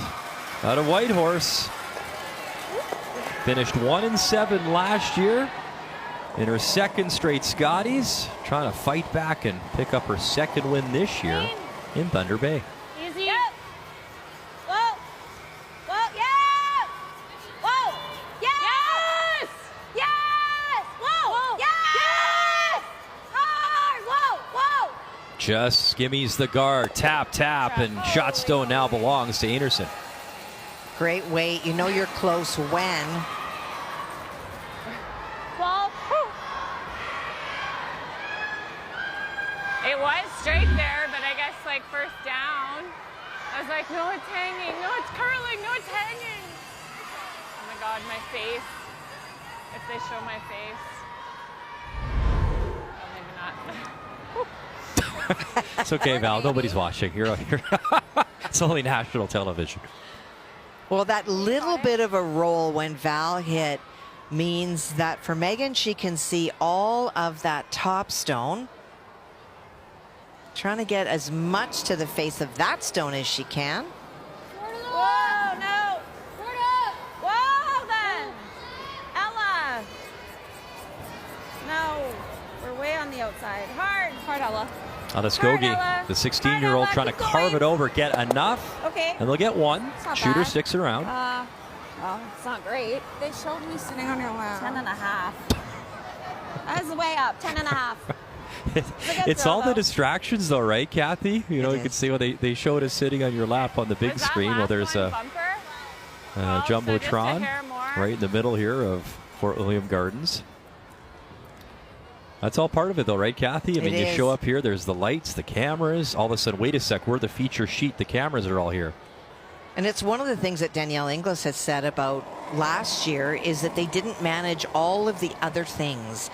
out of Whitehorse finished 1-7 last year in her second straight Scotties, trying to fight back and pick up her second win this year in Thunder Bay. Easy. Yep. Whoa. Whoa. Yeah. Whoa. Yes. Yes. Whoa. Whoa. Yes. Hard. Whoa. Whoa. Just skimmies the guard. Tap, tap, and shot stone now belongs to Einarson. Great weight. You know you're close when. 12. It was straight there, but I guess like first down, I was like, no, it's hanging. No, it's curling. No, it's hanging. Oh my God, my face. If they show my face. Oh, maybe not. It's okay, Val. Nobody's watching. You're here. It's only national television. Well, that little bit of a roll when Val hit means that for Megan, she can see all of that top stone. Trying to get as much to the face of that stone as she can. Whoa, no. Whoa, then. Ella. No. We're way on the outside. Hard. Hard, Ella. Anaskogi, the 16-year-old, trying to carve it over, get enough. Okay. And they'll get one. It's not Shooter bad. sticks around. Well, it's not great. They showed me sitting on your lap. 10.5. That was way up. 10.5. It's all the distractions, though, right, Kathy? You know, you can see when they showed us sitting on your lap on the big screen. Well, there's a Jumbotron right in the middle here of Fort William Gardens. That's all part of it, though, right, Kathy? I mean, you show up here, there's the lights, the cameras. All of a sudden, wait a sec, we're the feature sheet. The cameras are all here. And it's one of the things that Danielle Inglis has said about last year is that they didn't manage all of the other things.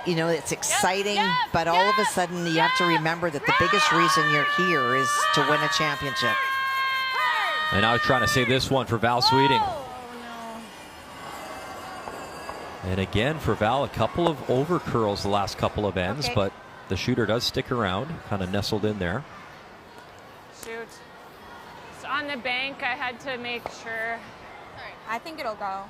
You know, it's exciting, but all of a sudden you have to remember that the biggest reason you're here is to win a championship. And I was trying to save this one for Val Sweeting. And again, for Val, a couple of over curls the last couple of ends, but the shooter does stick around, kind of nestled in there. Shoot. So on the bank, I had to make sure. I think it'll go.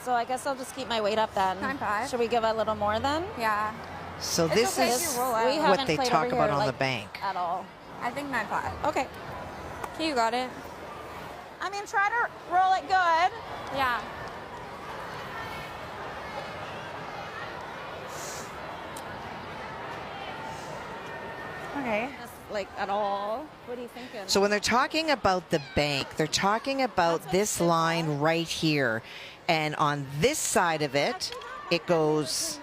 So I guess I'll just keep my weight up then. 9.5. Should we give a little more then? Yeah. So this is what they talk about on the bank. At all. I think 9.5. Okay. Okay, you got it. I mean, try to roll it good. Yeah. Okay. Like at all. What are you thinking? So when they're talking about the bank, they're talking about this line right here. And on this side of it, it goes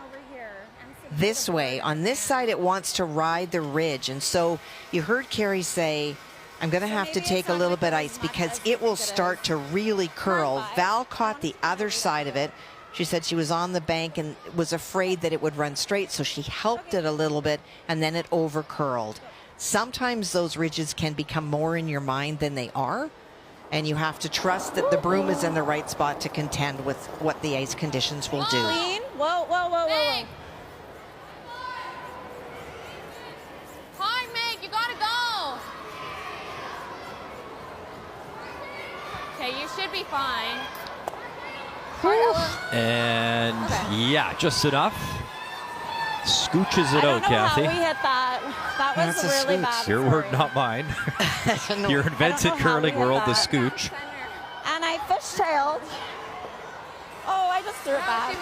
this way. On this side, it wants to ride the ridge. And so you heard Carrie say, I'm going to have to take a little bit of ice because it will start to really curl. Val caught the other side of it. She said she was on the bank and was afraid that it would run straight, so she helped it a little bit, and then it over curled. Sometimes those ridges can become more in your mind than they are. And you have to trust that the broom is in the right spot to contend with what the ice conditions will do. Clean. Whoa, whoa, whoa, whoa, whoa. Hard, Meg. You gotta go. be fine. And yeah, just enough. Scooches it out, Kathy. How we hit that. That was That's really a bad. scooch. Your word, not mine. Your invented curling world, the scooch. And I fishtailed. Oh, I just threw it back.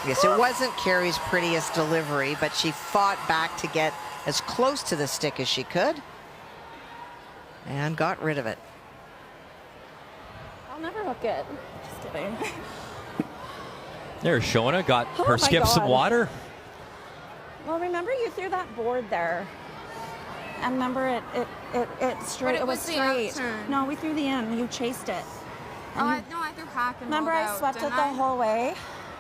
Yes, it wasn't Carrie's prettiest delivery, but she fought back to get as close to the stick as she could and got rid of it. I'll never hook it. Just kidding. There's Shona, got Oh her my skip some God. water. Well, remember you threw that board there. And remember it straight. But it It was was the straight. upturn. No, we threw the in. You chased it. Oh, I threw hack and Remember rolled I out, swept it didn't the I? whole way.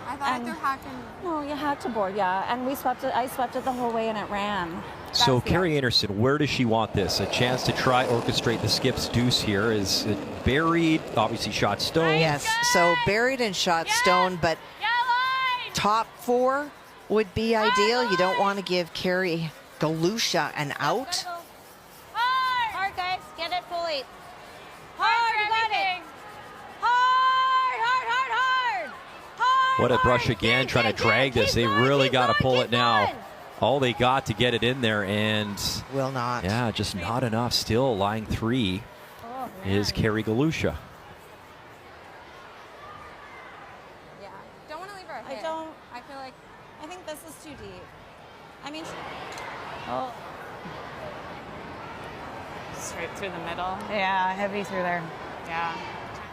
I thought I threw hack and... No, you had to board, yeah. And we swept it. I swept it the whole way, and it ran. So Carrie Anderson, where does she want this? A chance to try orchestrate the skips deuce here. Is it buried? Obviously shot stone. Yes, so buried and shot stone, but top 4 would be ideal. You don't want to give Carrie Galuchia an out. Hard, guys. Get it fully. Hard, you got it. Hard, hard, hard, hard. Hard. What a brush again, trying to drag this. They really got to pull it now. All they got to get it in there, and will not. Yeah, just not enough. Still, line 3 is Carrie Galuchia. Yeah. Don't want to leave her a hit. I don't. I feel like... I think this is too deep. I mean, oh. Straight through the middle. Yeah, heavy through there. Yeah.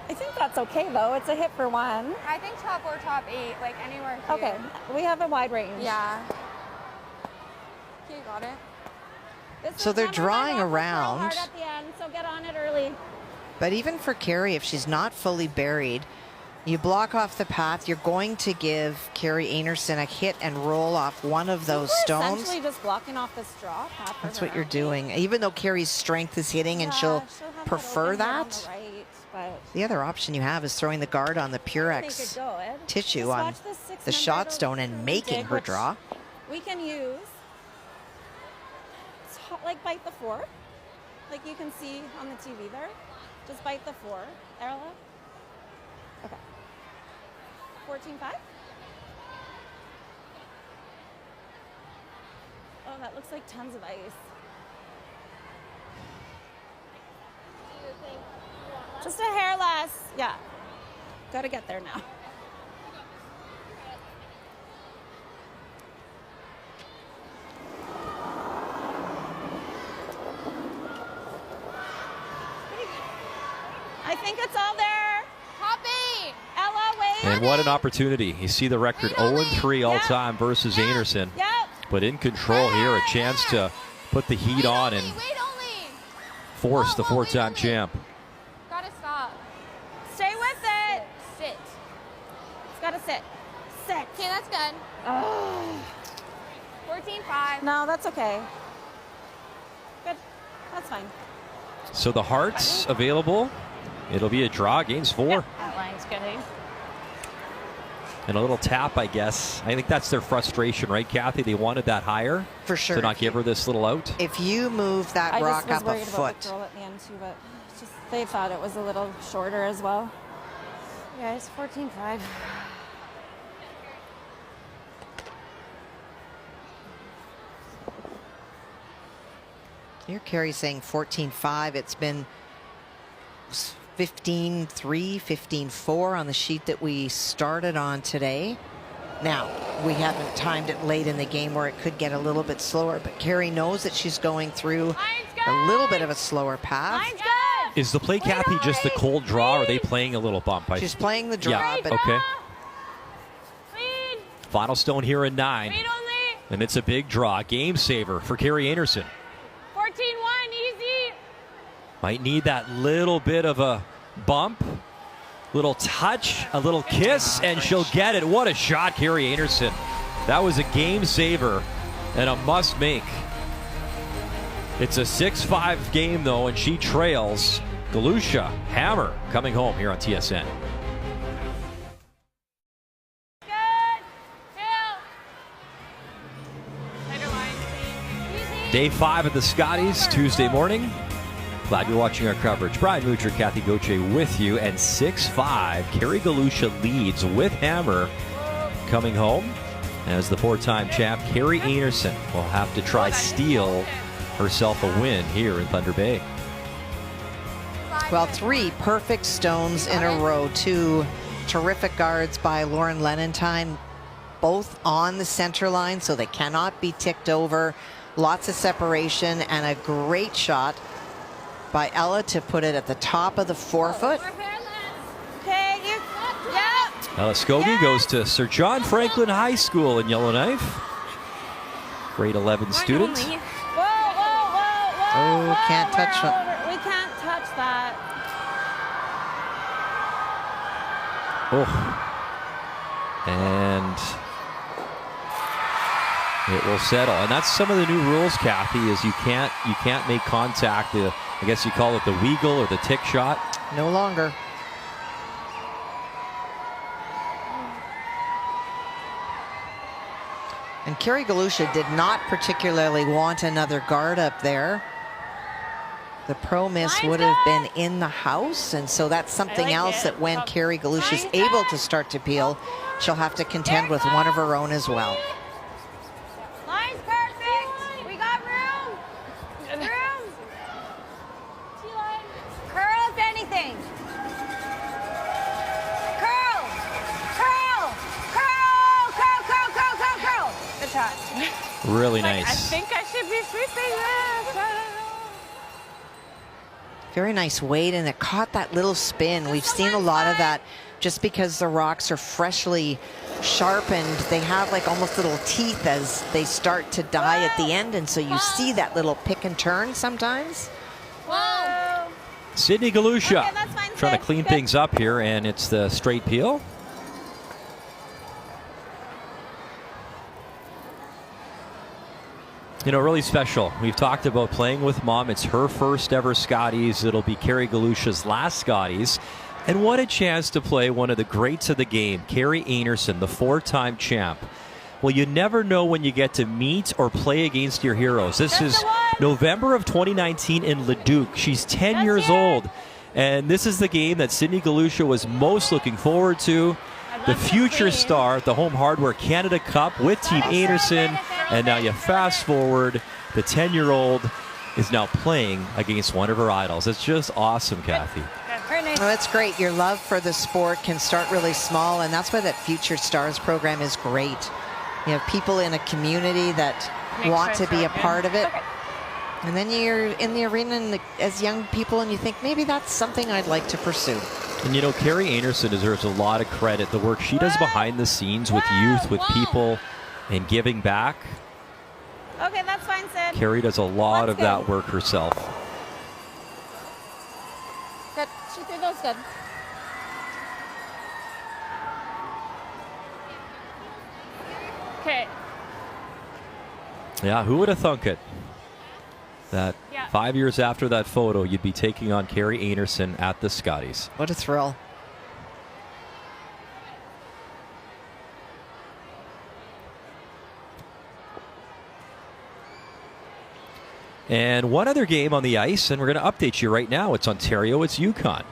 I think that's okay, though. It's a hit for 1. I think top 4, top 8, like anywhere here. Okay, we have a wide range. Yeah. Okay, you got it. So they're drawing around. Hard at the end, so get on it early. But even for Carrie, if she's not fully buried, you block off the path, you're going to give Carrie Einarson a hit and roll off one of those We're stones. essentially just blocking off this draw path for That's her, what you're aren't we? doing. Even though Carrie's strength is hitting and she'll have prefer that. that. open hit on the right, but The other option you have is throwing the guard on the make it Purex go, Ed. tissue Just on watch this 6 the number shot go stone and through making dig, her which draw. We can use. It's like bite the 4. Like you can see on the TV there. Just bite the 4. Erla? Okay. 14-5? Oh, that looks like tons of ice. Just a hair less. Yeah. Gotta get there now. I think it's all there. Poppy! Ella, wait. And what an opportunity. You see the record 0-3 all-time versus Anderson. Yep. But in control here, a chance to put the heat on and force the 4-time champ. Gotta stop. Stay with it. Sit. It's gotta sit. Sit. Okay, that's good. Oh. 14-5. No, that's okay. Good. That's fine. So the hearts available. It'll be a draw, games 4. That line's good, eh? And a little tap, I guess. I think that's their frustration, right, Kathy? They wanted that higher. For sure. To not give her this little out. If you move that I rock just was up a worried foot, about the curl at the end too, but just they thought it was a little shorter as well. Yeah, it's 14-5. Here Carrie's saying 14-5. It's been 15-3, 15-4 on the sheet that we started on today. Now, we haven't timed it late in the game where it could get a little bit slower, but Carrie knows that she's going through a little bit of a slower path. Is the play, Kathy, just the cold draw, or are they playing a little bump? She's playing the draw, Yeah, but okay. Final stone here in 9. And it's a big draw. Game saver for Carrie Anderson. 14-1, easy. Might need that little bit of a bump, little touch, a little kiss, and she'll get it. What a shot, Carrie Anderson. That was a game saver and a must make. It's a 6-5 game, though, and she trails. Galuchia, hammer, coming home here on TSN. Day 5 of the Scotties, Tuesday morning. Glad you're watching our coverage. Brian Mutcher, Kathy Gauthier with you, and 6-5. Carrie-Galuchia leads with hammer coming home as the 4-time champ. Carrie Einarson will have to try steal herself a win here in Thunder Bay. Well, 3 perfect stones in a row. 2 terrific guards by Lauren Lenentine, both on the center line, so they cannot be ticked over. Lots of separation, and a great shot by Ella to put it at the top of the forefoot. Okay, Ella Skogie goes to Sir John Franklin High School in Yellowknife. Grade 11 student. Whoa, whoa, whoa, whoa. Oh, can't touch it. We can't touch that. Oh. And it will settle. And that's some of the new rules, Kathy, is you can't make contact. I guess you call it the Weagle or the tick shot. No longer. And Carrie-Galuchia did not particularly want another guard up there. The pro miss would have been in the house, and so that's something else that when Carrie-Galuchia is able to start to peel, she'll have to contend with one of her own as well. Line's perfect. We got room. Room. Curl if anything. Curl. Curl. Curl. Curl. Curl. Curl. Curl. Curl. Good shot. Really I nice. think I should be sweeping this. I don't know. Very nice weight, and it caught that little spin. We've seen a lot of that just because the rocks are freshly sharpened. They have like almost little teeth as they start to die at the end, and so you see that little pick and turn sometimes. Whoa. Sydney Galuchia trying to clean things up here, and it's the straight peel. You know, really special. We've talked about playing with mom. It's her first ever Scotties. It'll be Carrie-Galuchia's last Scotties. And what a chance to play one of the greats of the game, Carrie Einarson, the 4-time champ. Well, you never know when you get to meet or play against your heroes. This is November of 2019 in Leduc. She's 10 years old. And this is the game that Sydney Galuchia was most looking forward to. The future star at the Home Hardware Canada Cup with Team Anderson. And now you fast forward, the 10-year-old is now playing against one of her idols. It's just awesome, Kathy. Well, that's great. Your love for the sport can start really small, and that's why that Future Stars program is great. You have people in a community that want to be a part of it. And then you're in the arena as young people, and you think, maybe that's something I'd like to pursue. And you know, Carrie Einarson deserves a lot of credit. The work she does behind the scenes with youth, with people, and giving back. Okay, that's fine, Sid. Carrie does a lot of that work herself. Good. She threw those good. Okay. Yeah, who would have thunk it? That 5 years after that photo, you'd be taking on Carrie Einarson at the Scotties. What a thrill. And one other game on the ice, and we're going to update you right now. It's Ontario, it's Yukon.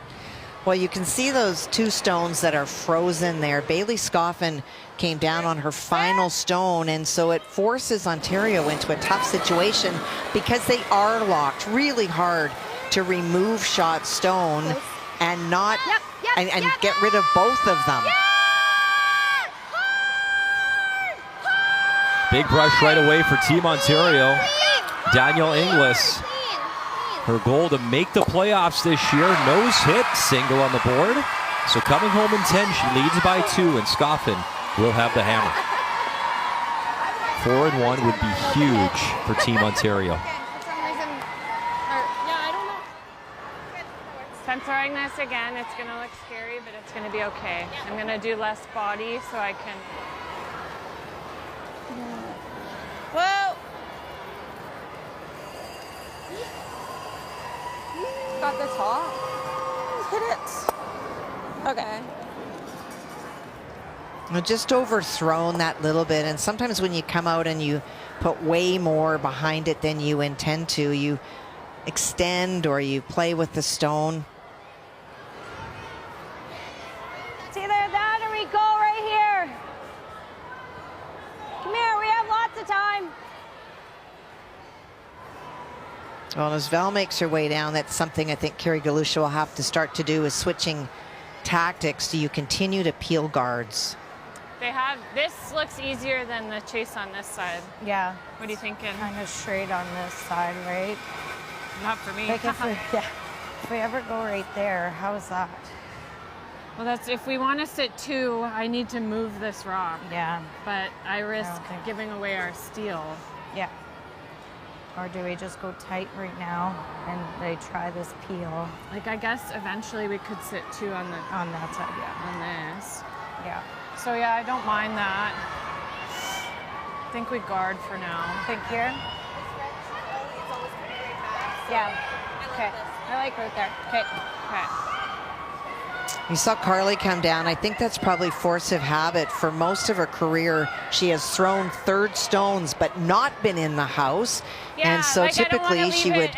Well, you can see those 2 stones that are frozen there. Bailey Scoffin came down on her final stone, and so it forces Ontario into a tough situation because they are locked really hard to remove shot stone and not and get rid of both of them. Big brush right away for Team Ontario. Danielle Inglis, her goal to make the playoffs this year. Nose hit, single on the board. So coming home in 10, she leads by 2, and Scoffin will have the hammer. 4-1 would be huge for Team Ontario. So I'm throwing this again. It's going to look scary, but it's going to be okay. I'm going to do less body so I can... Whoa! Got this hot. Hit it. Okay. Just overthrown that little bit, and sometimes when you come out and you put way more behind it than you intend to, you extend or you play with the stone. It's either that or we go right here. Come here, we have lots of time. Well, as Val makes her way down, that's something I think Carrie Galuchia will have to start to do, is switching tactics. Do you continue to peel guards? They have, this looks easier than the chase on this side. Yeah. What are you thinking? Kind of straight on this side, right? Not for me. Like if we ever go right there, how is that? Well, that's, if we want to sit 2, I need to move this rock. Yeah. But I risk giving away our steel. Yeah. Or do we just go tight right now and they try this peel? Like, I guess eventually we could sit 2 on that side, yeah. On this. Yeah. So yeah, I don't mind that. I think we guard for now. Think here? Yeah. Okay. I like right there. Okay. Okay. You saw Carly come down. I think that's probably force of habit. For most of her career, she has thrown third stones but not been in the house. Yeah, and so like typically she would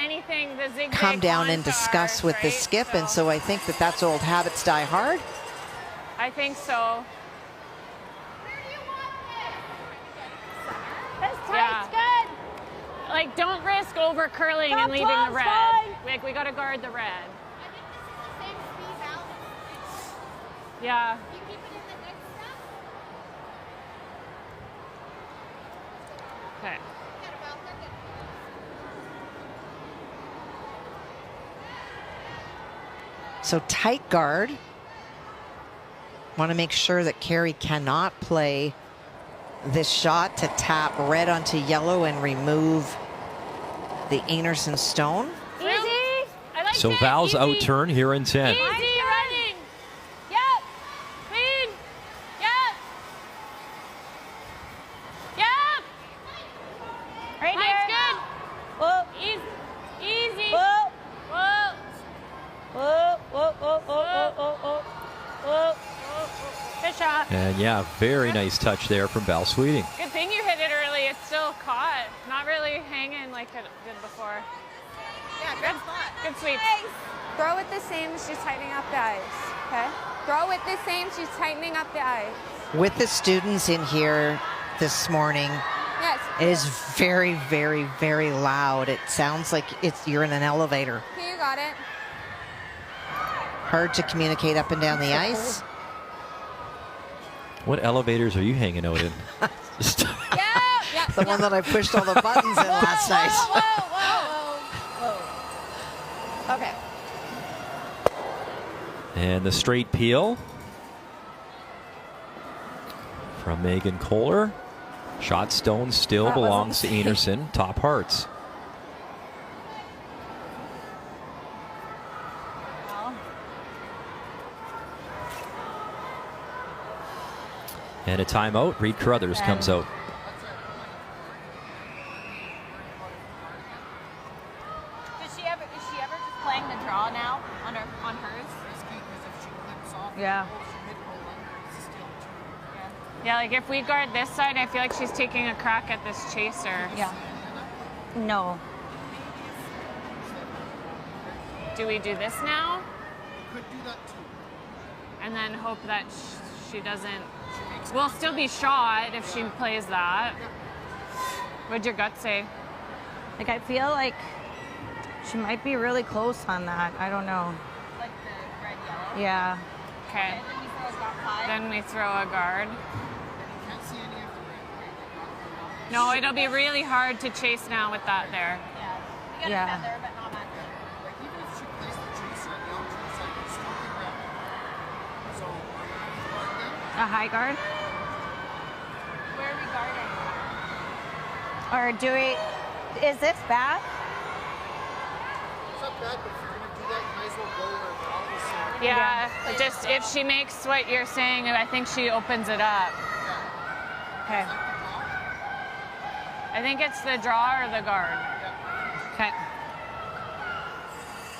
come down and onto discuss ours, with the right? skip. And so I think that that's old habits die hard. I think so. This tight's good. Like, don't risk over curling and leaving the red. Like, we got to guard the red. Yeah. Okay. So tight guard. Want to make sure that Carrie cannot play this shot to tap red onto yellow and remove the Einarson stone. Easy. I like So it. Val's Easy. outturn here in 10. Easy running. Yep. Clean. Yep. Yep. Right here. Good. Whoa. Easy. Whoa. Whoa. Whoa. Whoa. Whoa. Whoa. Whoa. Whoa. Whoa. Good shot. And yeah, very nice touch there from Val Sweeting. Good thing you hit it early. It's still caught. Not really hanging like it did before. Yeah, good spot. Good sweep. Throw it the same, she's tightening up the ice, okay? Throw it the same, she's tightening up the ice. With the students in here this morning, Yes. it is very, very, very loud. It sounds like you're in an elevator. Okay, you got it. Hard to communicate up and down the ice. What elevators are you hanging out in? Yeah. The one that I pushed all the buttons in last night. Whoa. Okay. And the straight peel from Megan Kohler. Shot stone still belongs to Einarson. Top hearts. And a timeout. Reed Carruthers comes out. Is she ever just playing the draw now on hers? Yeah. Yeah, like if we guard this side, I feel like she's taking a crack at this chaser. Yeah. No. Do we do this now? Could do that too. And then hope that she doesn't. We'll still be shot if she plays that. What'd your gut say? Like, I feel like she might be really close on that. I don't know. Like the red yellow? Yeah. Okay. Then we throw a guard. No, it'll be really hard to chase now with that there. Yeah. You got a feather, but not much. A high guard? Where are we guarding? Or do we, is this bad? It's not bad, but if you're going to do that, you might as well go where Val was saying. Yeah, just if she makes what you're saying, I think she opens it up. Okay. I think it's the draw or the guard. Okay.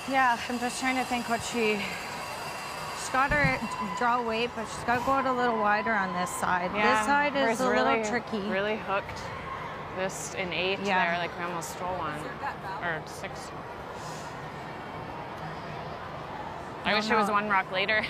Yeah, I'm just trying to think what she's got her draw weight, but she's got to go out a little wider on this side. Yeah, This side is a little tricky. Really hooked. This in 8 there, like we almost stole one. Or 6. I wish it was one rock later.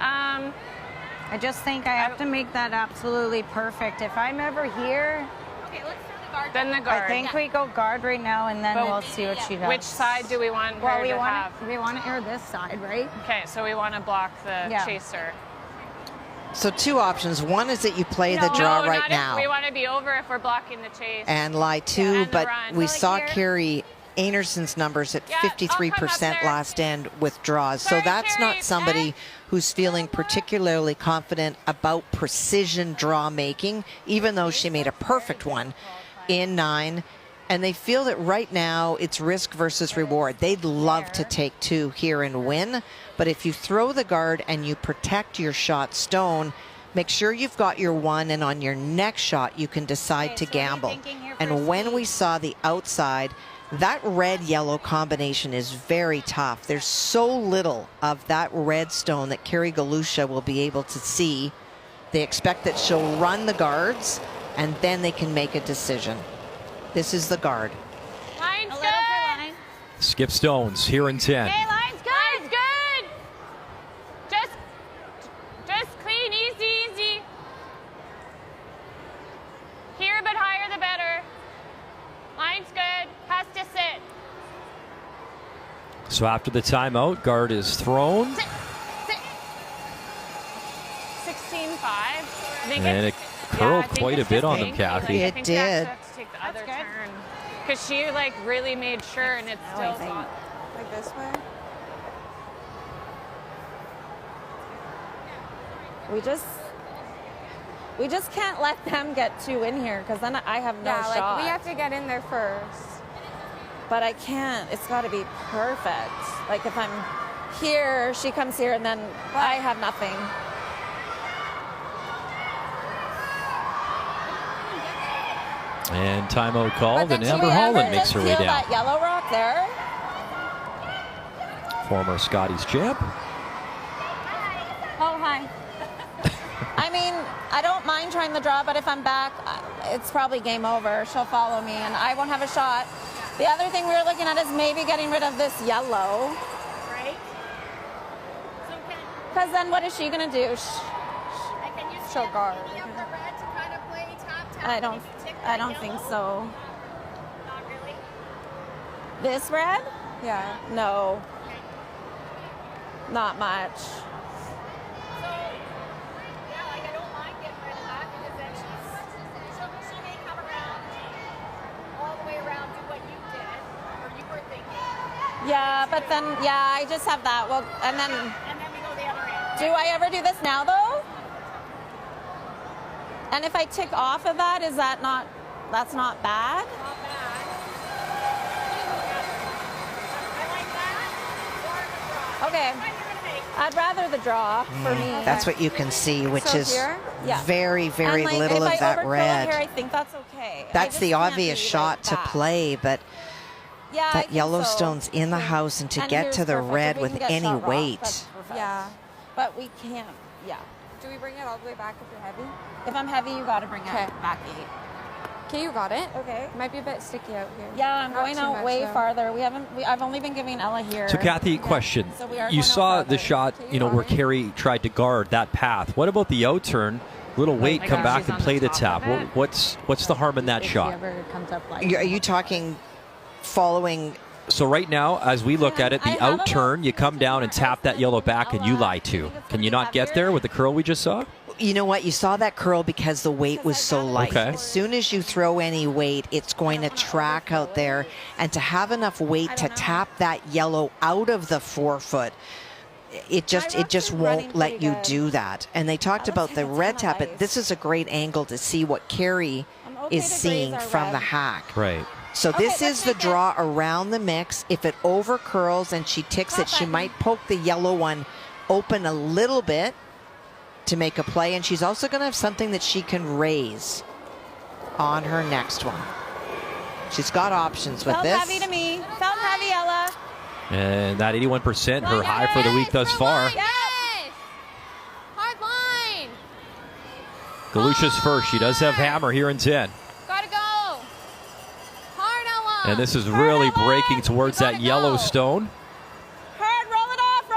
I just think I have to make that absolutely perfect. If I'm ever here, okay, let's do the guard. Then the guard. I think we go guard right now, and then we'll see what she does. Which side do we want her to have? We want to air this side, right? Okay, so we want to block the chaser. So 2 options. One is that you play the draw right now. We want to be over if we're blocking the chase. And lie 2, but we saw Carrie Einarson's numbers at 53% last end with draws. So that's not somebody who's feeling particularly confident about precision draw making, even though she made a perfect one in 9. And they feel that right now it's risk versus reward. They'd love to take 2 here and win. But if you throw the guard and you protect your shot stone, make sure you've got your 1, and on your next shot you can decide to gamble. And when we saw the outside, that red-yellow combination is very tough. There's so little of that red stone that Carrie Galuchia will be able to see. They expect that she'll run the guards, and then they can make a decision. This is the guard. Line's good. Skip stones here in 10. Okay, line's good. Line's good. Just clean, easy. Here, but higher the better. Line's good. Has to sit. So after the timeout, guard is thrown. 16-5. And it curled quite a bit on them, Kathy. It did. The other turn, because she like really made sure, and it's still not like this way. We just can't let them get 2 in here, because then I have no shot. Like we have to get in there first. But I can't. It's got to be perfect. Like if I'm here, she comes here, and then I have nothing. And timeout called, and Amber Holland makes her way down. That yellow rock there? Former Scotties champ. Oh, hi. I mean, I don't mind trying the draw, but if I'm back, it's probably game over. She'll follow me, and I won't have a shot. The other thing we were looking at is maybe getting rid of this yellow. Right. Because then what is she going to do? She'll guard. I don't think so. Not really? This red? Yeah. No. Okay. Not much. So, yeah, like I don't mind getting rid of that, because then she may come around all the way around, do what you did, or you were thinking. Yeah, but then, I just have that. Well, and then we go the other end. Do I ever do this now, though? And if I tick off of that, is that not, that's not bad? Not bad. I like that. Okay. I'd rather the draw for me. That's what you can see, which So is here? Yeah. very, very And, like, little if of that I overcurl red. Here, I think that's okay. That's the obvious shot to play, but Yeah, I that think Yellowstone's in the house, and to And get here's to the perfect. red If we with can get any shot rock, weight. that's perfect. Yeah, but we can't. Yeah. Do we bring it all the way back if you're heavy? If I'm heavy, you got to bring it Okay. back 8. Okay, you got it. Okay. Might be a bit sticky out here. Yeah, I'm Not going too out much, way though. farther. I've only been giving Ella here. So Kathy, question. So we are You going out saw farther. the shot, where Carrie tried to guard that path. What about the out turn? Little weight, come back and play the tap. What's the harm in that shot? Are you talking following? So right now, as we look at it, the out turn, you come down and tap that yellow back, and you lie 2. Can you not get there with the curl we just saw? You know what? You saw that curl because the weight was so light. Okay. As soon as you throw any weight, it's going to track out there. And to have enough weight to tap that yellow out of the 4-foot, it just won't let you do that. And they talked about the red tap, but this is a great angle to see what Carrie is seeing from the hack. Right. So this is the draw around the mix. If it over curls and she ticks it, she might poke the yellow one open a little bit to make a play. And she's also going to have something that she can raise on her next one. She's got options with Felt this. heavy to me. Felt heavy, Ella. And that 81%, her high for the week thus far. Yes! Hard line! Galuchia's first. She does have hammer here in 10. Gotta go! Hard, Ella! And this is really breaking towards that Yellowstone. Hard, roll it off,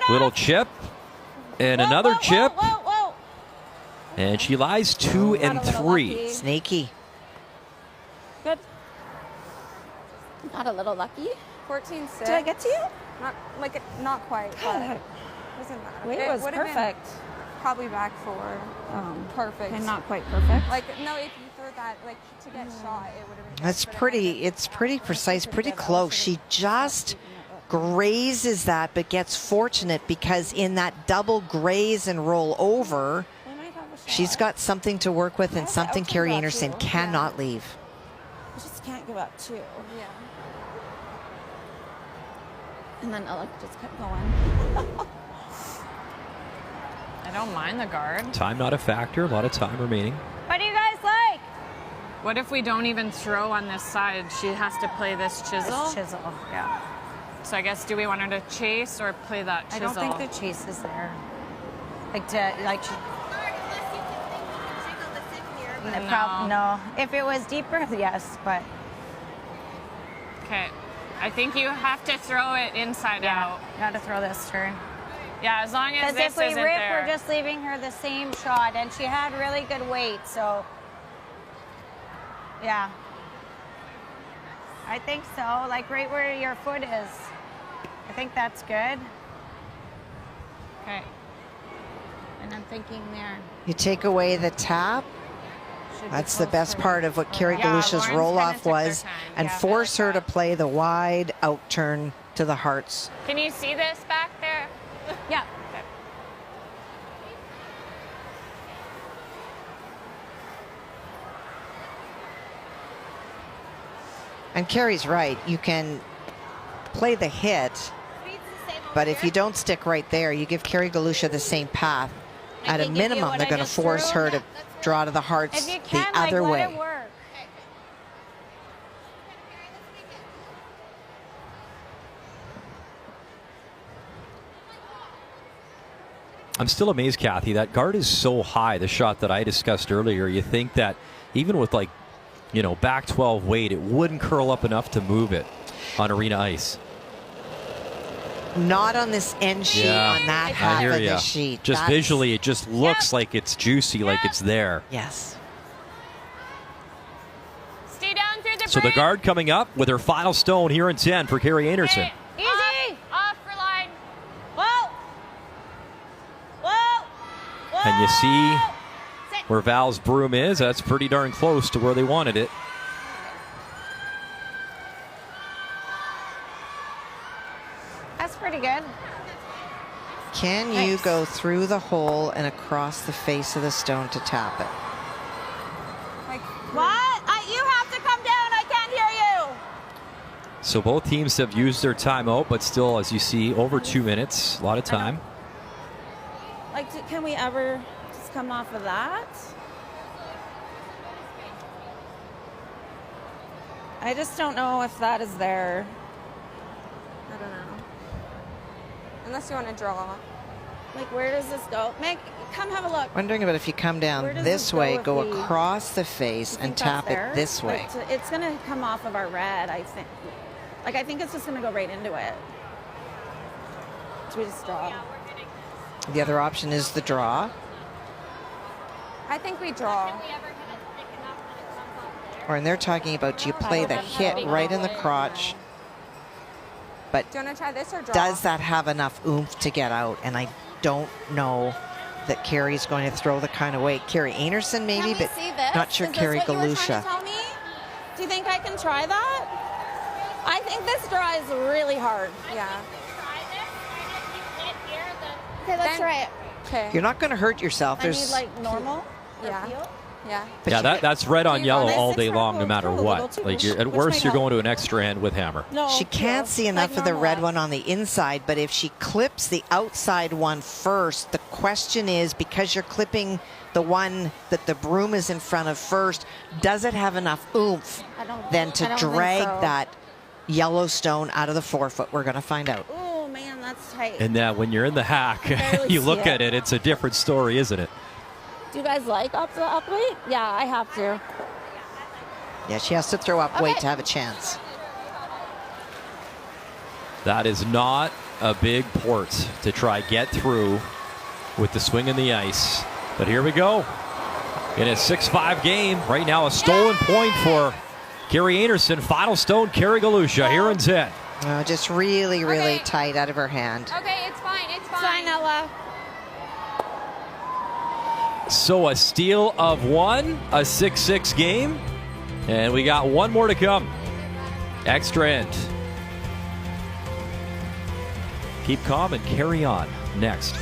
Little chip. And another chip. And she lies 2 and 3. Snaky. Good. Not a little lucky. 14-6. Did I get to you? Not quite. But doesn't matter. Wait, it was would've been perfect. Probably back 4. Perfect. And not quite perfect. Like no, if you throw that to get shot, it would have been. That's pretty. It's pretty precise, pretty close. She just grazes that, but gets fortunate because in that double graze and roll over, she's got something to work with and something Carrie Anderson cannot leave. I just can't give up 2. Yeah. And then Ella just kept going. I don't mind the guard. Time not a factor. A lot of time remaining. What do you guys like? What if we don't even throw on this side? She has to play this chisel? This chisel, yeah. So I guess, do we want her to chase or play that chisel? I don't think the chase is there. No. If it was deeper, yes, but. Okay. I think you have to throw it inside out. Got to throw this turn. Yeah, as long as this if we isn't rip, there. we're just leaving her the same shot, and she had really good weight, so. Yeah. I think so, like right where your foot is. I think that's good. Okay. And I'm thinking there. You take away the tap. That's the best part of what Carrie Galuchia's roll-off was, and force her to play the wide out turn to the hearts. Can you see this back there? Yeah. Okay. And Carrie's right. You can play the hit, but if you don't stick right there, you give Carrie Galuchia the same path. At a minimum, they're going to force her to draw to the hearts the other way. I'm still amazed, Kathy. That guard is so high, the shot that I discussed earlier. You think that even with, like, you know, back 12 weight, it wouldn't curl up enough to move it on arena ice. Not on this end sheet, on that half of the sheet. Just visually, it just looks like it's juicy, like it's there. Yes. Stay down through the So the guard coming up with her final stone here in 10 for Carrie Anderson. Easy! Off for line. Whoa! Whoa! And you see where Val's broom is. That's pretty darn close to where they wanted it. That's pretty good. Can you go through the hole and across the face of the stone to tap it? What? You have to come down. I can't hear you. So both teams have used their timeout, but still, as you see, over 2 minutes. A lot of time. Like, can we ever just come off of that? I just don't know if that is there. I don't know. Unless you want to draw. Like, where does this go? Meg, come have a look. Wondering about if you come down this way, go across the face and tap it this way. It's going to come off of our red, I think. Like, I think it's just going to go right into it. So we just draw. The other option is the draw. I think we draw. Or, and they're talking about you play the hit right in the crotch. But do you want to try this or draw? Does that have enough oomph to get out? And I don't know that Carrie's going to throw the kind of weight. Carrie Einarson maybe, but not sure Carrie Galuchia. Do you think I can try that? I think this draw is really hard. Yeah. Okay, let's try it. Okay. You're not going to hurt yourself. I need like normal. Yeah. Yeah. Yeah, that's red on yellow all day long, no matter what. Like at worst, you're going to an extra end with hammer. She can't see enough of the red one on the inside, but if she clips the outside one first, the question is, because you're clipping the one that the broom is in front of first, does it have enough oomph then to drag that Yellowstone out of the forefoot? We're going to find out. Oh, man, that's tight. And when you're in the hack, you look at it, it's a different story, isn't it? Do you guys like up weight? Yeah, I have to. Yeah, she has to throw up weight to have a chance. That is not a big port to try get through with the swing in the ice. But here we go. In a 6-5 game, right now a stolen point for Carrie Einarson. Final stone, Carrie Galuchia here in 10. Just really, really tight out of her hand. Okay, it's fine. It's fine. It's fine, Ella. So a steal of 1, a 6-6 game. And we got one more to come. Extra end. Keep calm and carry on. Next.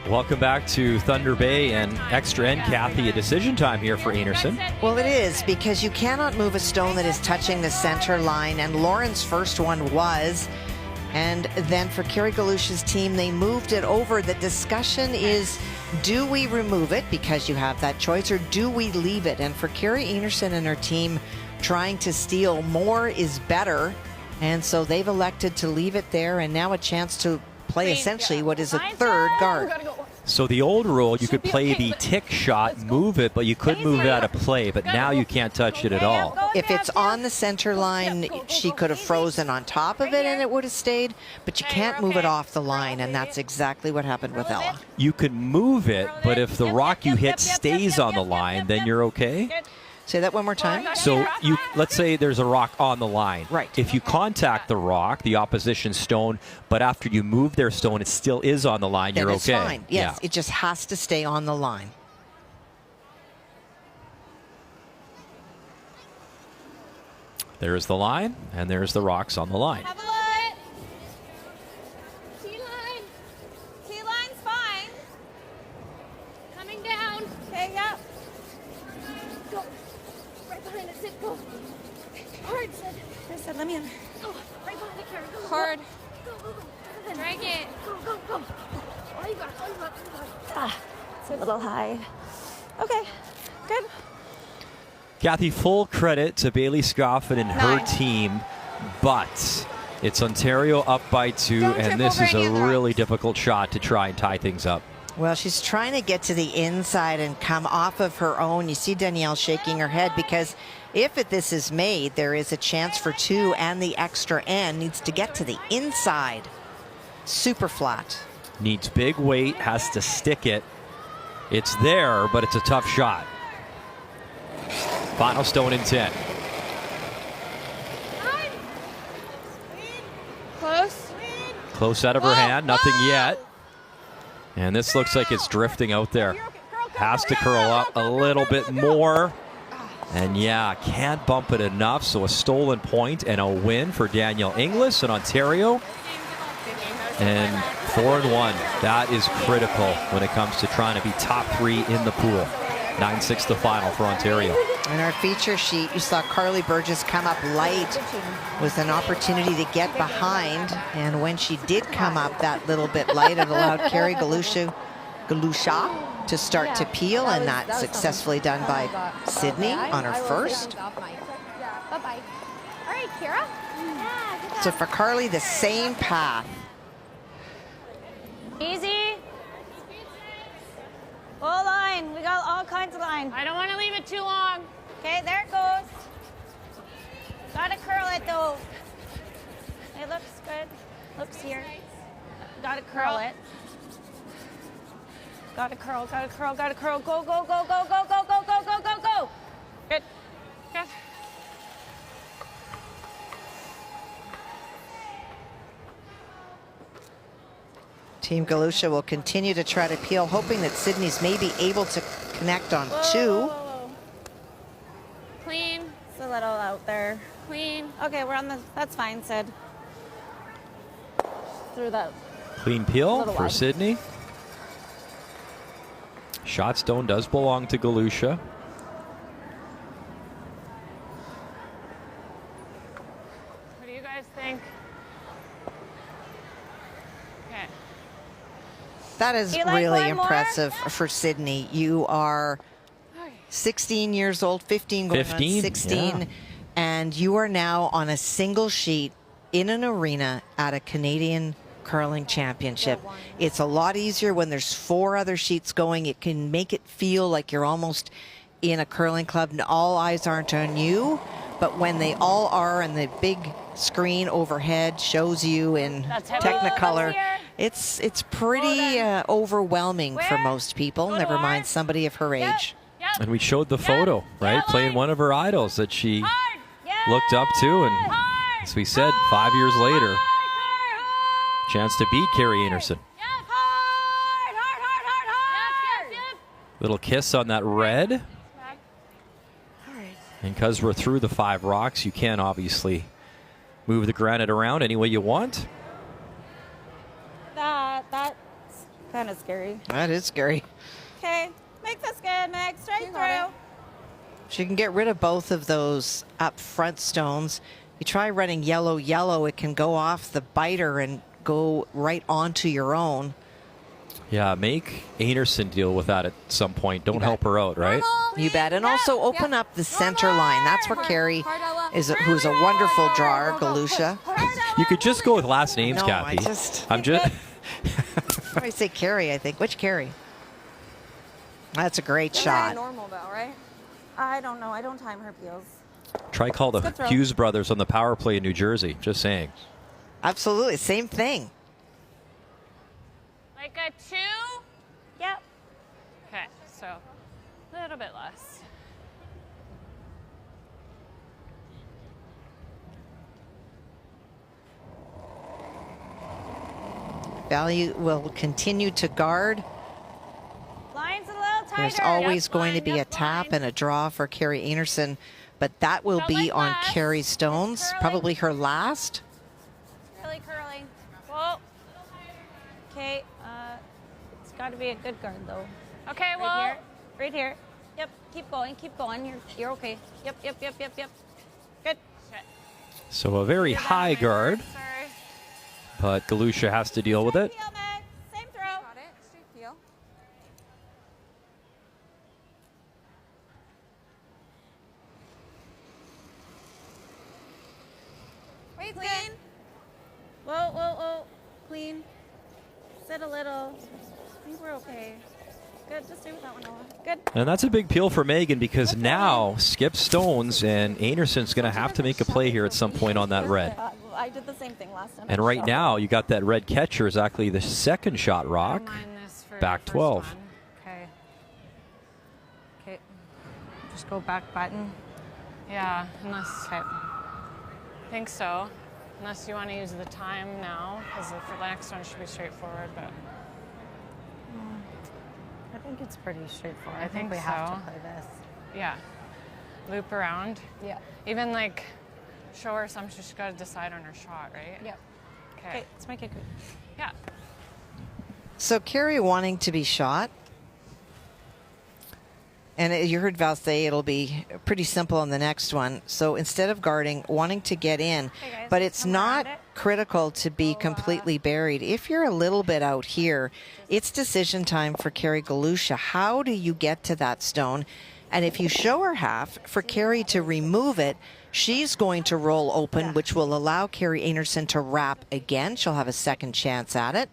Welcome back to Thunder Bay and Extra End. Kathy, a decision time here for Einarson. Well, it is, because you cannot move a stone that is touching the center line, and Lauren's first one was. And then for Carrie Galuchia's team, they moved it over. The discussion is, do we remove it because you have that choice, or do we leave it? And for Carrie Einarson and her team, trying to steal more is better. And so they've elected to leave it there, and now a chance to play essentially what is a third guard. So the old rule, you could play the tick shot, move it, but you could move it out of play, but now you can't touch it at all. If it's on the center line, she could have frozen on top of it and it would have stayed, but you can't move it off the line, and that's exactly what happened with Ella. You can move it, but if the rock you hit stays on the line, then you're okay. Say that one more time. So let's say there's a rock on the line. Right. If you contact the rock, the opposition stone, but after you move their stone, it still is on the line, then you're it's okay. Fine. Yes, Yeah. it just has to stay on the line. There's the line, and there's the rocks on the line. Have a look. T-line. T-line's fine. Coming down. Okay, yep. Go. Right behind it. Sit. Go. Hard, Sid. Here, Sid, let me in. Oh, right behind it, Carrie. Go. Hard. Go, go, go. Drag it. Go, go, go. All you got. All you got. All you got. Ah, it's a little high. Okay, good. Kathy, full credit to Bailey Scoffin and her team, but it's Ontario up by 2, and this is a really difficult shot to try and tie things up. Well, she's trying to get to the inside and come off of her own. You see Danielle shaking her head, because if this is made, there is a chance for 2, and the extra end needs to get to the inside. Super flat. Needs big weight, has to stick it. It's there, but it's a tough shot. Final stone in 10. Close. Close out of her hand, nothing yet. And this looks like it's drifting out there. Has to curl up a little bit more. And yeah, can't bump it enough, so a stolen point and a win for Danielle Inglis in Ontario. And 4-1, that is critical when it comes to trying to be top 3 in the pool. 9-6 the final for Ontario. In our feature sheet, you saw Carly Burgess come up light with an opportunity to get behind. And when she did come up that little bit light, it allowed Carrie Galuchia to start to peel, and that's successfully done by Sydney on her first. Bye-bye. All right, Kira. Yeah, So for Carly, the same path. Easy. Full line. We got all kinds of line. I don't want to leave it too long. Okay, there it goes. Gotta curl it though. It looks good. Looks here. Gotta curl it. Gotta curl, gotta curl, gotta curl. Go, go, go, go, go, go, go, go, go, go, go. Good. Good. Team Galuchia will continue to try to peel, hoping that Sydney's maybe able to connect on 2. Clean. It's a little out there. Clean. Okay, we're on the, that's fine, Sid. Through that. Clean peel for wide. Sydney. Shot stone does belong to Galuchia. What do you guys think? Okay. That is You like really one more? impressive for Sydney. You are 16 years old, 15 going 15, on 16, yeah. and you are now on a single sheet in an arena at a Canadian Curling Championship. It's a lot easier when there's 4 other sheets going. It can make it feel like you're almost in a curling club and all eyes aren't on you. but when they all are and the big screen overhead shows you in Technicolor, it's pretty overwhelming for most people, never mind somebody of her age. And we showed the photo, right? Playing one of her idols that she looked up to, and as we said, 5 years later, chance to beat Carrie Einarson. Little kiss on that red. And because we're through the 5 rocks, you can obviously move the granite around any way you want. That's kind of scary. That is scary. Okay, make this good, Meg. Straight through. She can get rid of both of those up front stones. You try running yellow, it can go off the biter and go right onto your own. Yeah, make Einarson deal with that at some point. Don't help her out, right? You bet. And also open up the center line. That's where Carrie is, who's a wonderful drawer, Galuchia. You could just go with last names, No, Kathy. I'm just. I say Carrie, I think. Which Carrie? That's a great That's shot. normal though, right? I don't know. I don't time her peels. Try call the Hughes brothers on the power play in New Jersey. Just saying. Absolutely. Same thing. Like a 2? Yep. Okay, so a little bit less. Value will continue to guard. Line's a little tighter. There's always going to be a tap and a draw for Carrie Einarson, but that will be on Carrie Stones, probably her last. Really curling. Whoa. Okay, it's got to be a good guard though. Okay, right well. here. Right here. Yep, keep going, keep going. You're okay. Yep. Good. So a very high guard, but Galuchia has to deal with it. Same throw. Got it. Straight peel. Wait, clean. Whoa. Clean. Sit a little. I think we're okay. Good. Just stay with that one, Noah. Good. And that's a big peel for Megan because now Skip Stones and Einarson's going to have to make a play here at some point on that red. I did the same thing last time. And right now, you got that red catcher, exactly the second shot rock, back 12. Okay. Just go back button. Yeah, unless I think so. Unless you want to use the time now, because for the next one it should be straightforward. But I think it's pretty straightforward. I think we so. have to play this. Yeah, loop around. Yeah. Even like show her something. She's got to decide on her shot, right? Yep. Okay, let's make it good. Yeah. So Carrie wanting to be shot. And you heard Val say it'll be pretty simple on the next one. So instead of guarding, wanting to get in. But it's not critical to be completely buried. If you're a little bit out here, it's decision time for Carrie Galuchia. How do you get to that stone? And if you show her half, for Carrie to remove it, she's going to roll open, which will allow Carrie Einarson to wrap again. She'll have a second chance at it.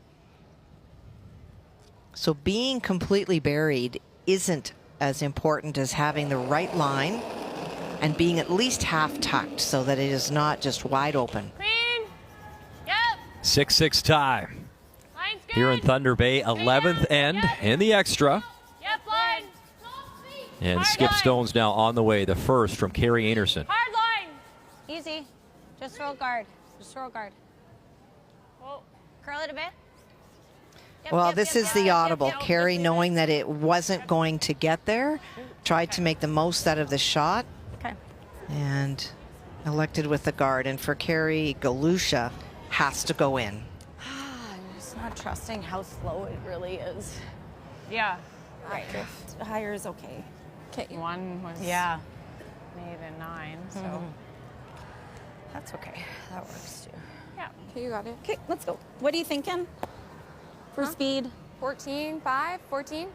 So being completely buried isn't as important as having the right line and being at least half tucked so that it is not just wide open. Clean. Yep. 6-6 tie. Line's good. Here in Thunder Bay, 11th end in the extra. Yep, line. And Hard Skip line. Stones now on the way, the first from Carrie Einarson. Hard line. Easy. Just roll guard. Just roll guard. Whoa. Curl it a bit. Well, this is the audible. Carrie, knowing that it wasn't going to get there, tried to make the most out of the shot. Okay. And elected with the guard. And for Carrie, Galuchia has to go in. I'm just not trusting how slow it really is. Yeah. Right. Higher is okay. Okay. One was made in 9, so. That's okay. That works too. Yeah. Okay, you got it. Okay, let's go. What are you thinking? For speed? 14, 5, 14.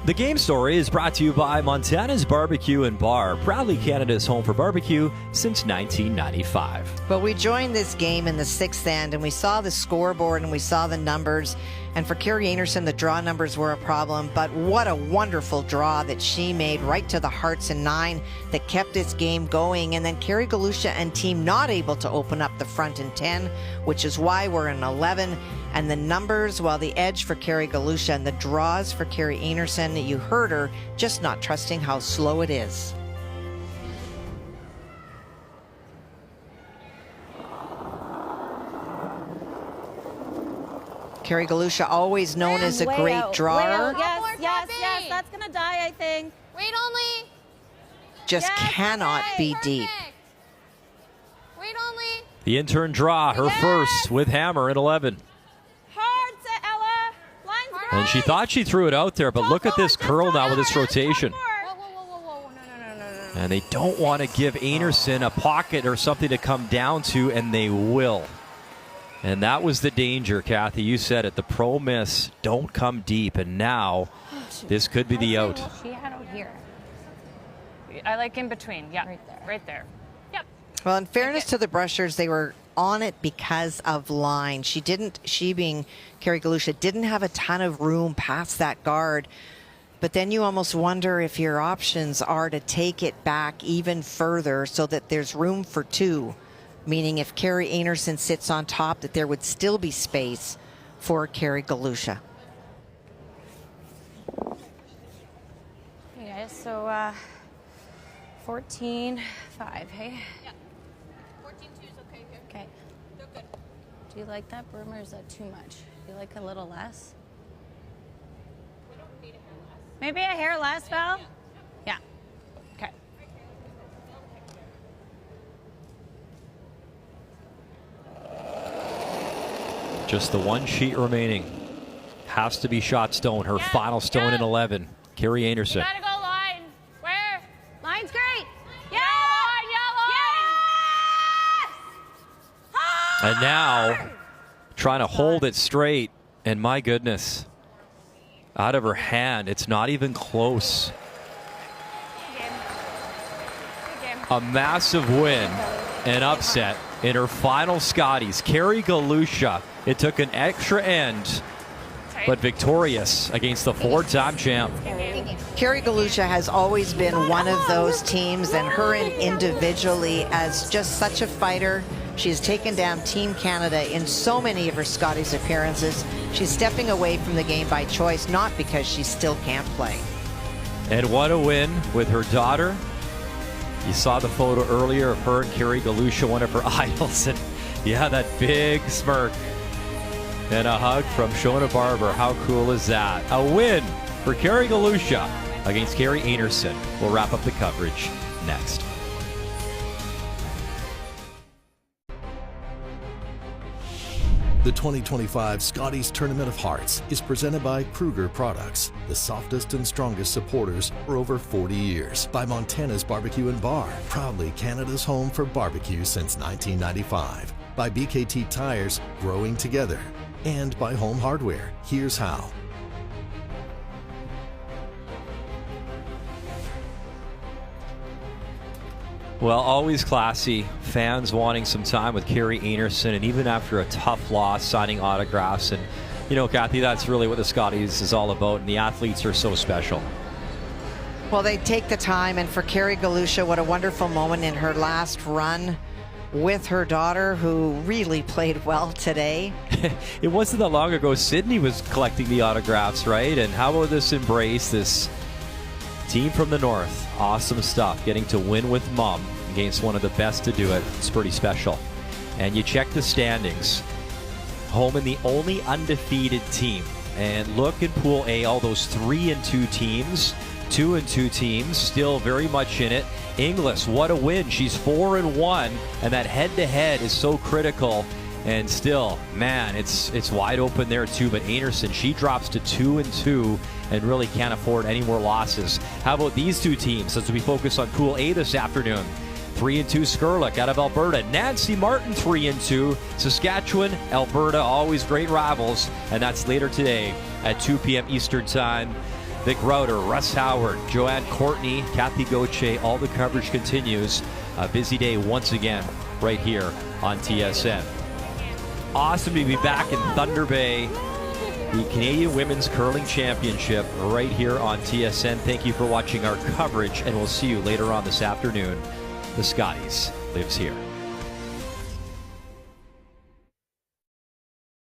The Game Story is brought to you by Montana's Barbecue and Bar, proudly Canada's home for barbecue since 1995. Well, we joined this game in the sixth end, and we saw the scoreboard and we saw the numbers. And for Carrie Einarson, the draw numbers were a problem, but what a wonderful draw that she made right to the hearts in 9 that kept this game going. And then Carrie Galuchia and team not able to open up the front in 10, which is why we're in 11. And the numbers, well, the edge for Carrie Galuchia and the draws for Carrie Einarson, you heard her just not trusting how slow it is. Carrie Galuchia, always known as a great drawer. Yes, that's gonna die, I think. Wait only. Just cannot be deep. Wait only. The intern draw, her first with hammer in 11. Hard to Ella. Line's And she thought she threw it out there, but look at this curl now with this rotation. And they don't want to give Einarson a pocket or something to come down to, and they will. And that was the danger, Kathy. You said it. The pro miss, don't come deep. And now this could be the out. She had out here. I like in between. Yeah, right there. Yep. Well, in fairness to the brushers, they were on it because of line. She being Carrie Galuchia, didn't have a ton of room past that guard. But then you almost wonder if your options are to take it back even further so that there's room for two. Meaning if Carrie Einarson sits on top, that there would still be space for Carrie Galuchia. Okay, guys, so 14-5, hey? Yeah. 14-2 is okay here. Okay. They're good. Do you like that, Broom, or is that too much? Do you like a little less? We don't need a hair less. Maybe a hair less, Val? Yeah. Okay. Just the one sheet remaining. Has to be shot stone. Her final stone in 11. Carrie Einarson. You gotta go line. Where? Line's great. Yeah! Line, And now trying to hold it straight. And my goodness, out of her hand. It's not even close. A massive win and upset in her final Scotties. Carrie Galuchia. It took an extra end, but victorious against the four-time champ. Carrie Galuchia has always been one of those teams, and her individually as just such a fighter. She has taken down Team Canada in so many of her Scotties appearances. She's stepping away from the game by choice, not because she still can't play. And what a win with her daughter. You saw the photo earlier of her and Carrie Galuchia, one of her idols. And yeah, that big smirk. And a hug from Shona Barber. How cool is that? A win for Carrie Galuchia against Carrie Einarson. We'll wrap up the coverage next. The 2025 Scotties Tournament of Hearts is presented by Kruger Products, the softest and strongest supporters for over 40 years. By Montana's Barbecue and Bar, proudly Canada's home for barbecue since 1995. By BKT Tires, growing together. And by Home Hardware. Here's how. Well, always classy. Fans wanting some time with Carrie Einarson, and even after a tough loss, signing autographs. And, you know, Kathy, that's really what the Scotties is all about, and the athletes are so special. Well, they take the time, and for Carrie Galuchia, what a wonderful moment in her last run with her daughter, who really played well today. It wasn't that long ago Sydney was collecting the autographs, right? And how about this embrace, this team from the north? Awesome stuff. Getting to win with mom against one of the best to do it. It's pretty special. And you check the standings. Home in the only undefeated team. And look in Pool A, all those 3-2 teams. 2-2 teams still very much in it. Inglis, what a win. She's 4-1, and that head-to-head is so critical. And still, man, it's wide open there too. But Einarson, she drops to 2-2 and really can't afford any more losses. How about these two teams as we focus on Pool A this afternoon? 3-2 Skurlik out of Alberta. Nancy Martin 3-2. Saskatchewan, Alberta, always great rivals. And that's later today at 2 p.m. Eastern Time. Vic Rauter, Russ Howard, Joanne Courtney, Kathy Gauthier. All the coverage continues. A busy day once again right here on TSN. Awesome to be back in Thunder Bay. The Canadian Women's Curling Championship right here on TSN. Thank you for watching our coverage, and we'll see you later on this afternoon. The Scotties lives here.